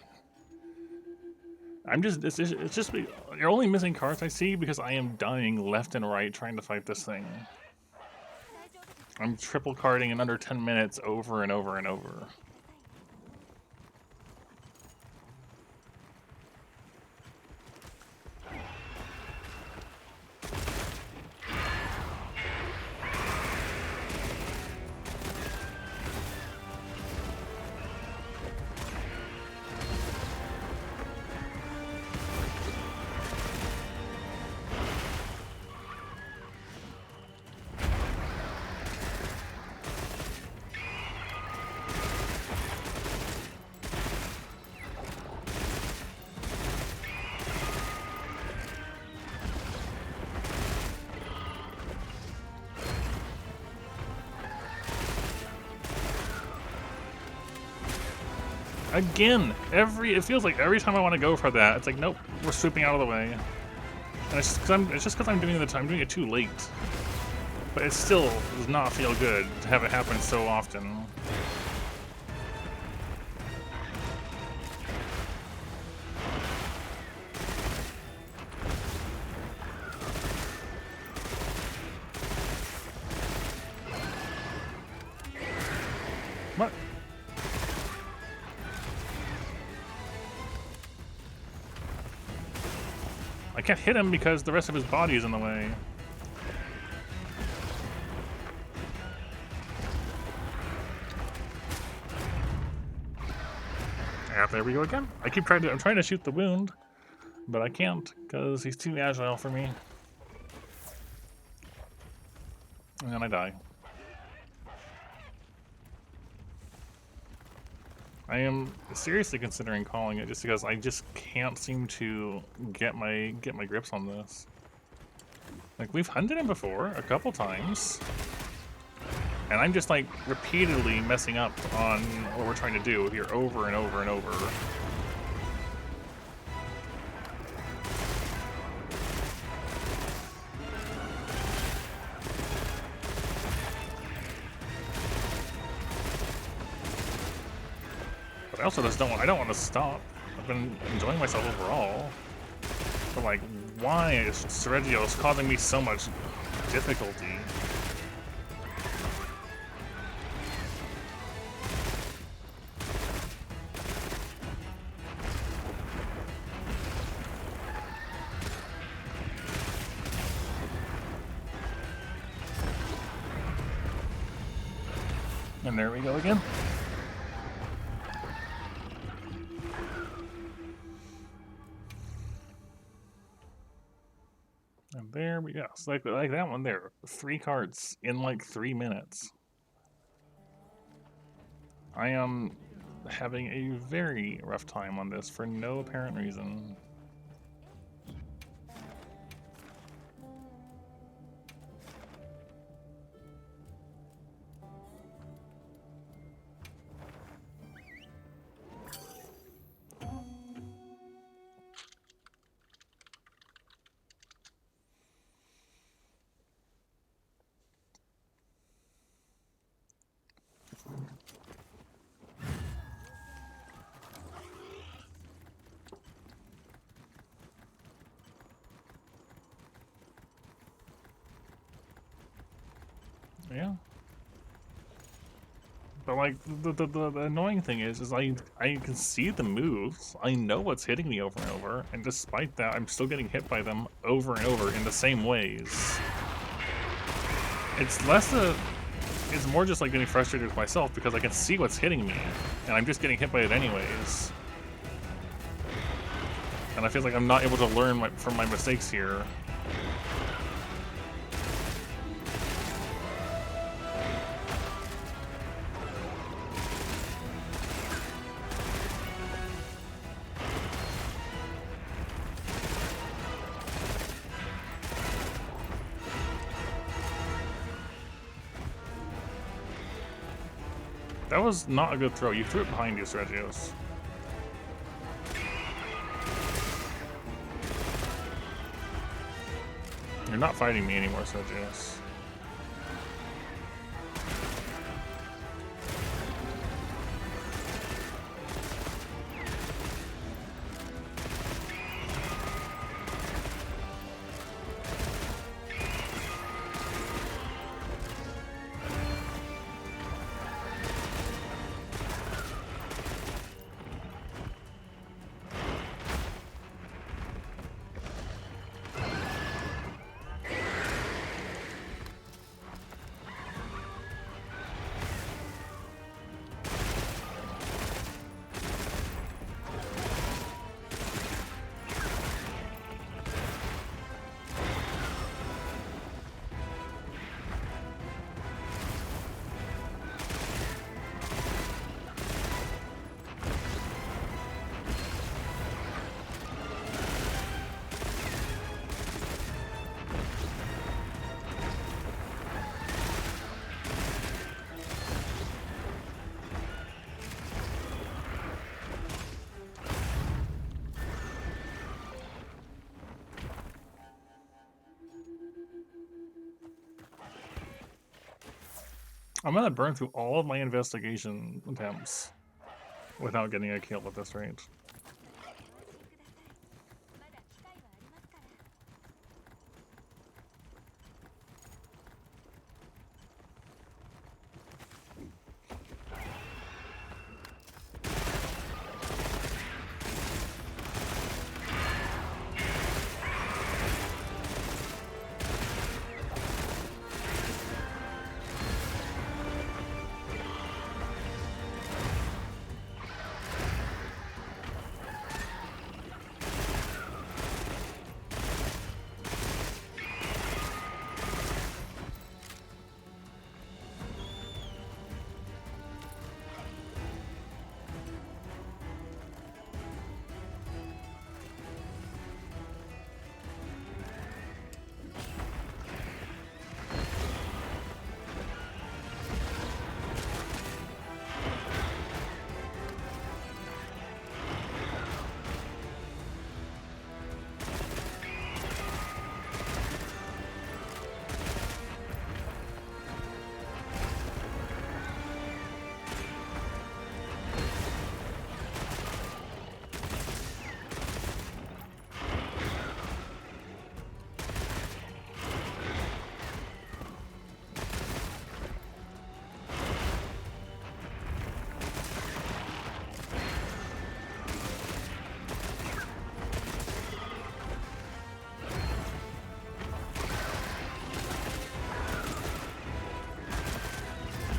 It's just, you're only missing cards I see because I am dying left and right trying to fight this thing. I'm triple carding in under 10 minutes over and over and over. Again, it feels like every time I want to go for that, it's like, nope, we're swooping out of the way. And it's just because I'm doing it too late. But it still does not feel good to have it happen so often. What? I can't hit him because the rest of his body is in the way. Ah, there we go again. I'm trying to shoot the wound, but I can't because he's too agile for me. And then I die. I am seriously considering calling it just because I just can't seem to get my grips on this. Like, we've hunted him before a couple times, and I'm just like repeatedly messing up on what we're trying to do here over and over and over. But I also just don't want to stop. I've been enjoying myself overall. But like, why is Sergio's causing me so much difficulty? And there we go again. And there we go. So like that one there. 3 cards in like 3 minutes. I am having a very rough time on this for no apparent reason. Yeah. But like the annoying thing is I can see the moves. I know what's hitting me over and over, and despite that, I'm still getting hit by them over and over in the same ways. It's more just like getting frustrated with myself because I can see what's hitting me, and I'm just getting hit by it anyways. And I feel like I'm not able to learn from my mistakes here. That was not a good throw. You threw it behind you, Sergios. You're not fighting me anymore, Sergios. I'm gonna burn through all of my investigation attempts without getting a kill at this rate.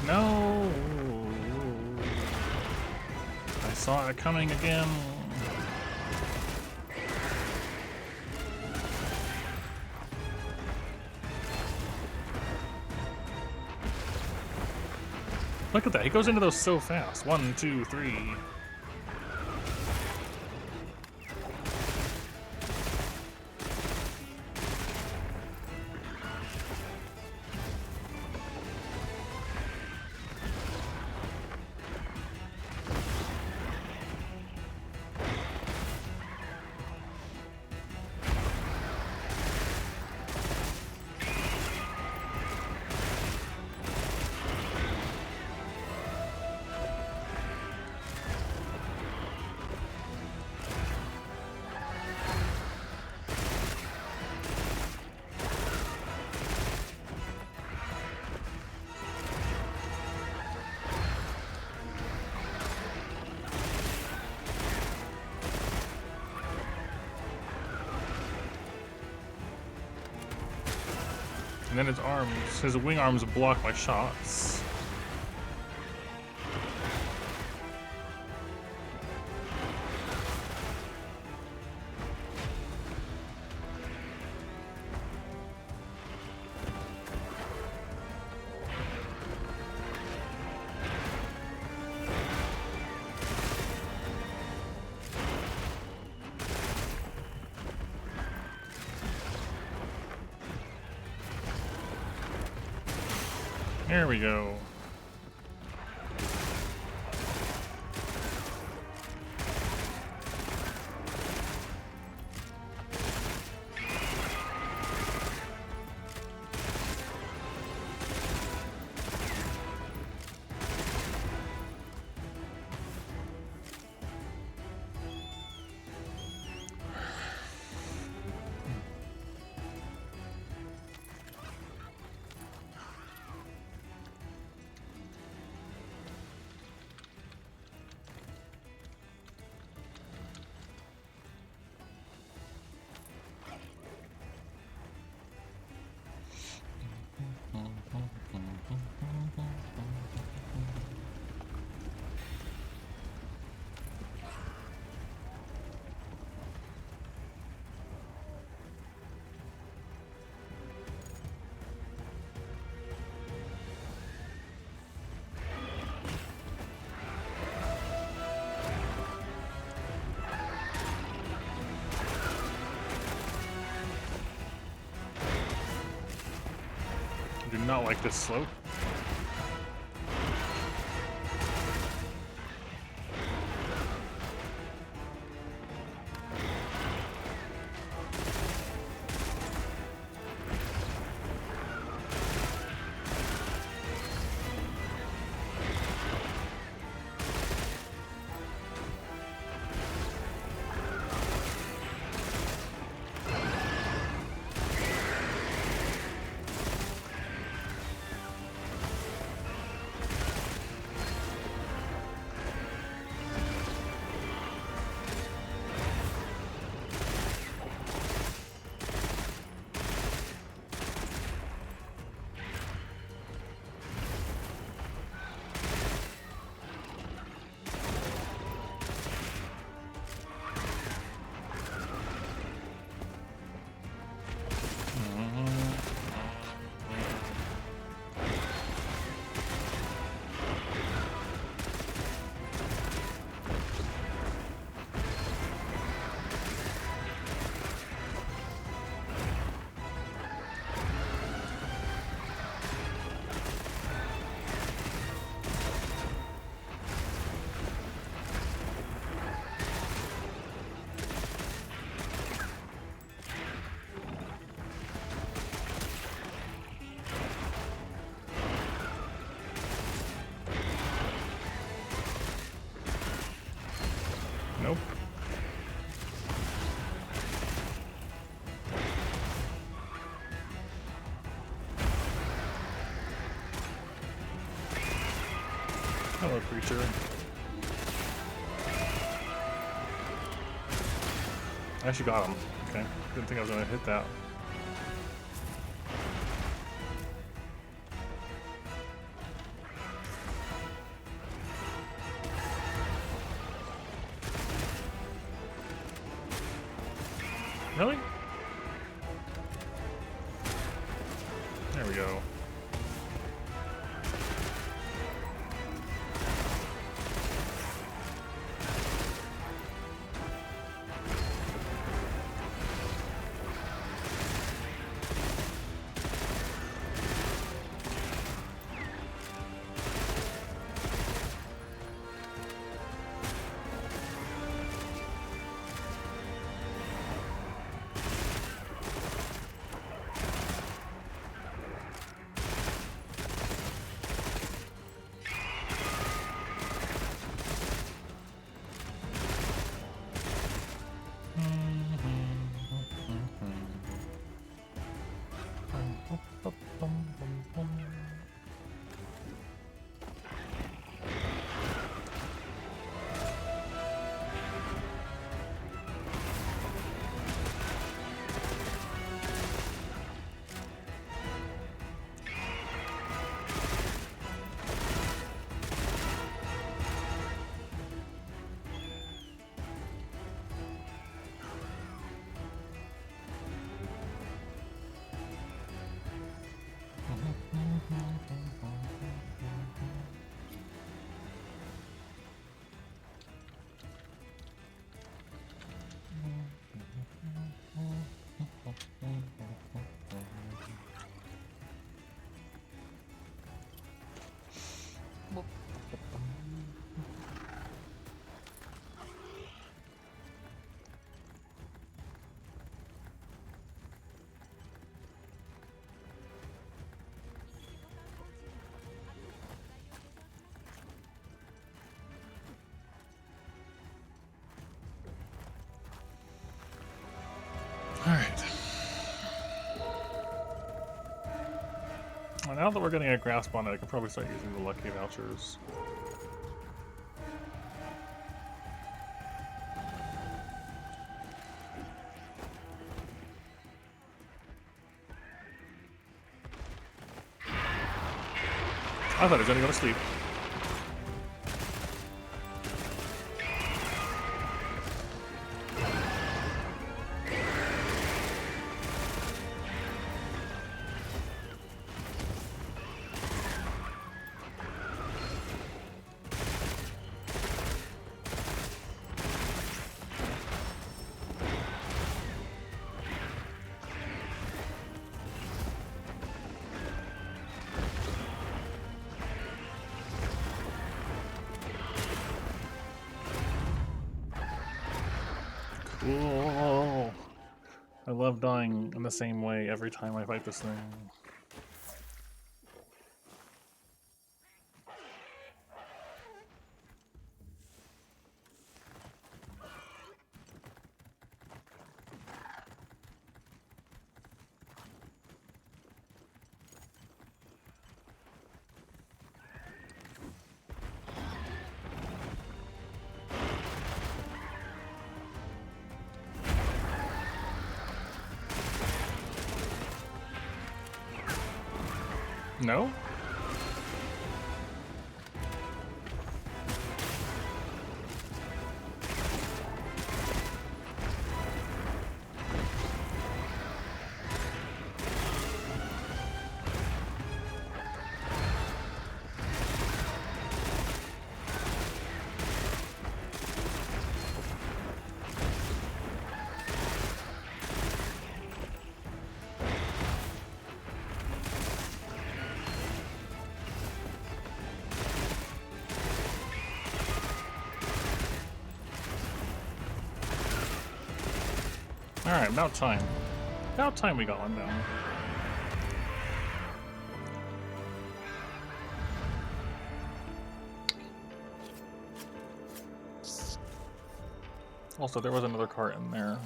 No! I saw it coming again. Look at that, he goes into those so fast. 1, 2, 3. And then his wing arms block my shots. There we go. I do not like this slope. Hello, creature. I actually got him. Okay. Didn't think I was gonna hit that. Really? There we go. Alright. Well, now that we're getting a grasp on it, I can probably start using the lucky vouchers. I thought I was gonna go to sleep. Cool. I love dying in the same way every time I fight this thing. No? Alright, about time. About time we got one down. Also, there was another cart in there.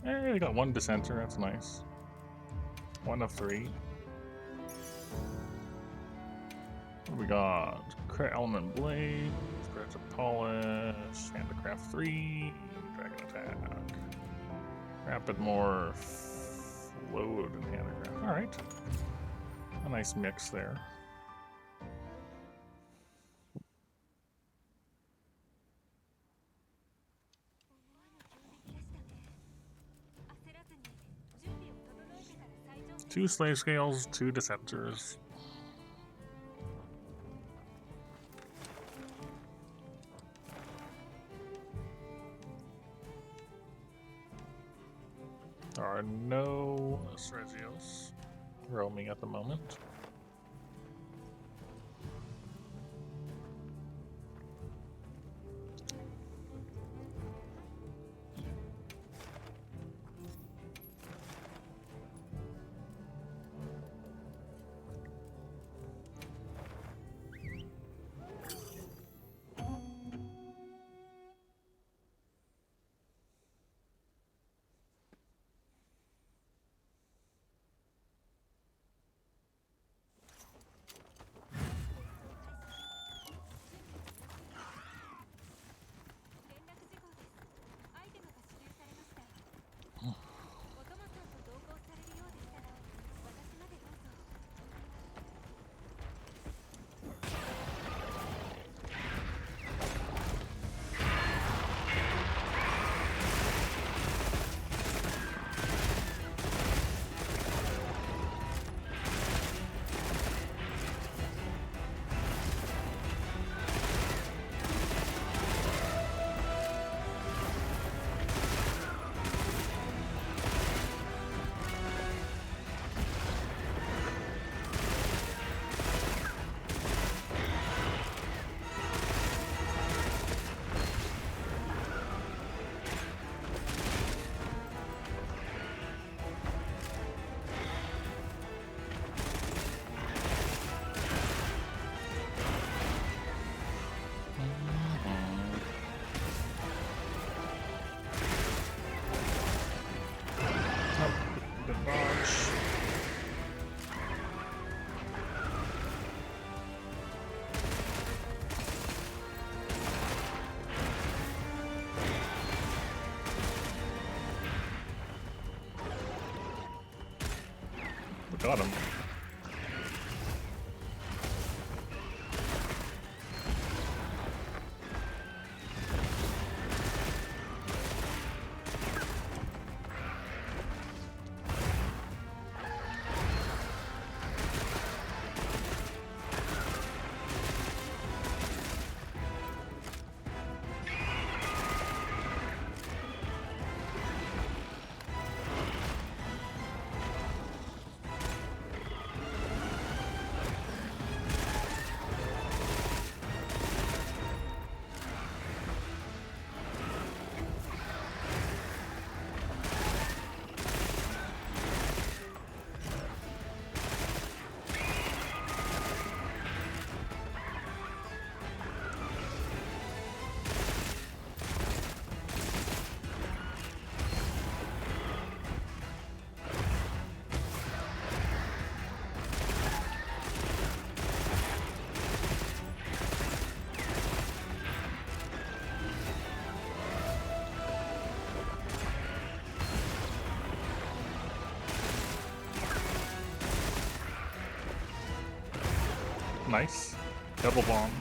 Hey, we got one dissenter, that's nice. 1 of 3. What do we got? Crit Element Blade, Scratch of Polish, Handicraft 3, Dragon Attack. Rapid Morph, Load, and Handicraft. Alright. A nice mix there. Two Slave Scales, 2 Dissenters. There are no Sergios roaming at the moment. Got him. Nice. Double bomb.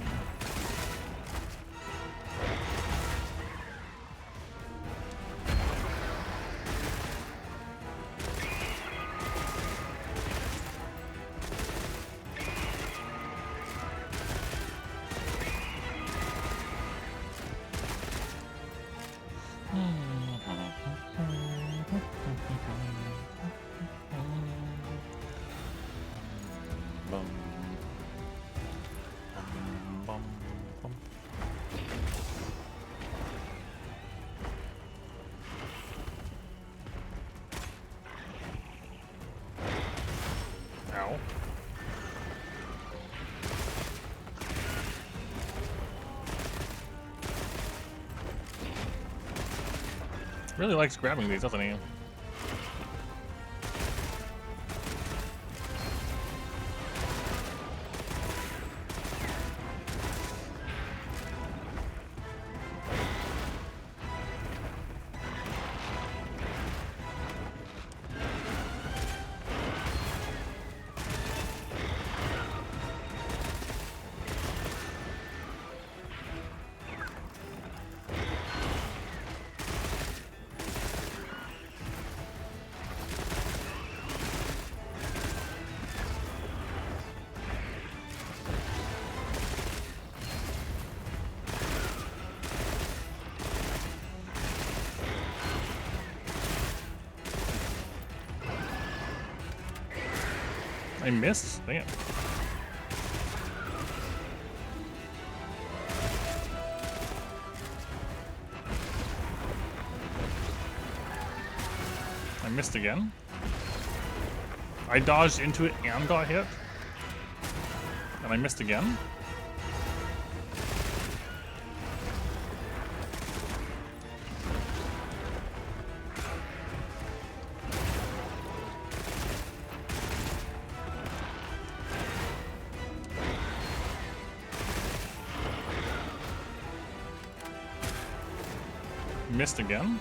Ow. Really likes grabbing these, doesn't he? I missed? Dang it. I missed again. I dodged into it and got hit. And I missed again. Missed again.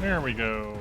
There we go.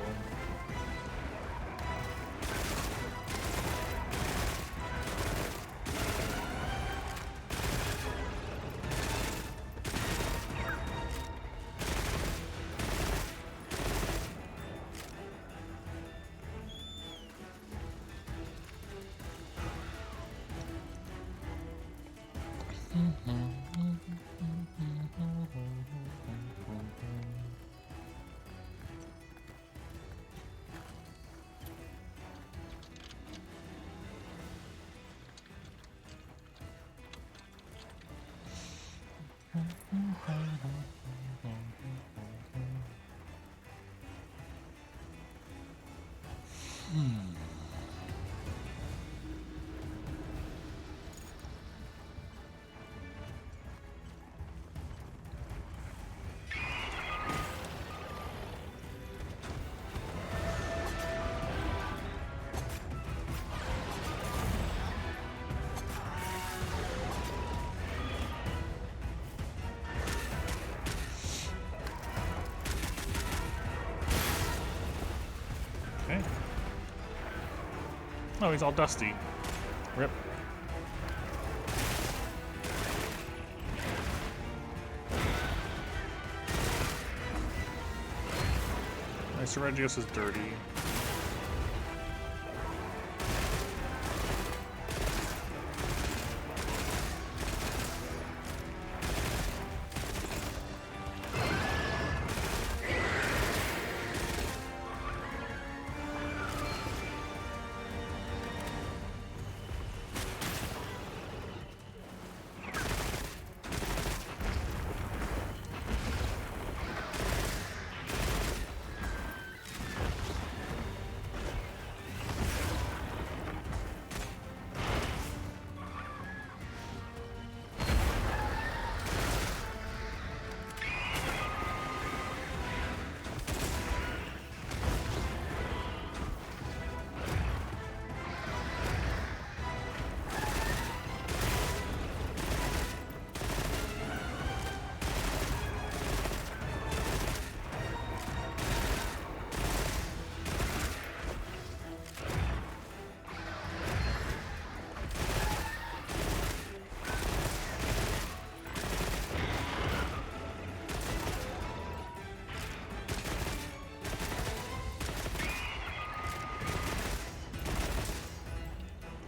Okay. Oh, he's all dusty. Rip. My Seregios is dirty.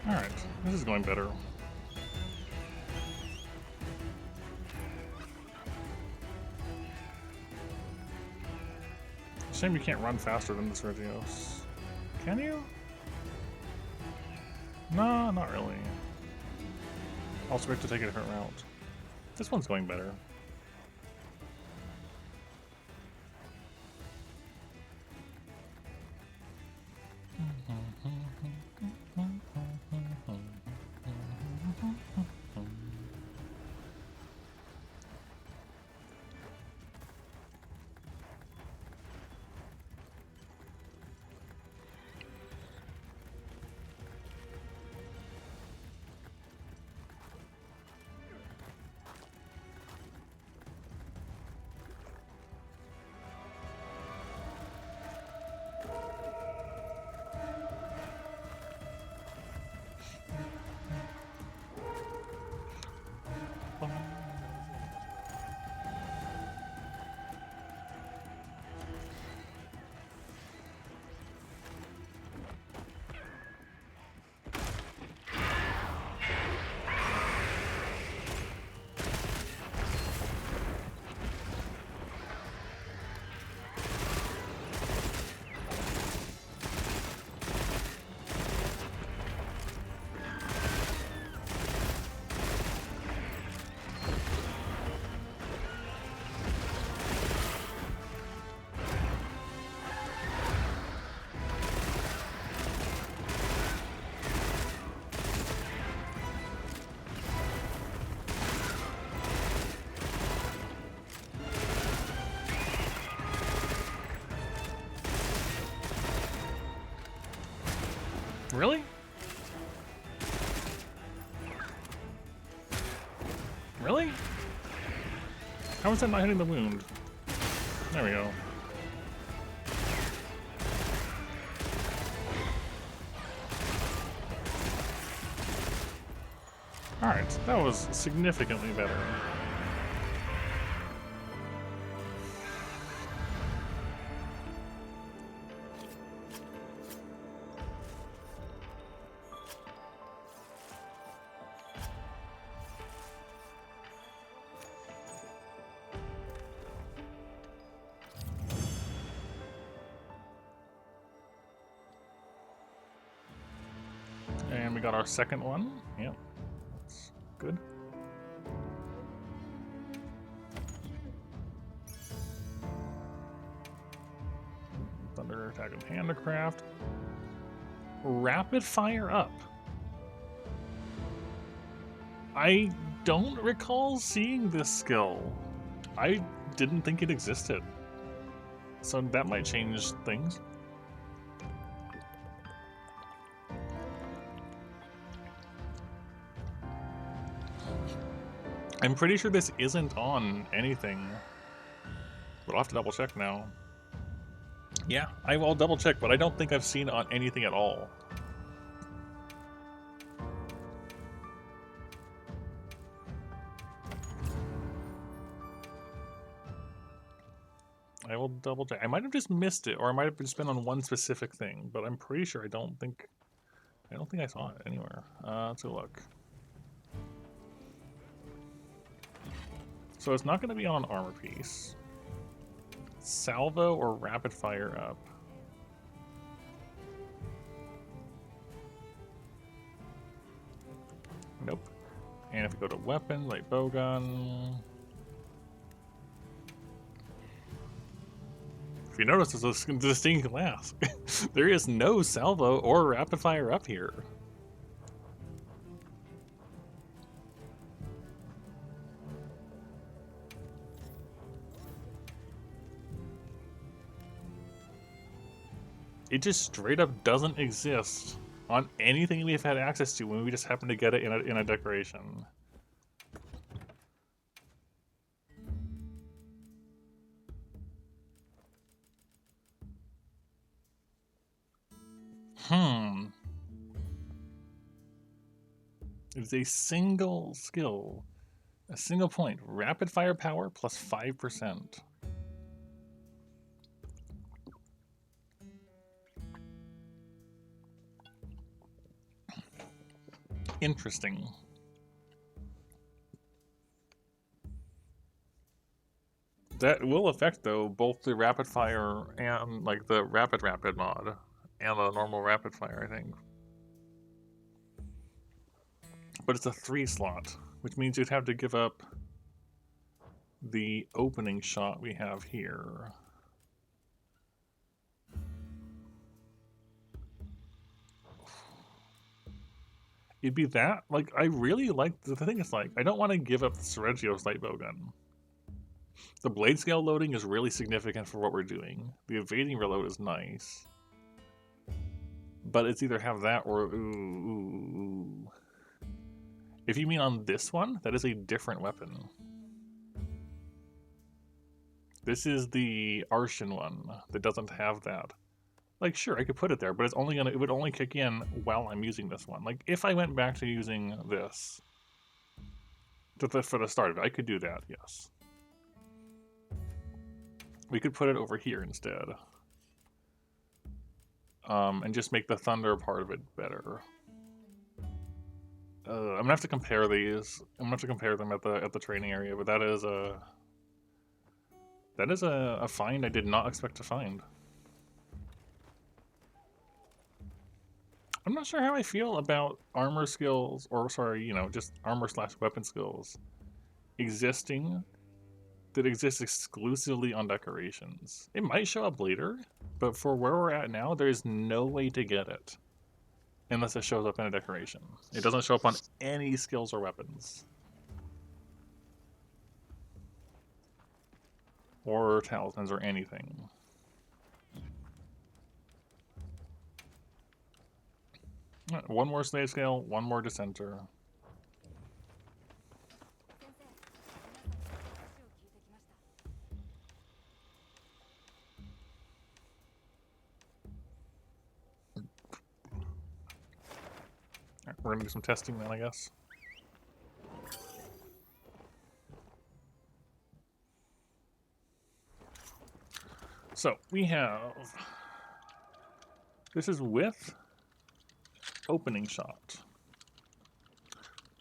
Alright, this is going better. Shame you can't run faster than this Regios. Can you? No, not really. Also, we have to take a different route. This one's going better. Really? Really? How is that not hitting the wound? There we go. Alright, that was significantly better. And we got our second one. Yep. That's good. Thunder attack and handicraft. Rapid fire up. I don't recall seeing this skill. I didn't think it existed. So that might change things. I'm pretty sure this isn't on anything. But I'll have to double check now. Yeah, I will double check, but I don't think I've seen it on anything at all. I will double check. I might have just missed it, or I might have just been on one specific thing, but I'm pretty sure I don't think I saw it anywhere. Let's go look. So it's not going to be on an armor piece. Salvo or rapid fire up. Nope. And if we go to weapon, like bowgun. If you notice, there's a distinct glass. There is no salvo or rapid fire up here. It just straight up doesn't exist on anything we've had access to when we just happen to get it in a decoration. It's a single skill. A single point. Rapid fire power plus 5%. Interesting. That will affect, though, both the rapid fire and, like, the rapid mod and the normal rapid fire, I think. But it's a 3 slot, which means you'd have to give up the opening shot we have here. It'd be that. Like, I really like, the thing is, like, I don't want to give up the Sergio's light bowgun. The blade scale loading is really significant for what we're doing. The evading reload is nice. But it's either have that or ooh. If you mean on this one, that is a different weapon. This is the Arshan one that doesn't have that. Like, sure, I could put it there, but it would only kick in while I'm using this one. Like, if I went back to using this for the start of it, I could do that, yes. We could put it over here instead. And just make the thunder part of it better. I'm gonna have to compare these. I'm gonna have to compare them at the training area, but that is a find I did not expect to find. I'm not sure how I feel about armor skills, or sorry, just armor/weapon skills that exist exclusively on decorations. It might show up later, but for where we're at now, there's no way to get it unless it shows up in a decoration. It doesn't show up on any skills or weapons. Or talismans or anything. One more slave scale, one more dissenter. Right, we're gonna do some testing then, I guess. So we have, this is with opening shot.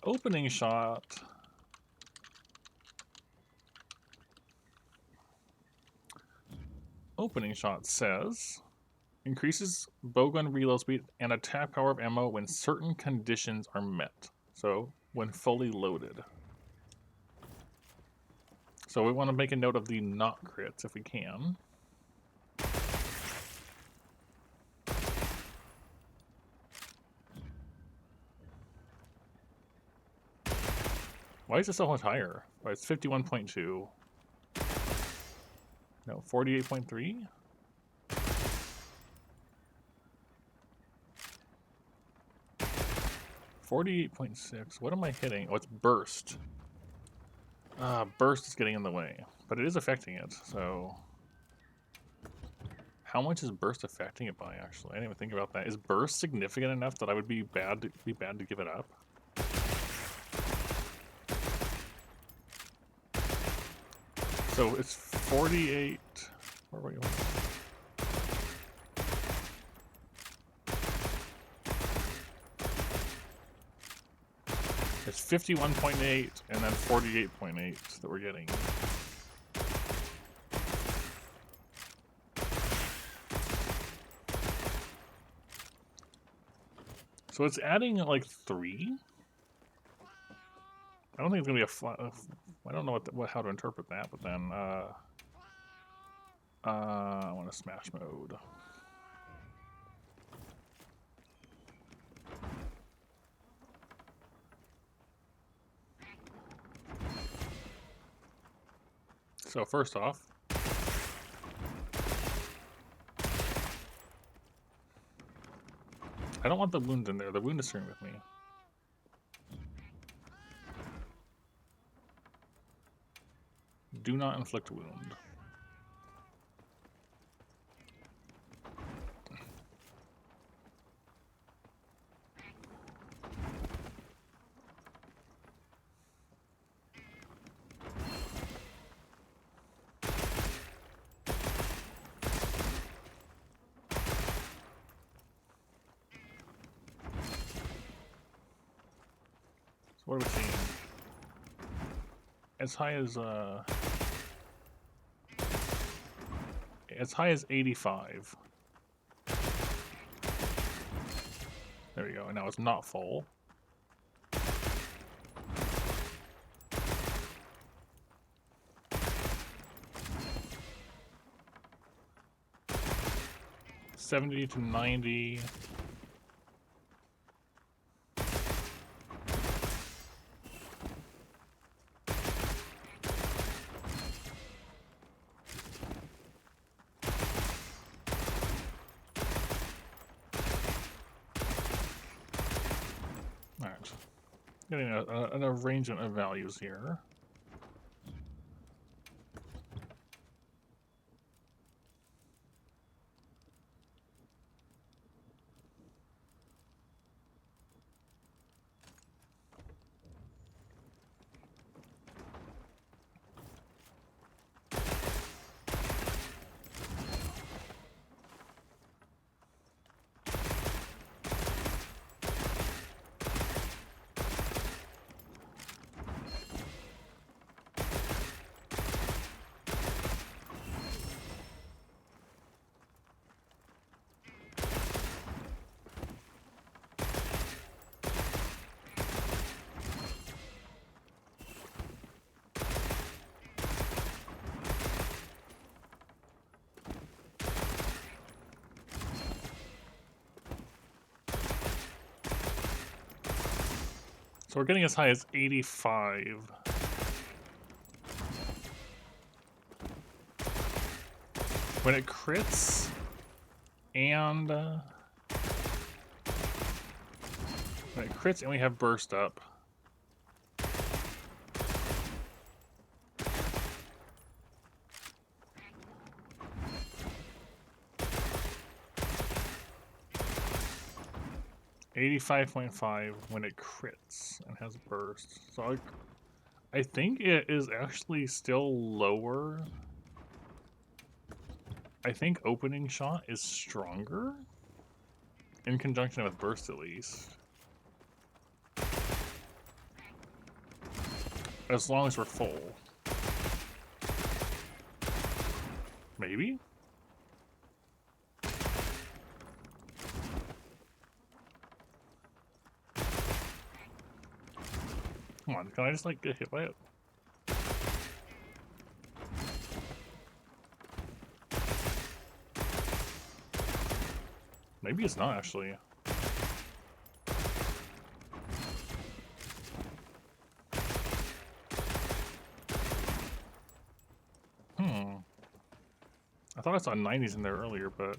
Opening shot says increases bowgun reload speed and attack power of ammo when certain conditions are met. So when fully loaded. So we want to make a note of the not crits if we can. Why is it so much higher? Oh, it's 51.2. No, 48.3? $48.6. What am I hitting? Oh, it's burst. Burst is getting in the way, but it is affecting it, so... How much is burst affecting it by, actually? I didn't even think about that. Is burst significant enough that I would be bad to give it up? So it's 48... Where were you? It's 51.8 and then 48.8 that we're getting. So it's adding like 3. I don't think it's gonna be a flat. I don't know how to interpret that, but then I want to smash mode. So first off, I don't want the wound in there. The wound is screwing with me. Do not inflict wound. So what are we seeing? As high as 85. There we go. And now it's not full. $70 to $90. Getting an arrangement of values here. So we're getting as high as 85. When it crits, and When it crits and we have burst up. $85.5 when it crits and has burst. So I think it is actually still lower. I think opening shot is stronger in conjunction with burst, at least. As long as we're full. Maybe? Come on, can I just like get hit by it? Maybe it's not actually. I thought I saw 90s in there earlier, but...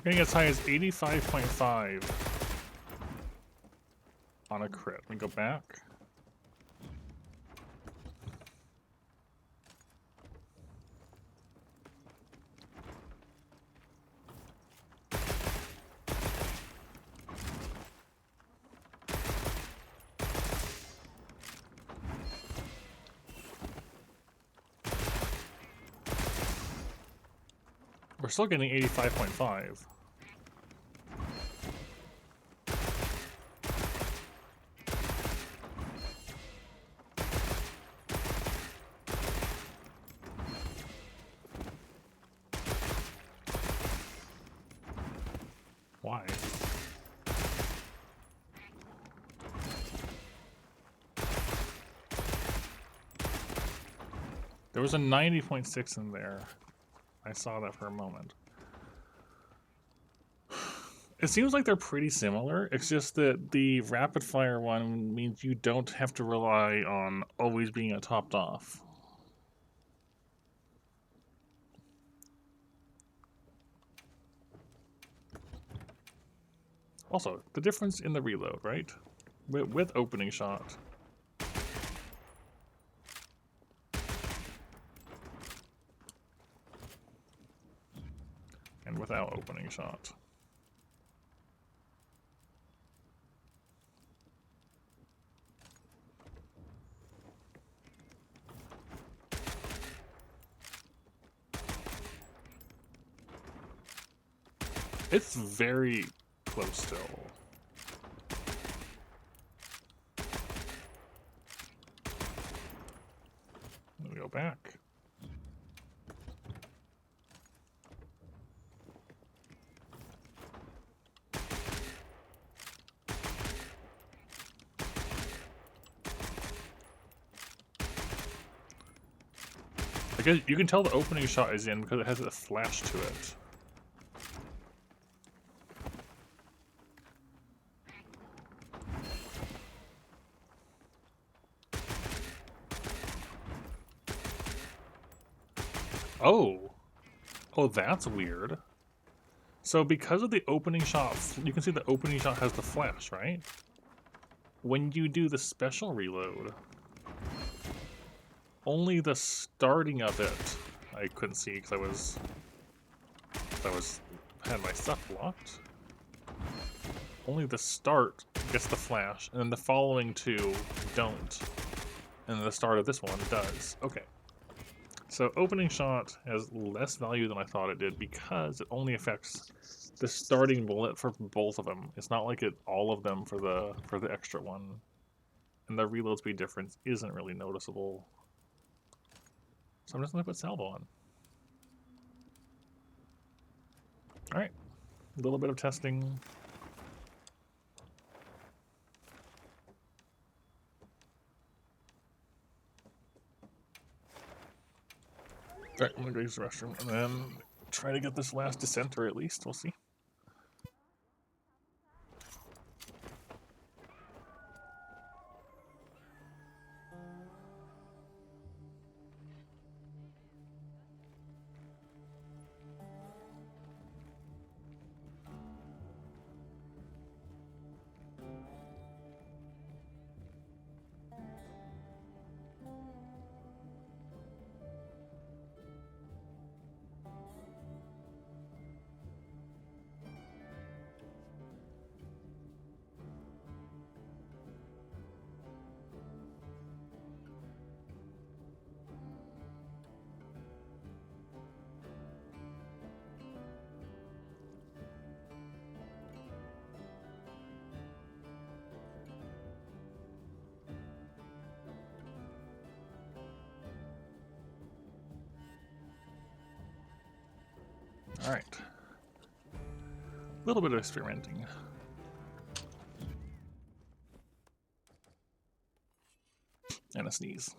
We're getting as high as 85.5 on a crit. We go back. We're still getting 85.5. Why? There was a 90.6 in there. I saw that for a moment. It seems like they're pretty similar. It's just that the rapid fire one means you don't have to rely on always being topped off. Also, the difference in the reload, right? With opening shot. And without opening shot. It's very close still. Let me go back. I guess you can tell the opening shot is in because it has a flash to it. Oh. Oh, that's weird. So because of the opening shot, you can see the opening shot has the flash, right? When you do the special reload, only the starting of it I couldn't see because had my stuff blocked. Only the start gets the flash, and then the following two don't. And then the start of this one does. Okay. So opening shot has less value than I thought it did because it only affects the starting bullet for both of them. It's not like all of them for the extra one. And the reload speed difference isn't really noticeable. So I'm just gonna put salvo on. Alright. A little bit of testing. Alright, I'm gonna go use the restroom and then try to get this last dissenter at least. We'll see. Alright. A little bit of experimenting. And a sneeze.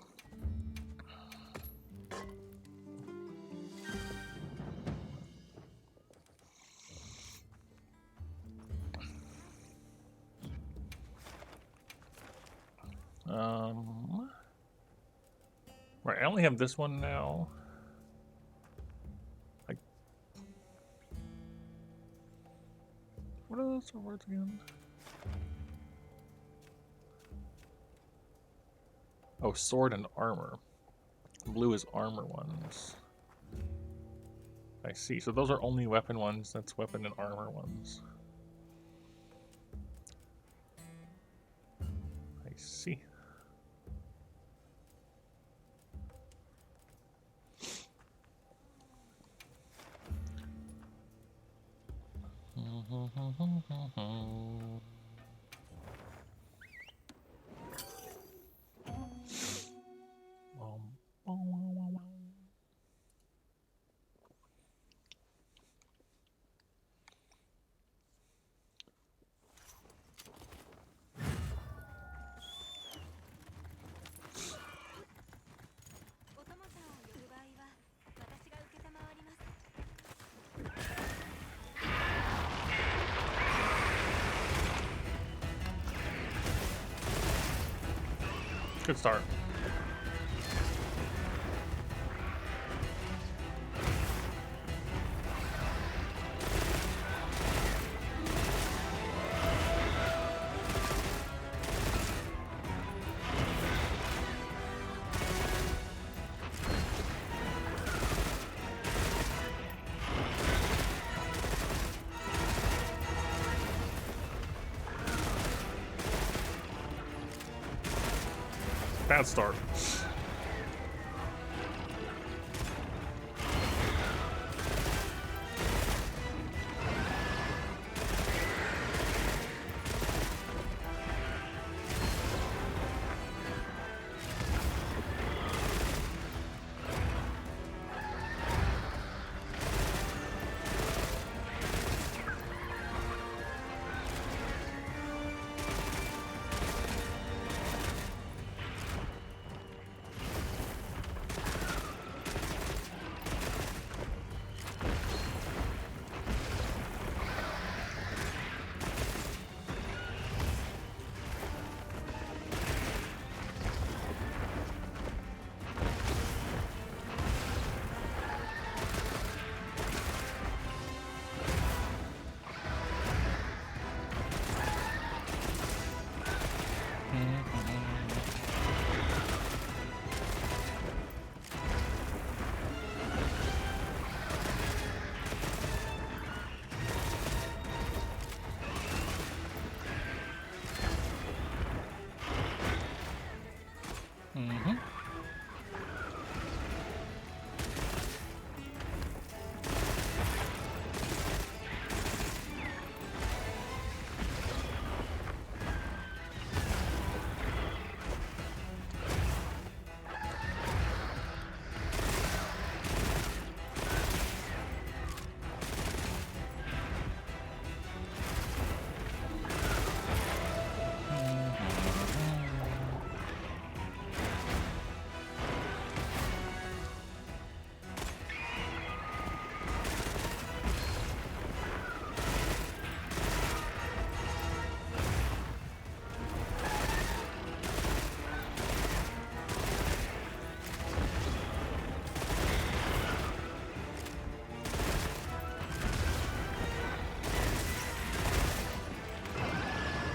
Right, I only have this one now. What are those words again? Oh, sword and armor. Blue is armor ones. I see. So those are only weapon ones. That's weapon and armor ones. I see. Good start. Bad start.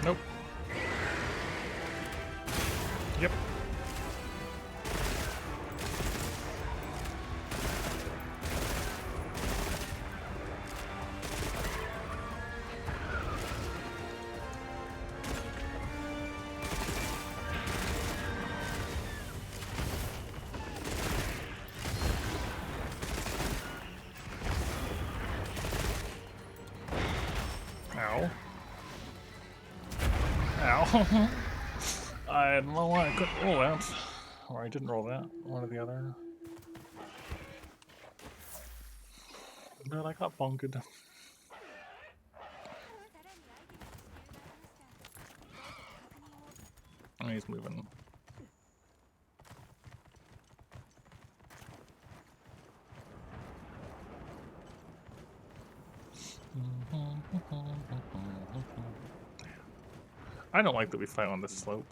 Nope. Yep. Ow. Ow. I don't know why I couldn't roll that. Or I didn't roll that. One or the other. But I got bunked. Oh, he's moving. I don't like that we fight on this slope.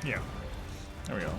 Yeah. There we go.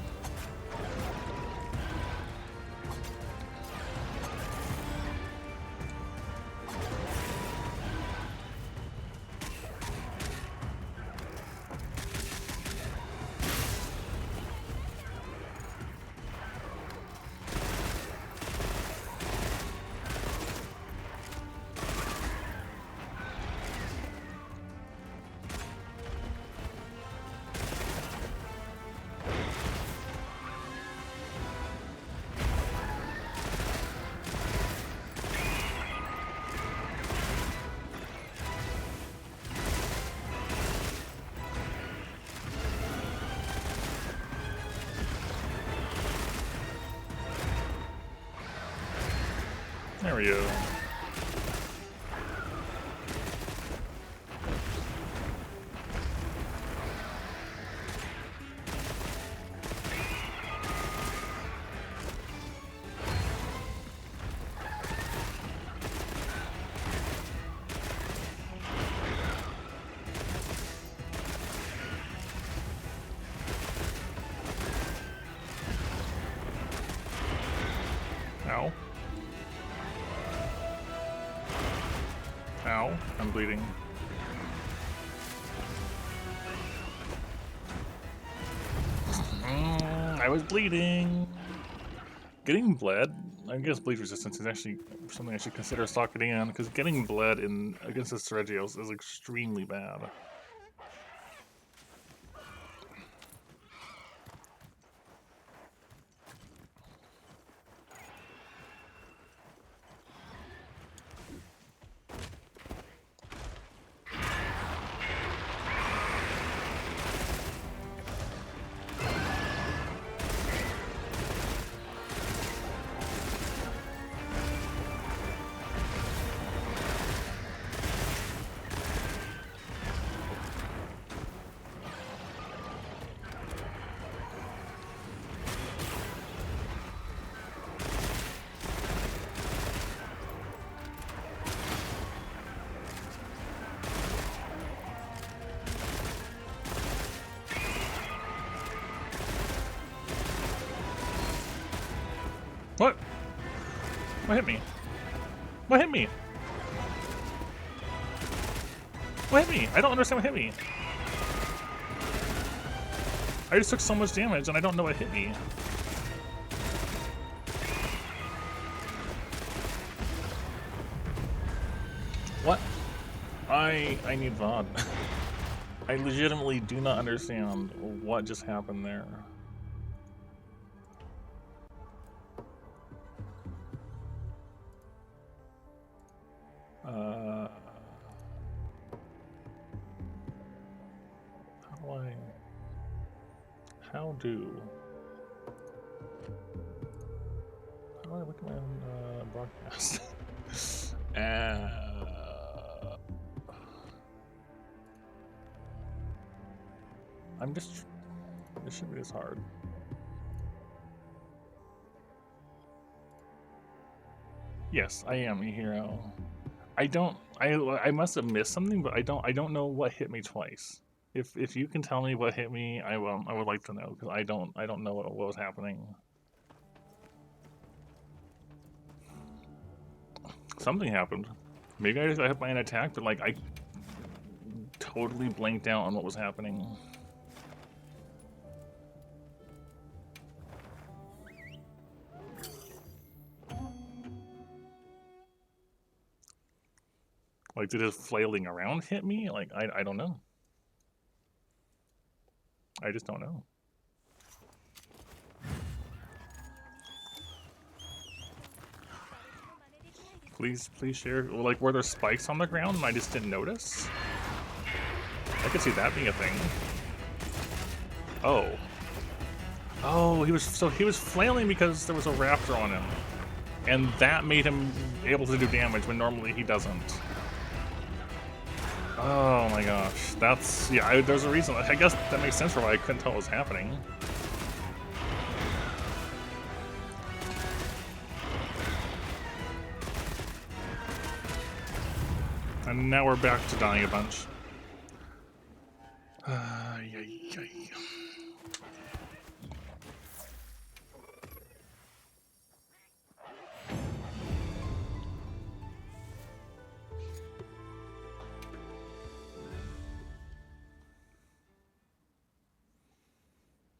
There we go. Ow. Ow. I'm bleeding. I was bleeding. Getting bled, I guess bleed resistance is actually something I should consider stocking in, because getting bled in against the Seregios is extremely bad. What? What hit me? What hit me? What hit me? I don't understand what hit me. I just took so much damage and I don't know what hit me. What? I need VOD. I legitimately do not understand what just happened there. How do I look at my own broadcast? I'm just. This shouldn't be this hard. Yes, I am a hero. I don't. I must have missed something, but I don't know what hit me twice. If you can tell me what hit me, I would like to know, because I don't know what was happening. Something happened. Maybe I hit by an attack, but like I totally blanked out on what was happening. Like, did his flailing around hit me? Like, I don't know. I just don't know. Please share. Like, were there spikes on the ground and I just didn't notice? I could see that being a thing. Oh. Oh, he was flailing because there was a raptor on him. And that made him able to do damage when normally he doesn't. Oh my gosh. That's, yeah, there's a reason. I guess that makes sense for why I couldn't tell what was happening. And now we're back to dying a bunch.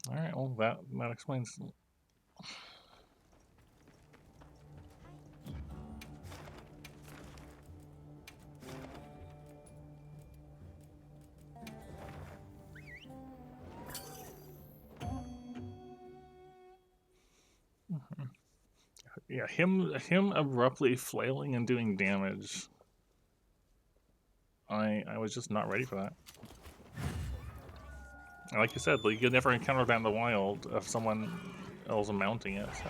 Alright, well, that explains. Yeah, him abruptly flailing and doing damage. I was just not ready for that. And like you said, like, you'll never encounter that in the wild if someone else is mounting it, so.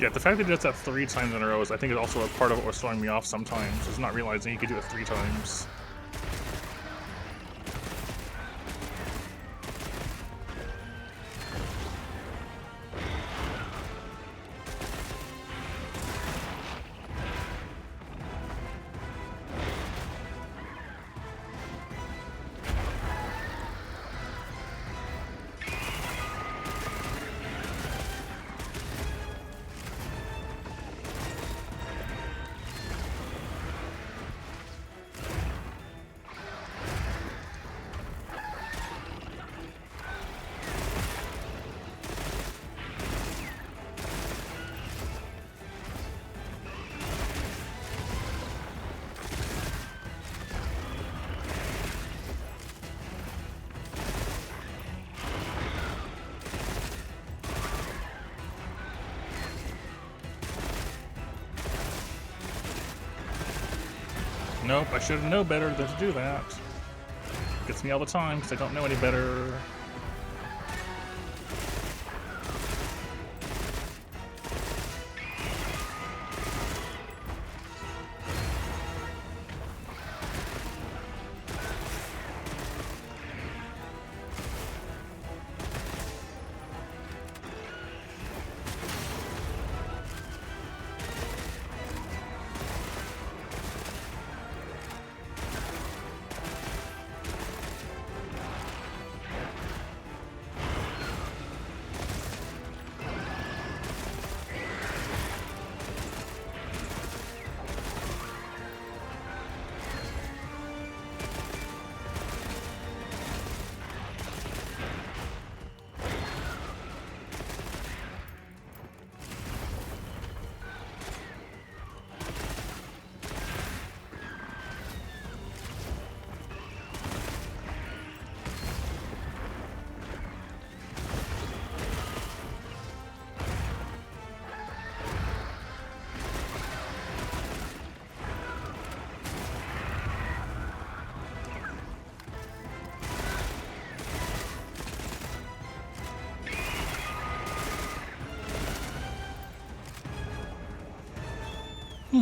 Yeah, the fact that he does that 3 times in a row is, I think, is also a part of what was throwing me off sometimes, is not realizing he could do it 3 times. Nope, I should have known better than to do that. Gets me all the time because I don't know any better. I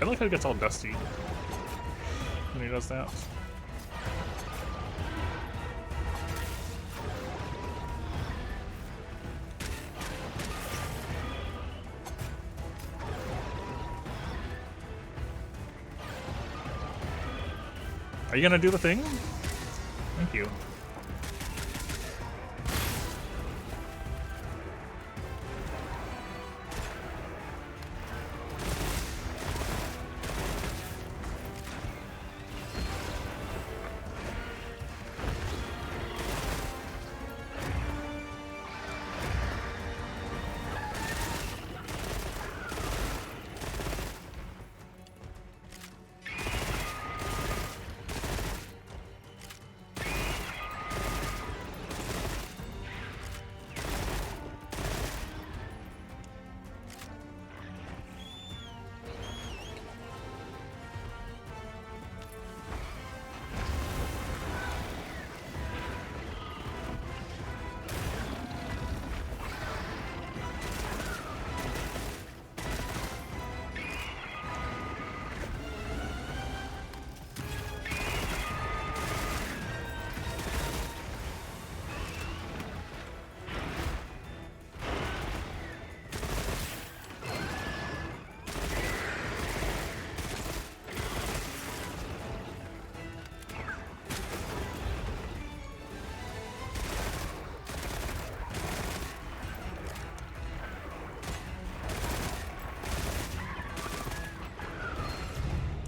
like how it gets all dusty when he does that. Are you gonna do the thing? Thank you.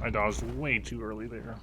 I dodged way too early there.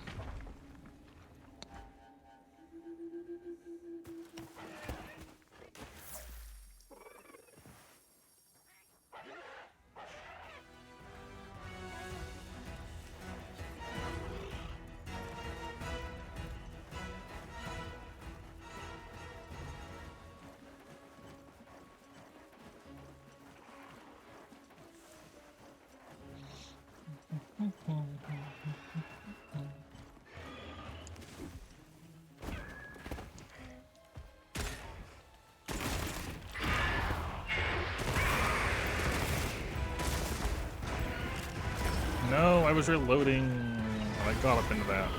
No, I was reloading and I got up into that.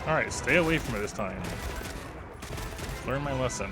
Alright, stay away from it this time. Learn my lesson.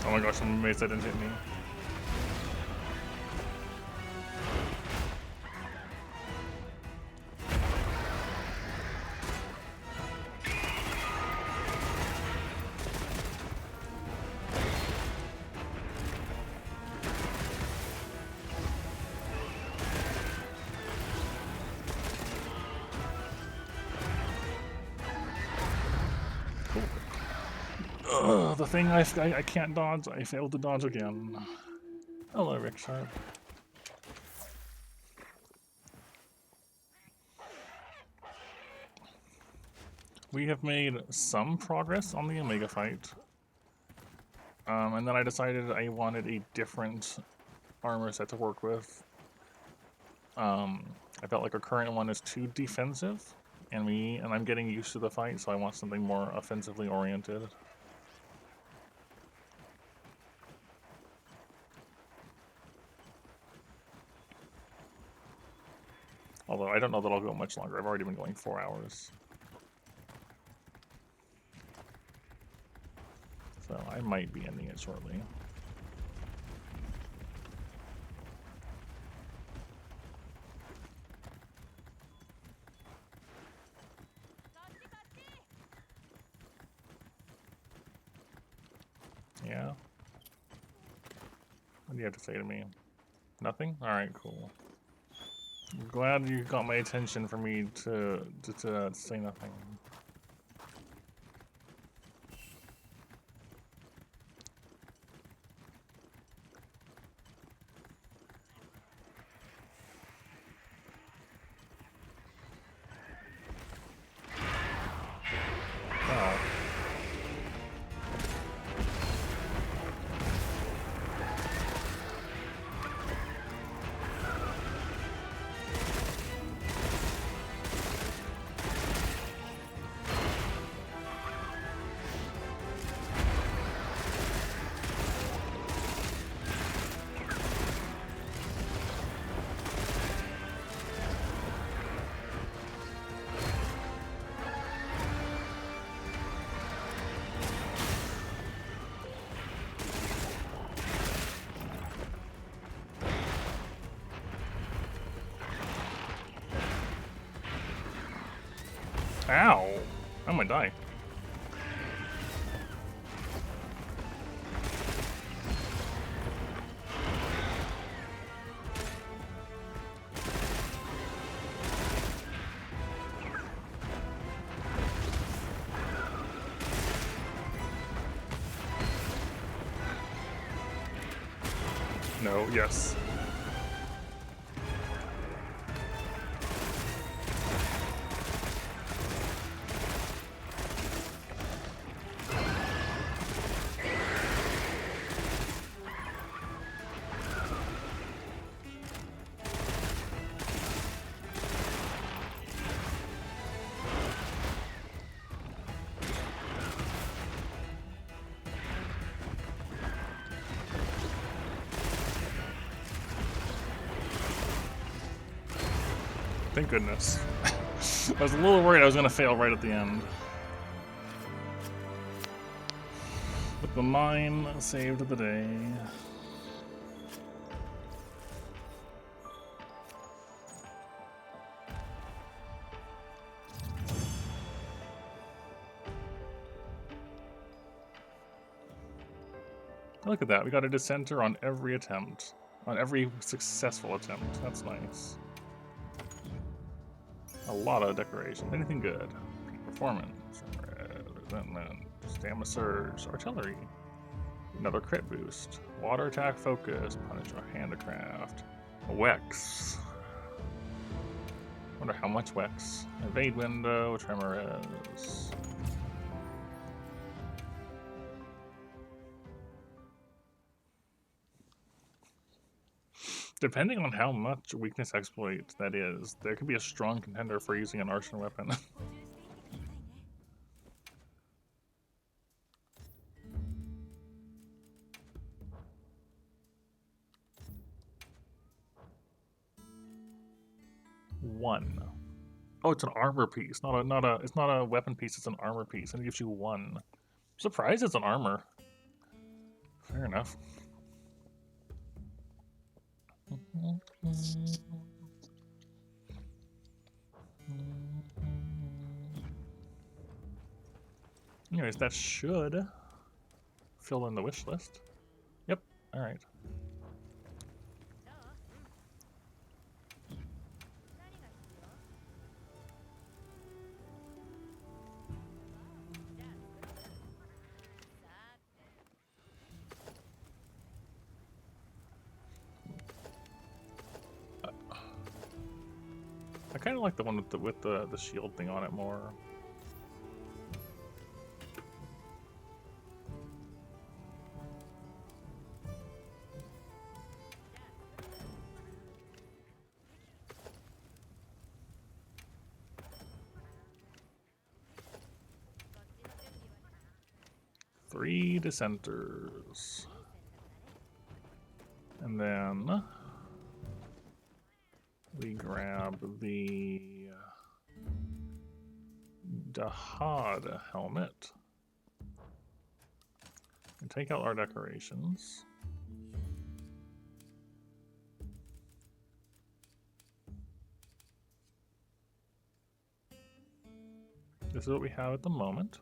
Oh my gosh, I'm amazed that didn't hit me. Ugh, the thing I can't dodge, I failed to dodge again. Hello, Rick Sharp. We have made some progress on the Omega fight. And then I decided I wanted a different armor set to work with. I felt like our current one is too defensive, and I'm getting used to the fight, so I want something more offensively oriented. Although I don't know that I'll go much longer. I've already been going 4 hours. So I might be ending it shortly. Yeah? What do you have to say to me? Nothing? Alright, cool. I'm glad you got my attention for me to say nothing. Wow. Ow! I'm gonna die. No, yes. Thank goodness. I was a little worried I was gonna fail right at the end. But the mine saved the day. Look at that, we got a dissenter on every attempt. On every successful attempt. That's nice. A lot of decoration. Anything good? Performance, resentment, stamina surge, artillery. Another crit boost. Water attack focus, punish or handicraft. Wex. Wonder how much Wex. Evade window, tremorez. Depending on how much weakness exploit that is, there could be a strong contender for using an arson weapon. One. Oh, it's an armor piece, it's not a weapon piece, it's an armor piece, and it gives you one. I'm surprised it's an armor. Fair enough. Anyways, that should fill in the wish list. Yep, alright. I kind of like the one with the shield thing on it more. 3 dissenters. And then we grab the Dahad helmet and take out our decorations. This is what we have at the moment.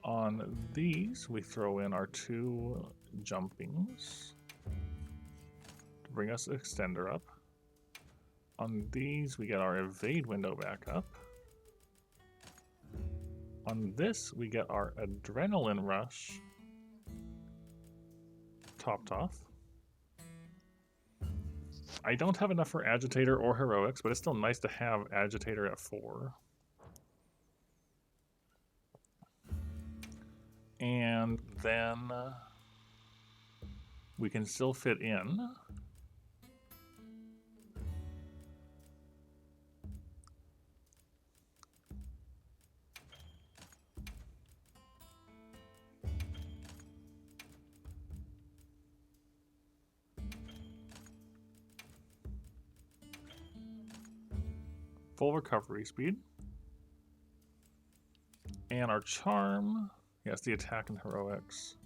On these, we throw in our 2 jumpings to bring us extender up. On these, we get our evade window back up. On this, we get our adrenaline rush topped off. I don't have enough for agitator or heroics, but it's still nice to have agitator at 4. And then we can still fit in full recovery speed. And our charm, yes, the attack and heroics.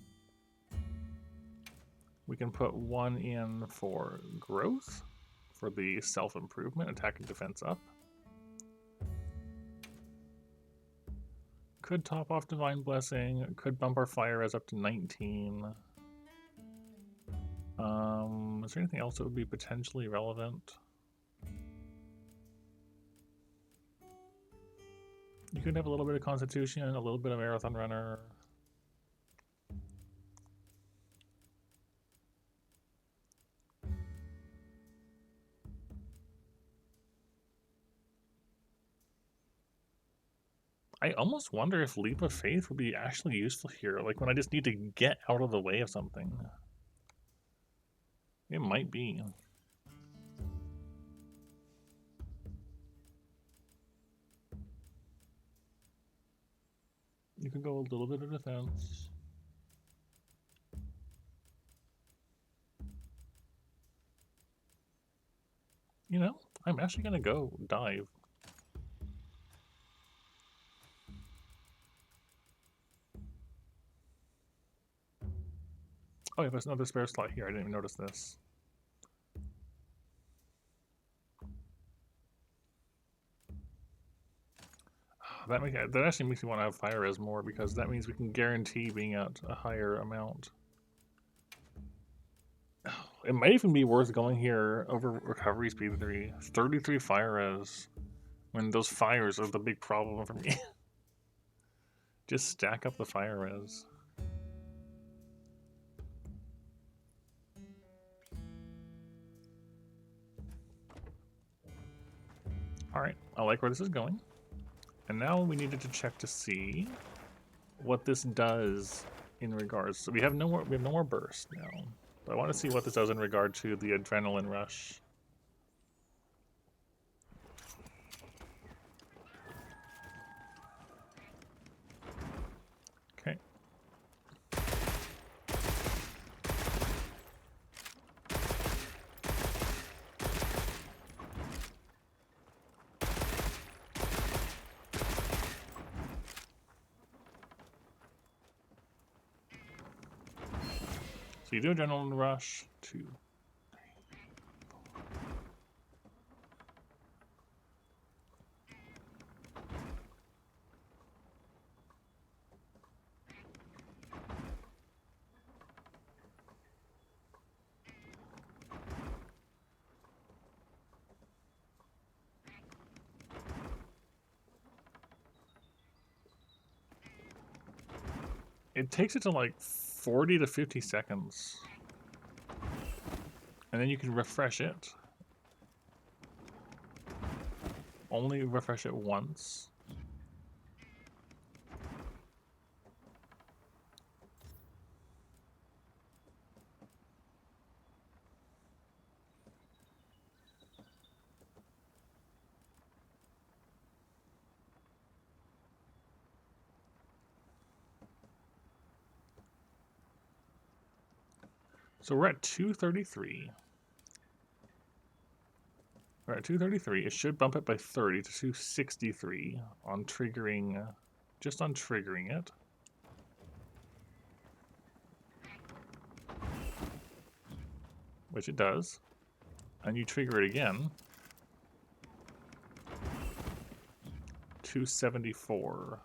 We can put 1 in for growth, for the self-improvement, attack and defense up. Could top off Divine Blessing, could bump our fire as up to 19. Is there anything else that would be potentially relevant? You could have a little bit of Constitution, a little bit of Marathon Runner. I almost wonder if Leap of Faith would be actually useful here, like when I just need to get out of the way of something. It might be. You can go a little bit of defense. You know, I'm actually gonna go dive. Oh, yeah, there's another spare slot here. I didn't even notice this. That actually makes me want to have fire res more, because that means we can guarantee being at a higher amount. It might even be worth going here over recovery speed 3. 33 fire res. When those fires are the big problem for me. Just stack up the fire res. Alright, I like where this is going. And now we needed to check to see what this does in regards. So we have no more burst now. But I want to see what this does in regard to the adrenaline rush. Okay. So you do adrenaline rush, 2, 3, 4. It takes it to like 40 to 50 seconds. And then you can refresh it. Only refresh it once. So we're at 233. We're at 233. It should bump it by 30 to 263 on triggering, just on triggering it. Which it does. And you trigger it again. 274.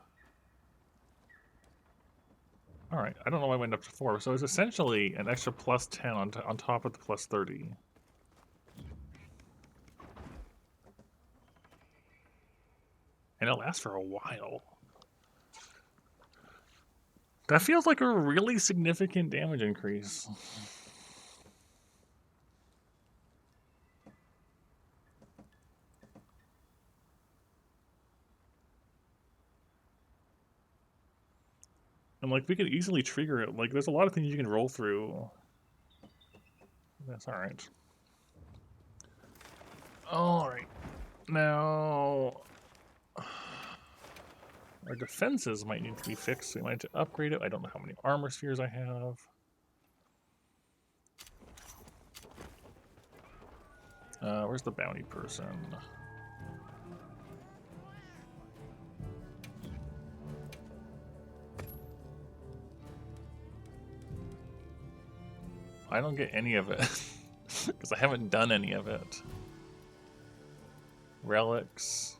Alright, I don't know why I went up to 4. So it's essentially an extra plus 10 on top of the plus 30. And it lasts for a while. That feels like a really significant damage increase. And like we could easily trigger it. Like there's a lot of things you can roll through. That's alright. Alright. Now our defenses might need to be fixed. So we might need to upgrade it. I don't know how many armor spheres I have. Where's the bounty person? I don't get any of it because I haven't done any of it. Relics,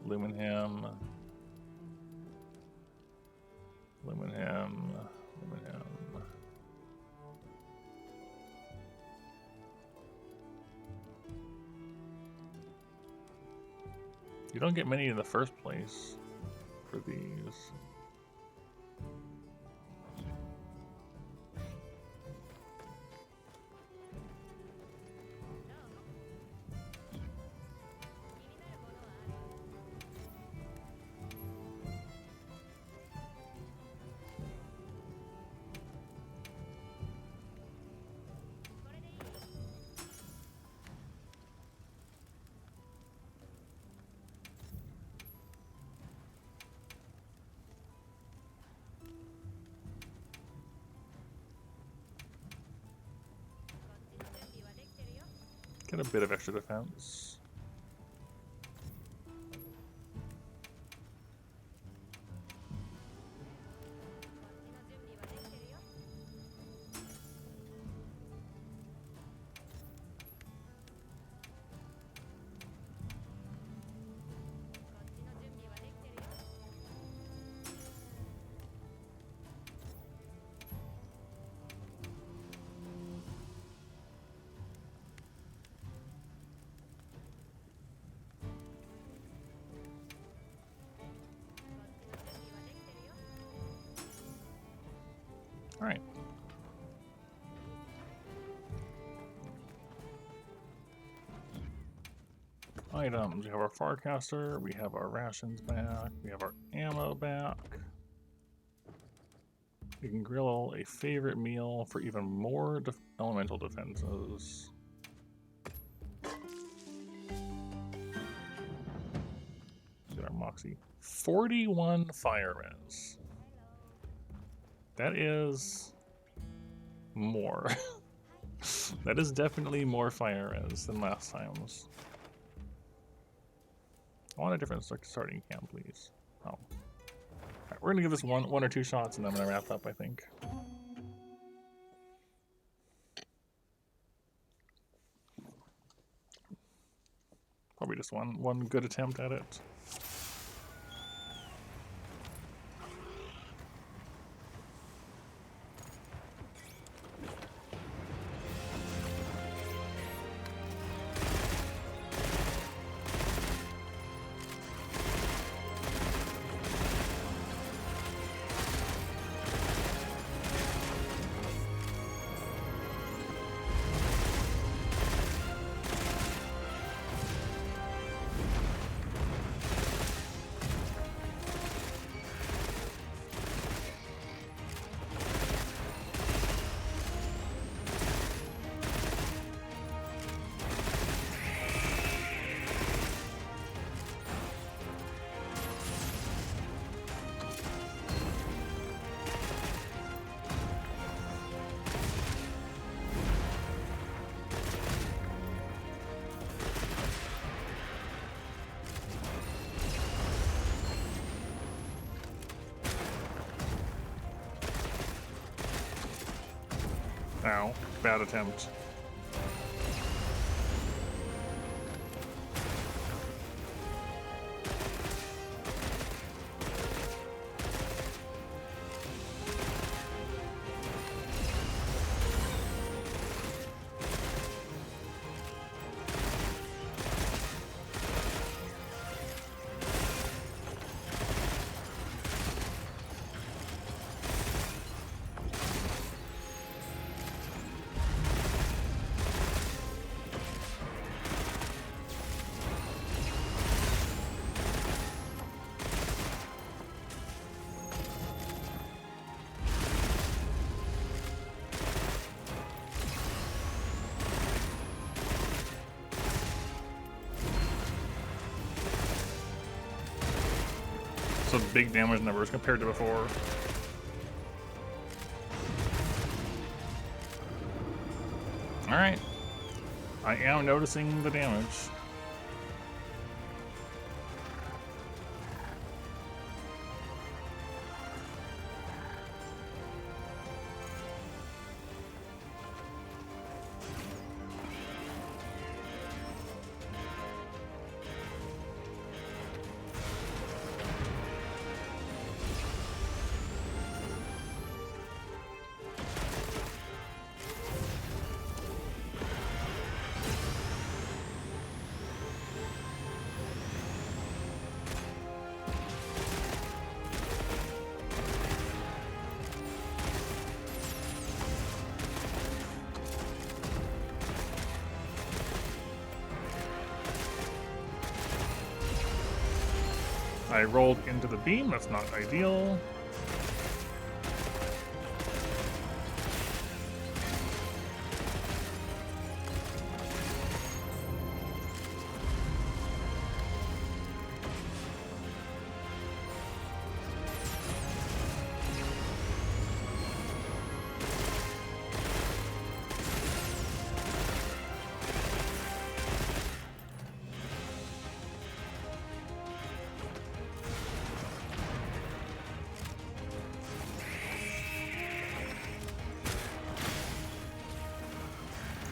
Lumenham, Lumenham. You don't get many in the first place for these. Get a bit of extra defense. All right. Items. We have our Farcaster, we have our rations back, we have our ammo back. We can grill a favorite meal for even more elemental defenses. Get our Moxie. 41 fire res. That is more. That is definitely more fire res than last time's. I want a different starting camp, please. Oh. Alright, we're gonna give this one or two shots and then I'm gonna wrap up, I think. Probably just one good attempt at it. Ow. Bad attempt. So big damage numbers compared to before. Alright. I am noticing the damage. I rolled into the beam, that's not ideal.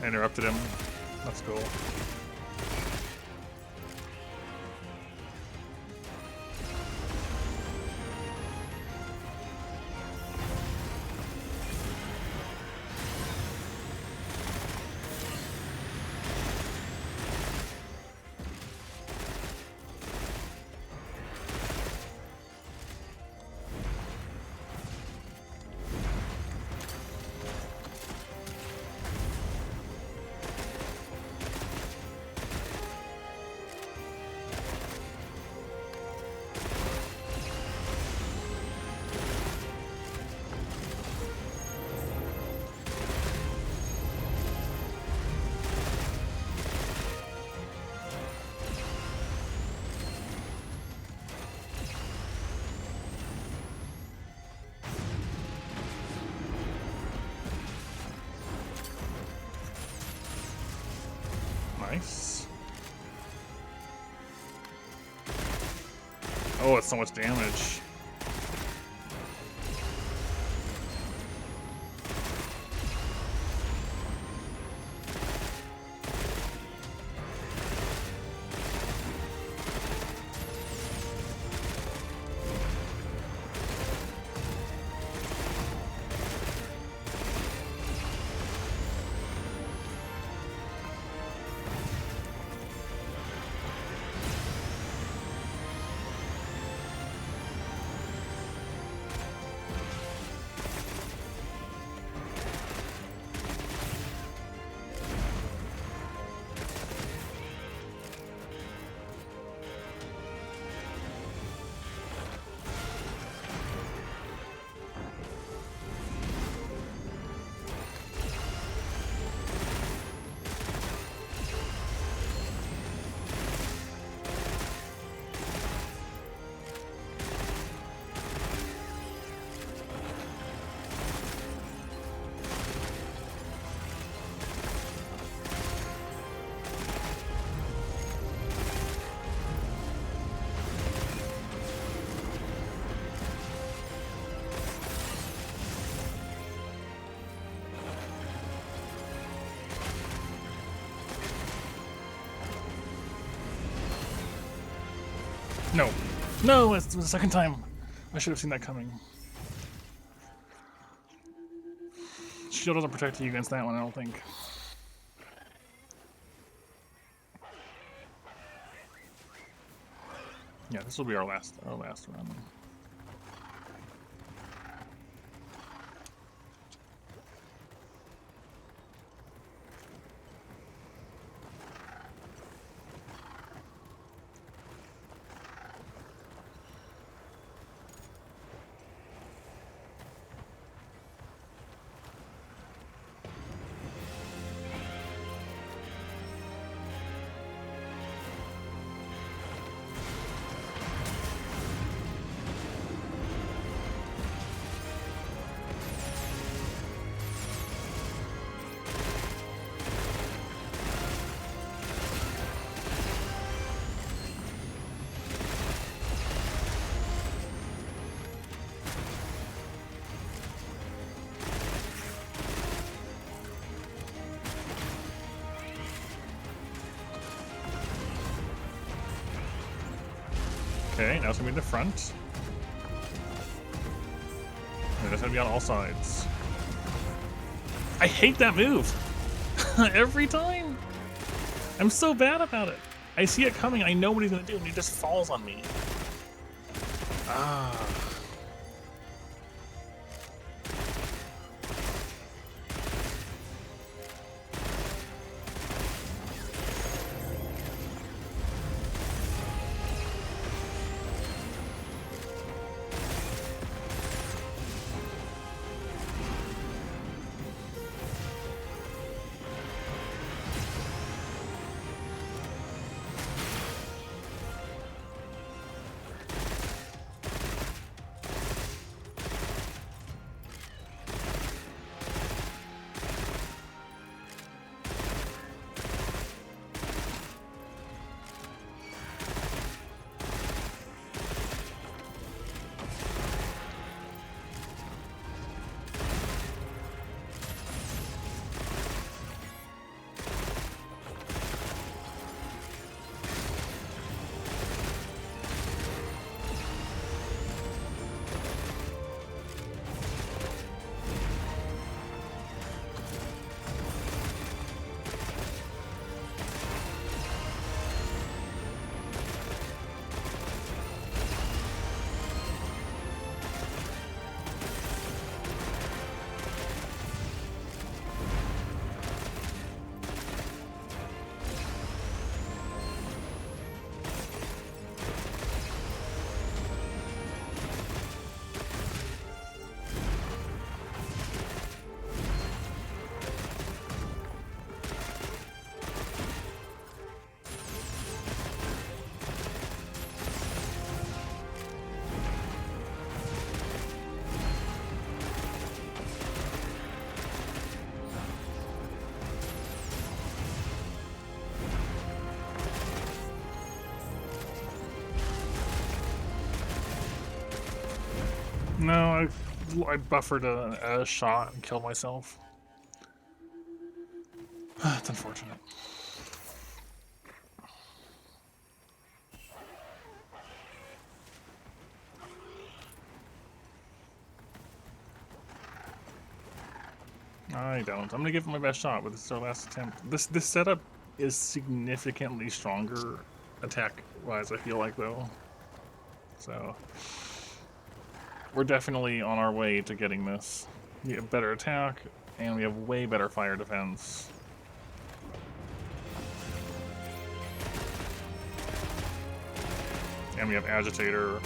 I interrupted him. That's cool. Nice. Oh, it's so much damage. No. No, it's the second time. I should have seen that coming. Shield doesn't protect you against that one, I don't think. Yeah, this will be our last run. Okay, now it's gonna be in the front. And it's gonna be on all sides. I hate that move! Every time! I'm so bad about it. I see it coming, I know what he's gonna do, and he just falls on me. Ah. No, I buffered a shot and killed myself. It's unfortunate. I don't. I'm gonna give it my best shot, but this is our last attempt. This setup is significantly stronger attack-wise, I feel like, though. So we're definitely on our way to getting this. We have better attack, and we have way better fire defense. And we have Agitator.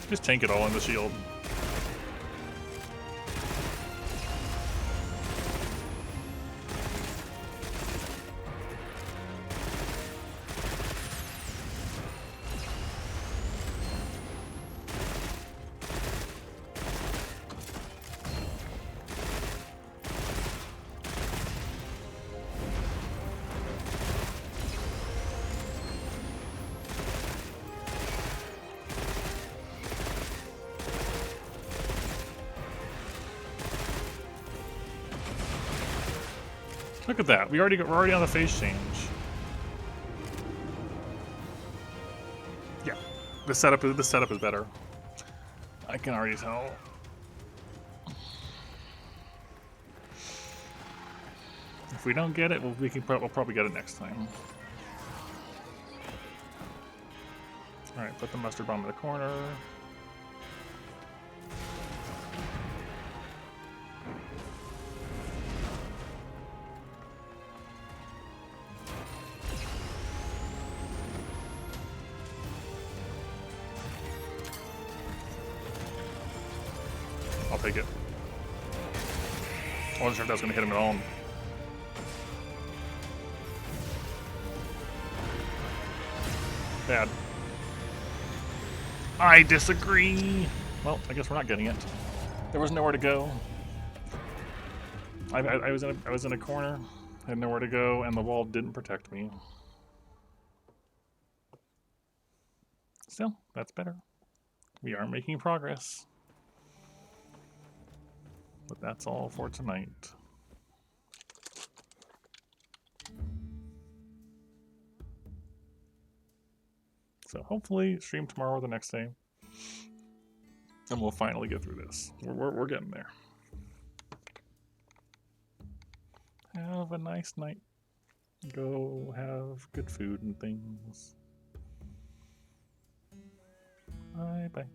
Just tank it all in the shield. Look at that. We're already on the phase change. Yeah, the setup is better. I can already tell. If we don't get it, we'll probably get it next time. All right, put the mustard bomb in the corner. I'll take it. I wasn't sure if that was going to hit him at all. Bad. I disagree. Well, I guess we're not getting it. There was nowhere to go. I was in a corner, had nowhere to go, and the wall didn't protect me. Still, that's better. We are making progress. But that's all for tonight. So hopefully stream tomorrow or the next day. And we'll finally get through this. We're getting there. Have a nice night. Go have good food and things. Bye bye.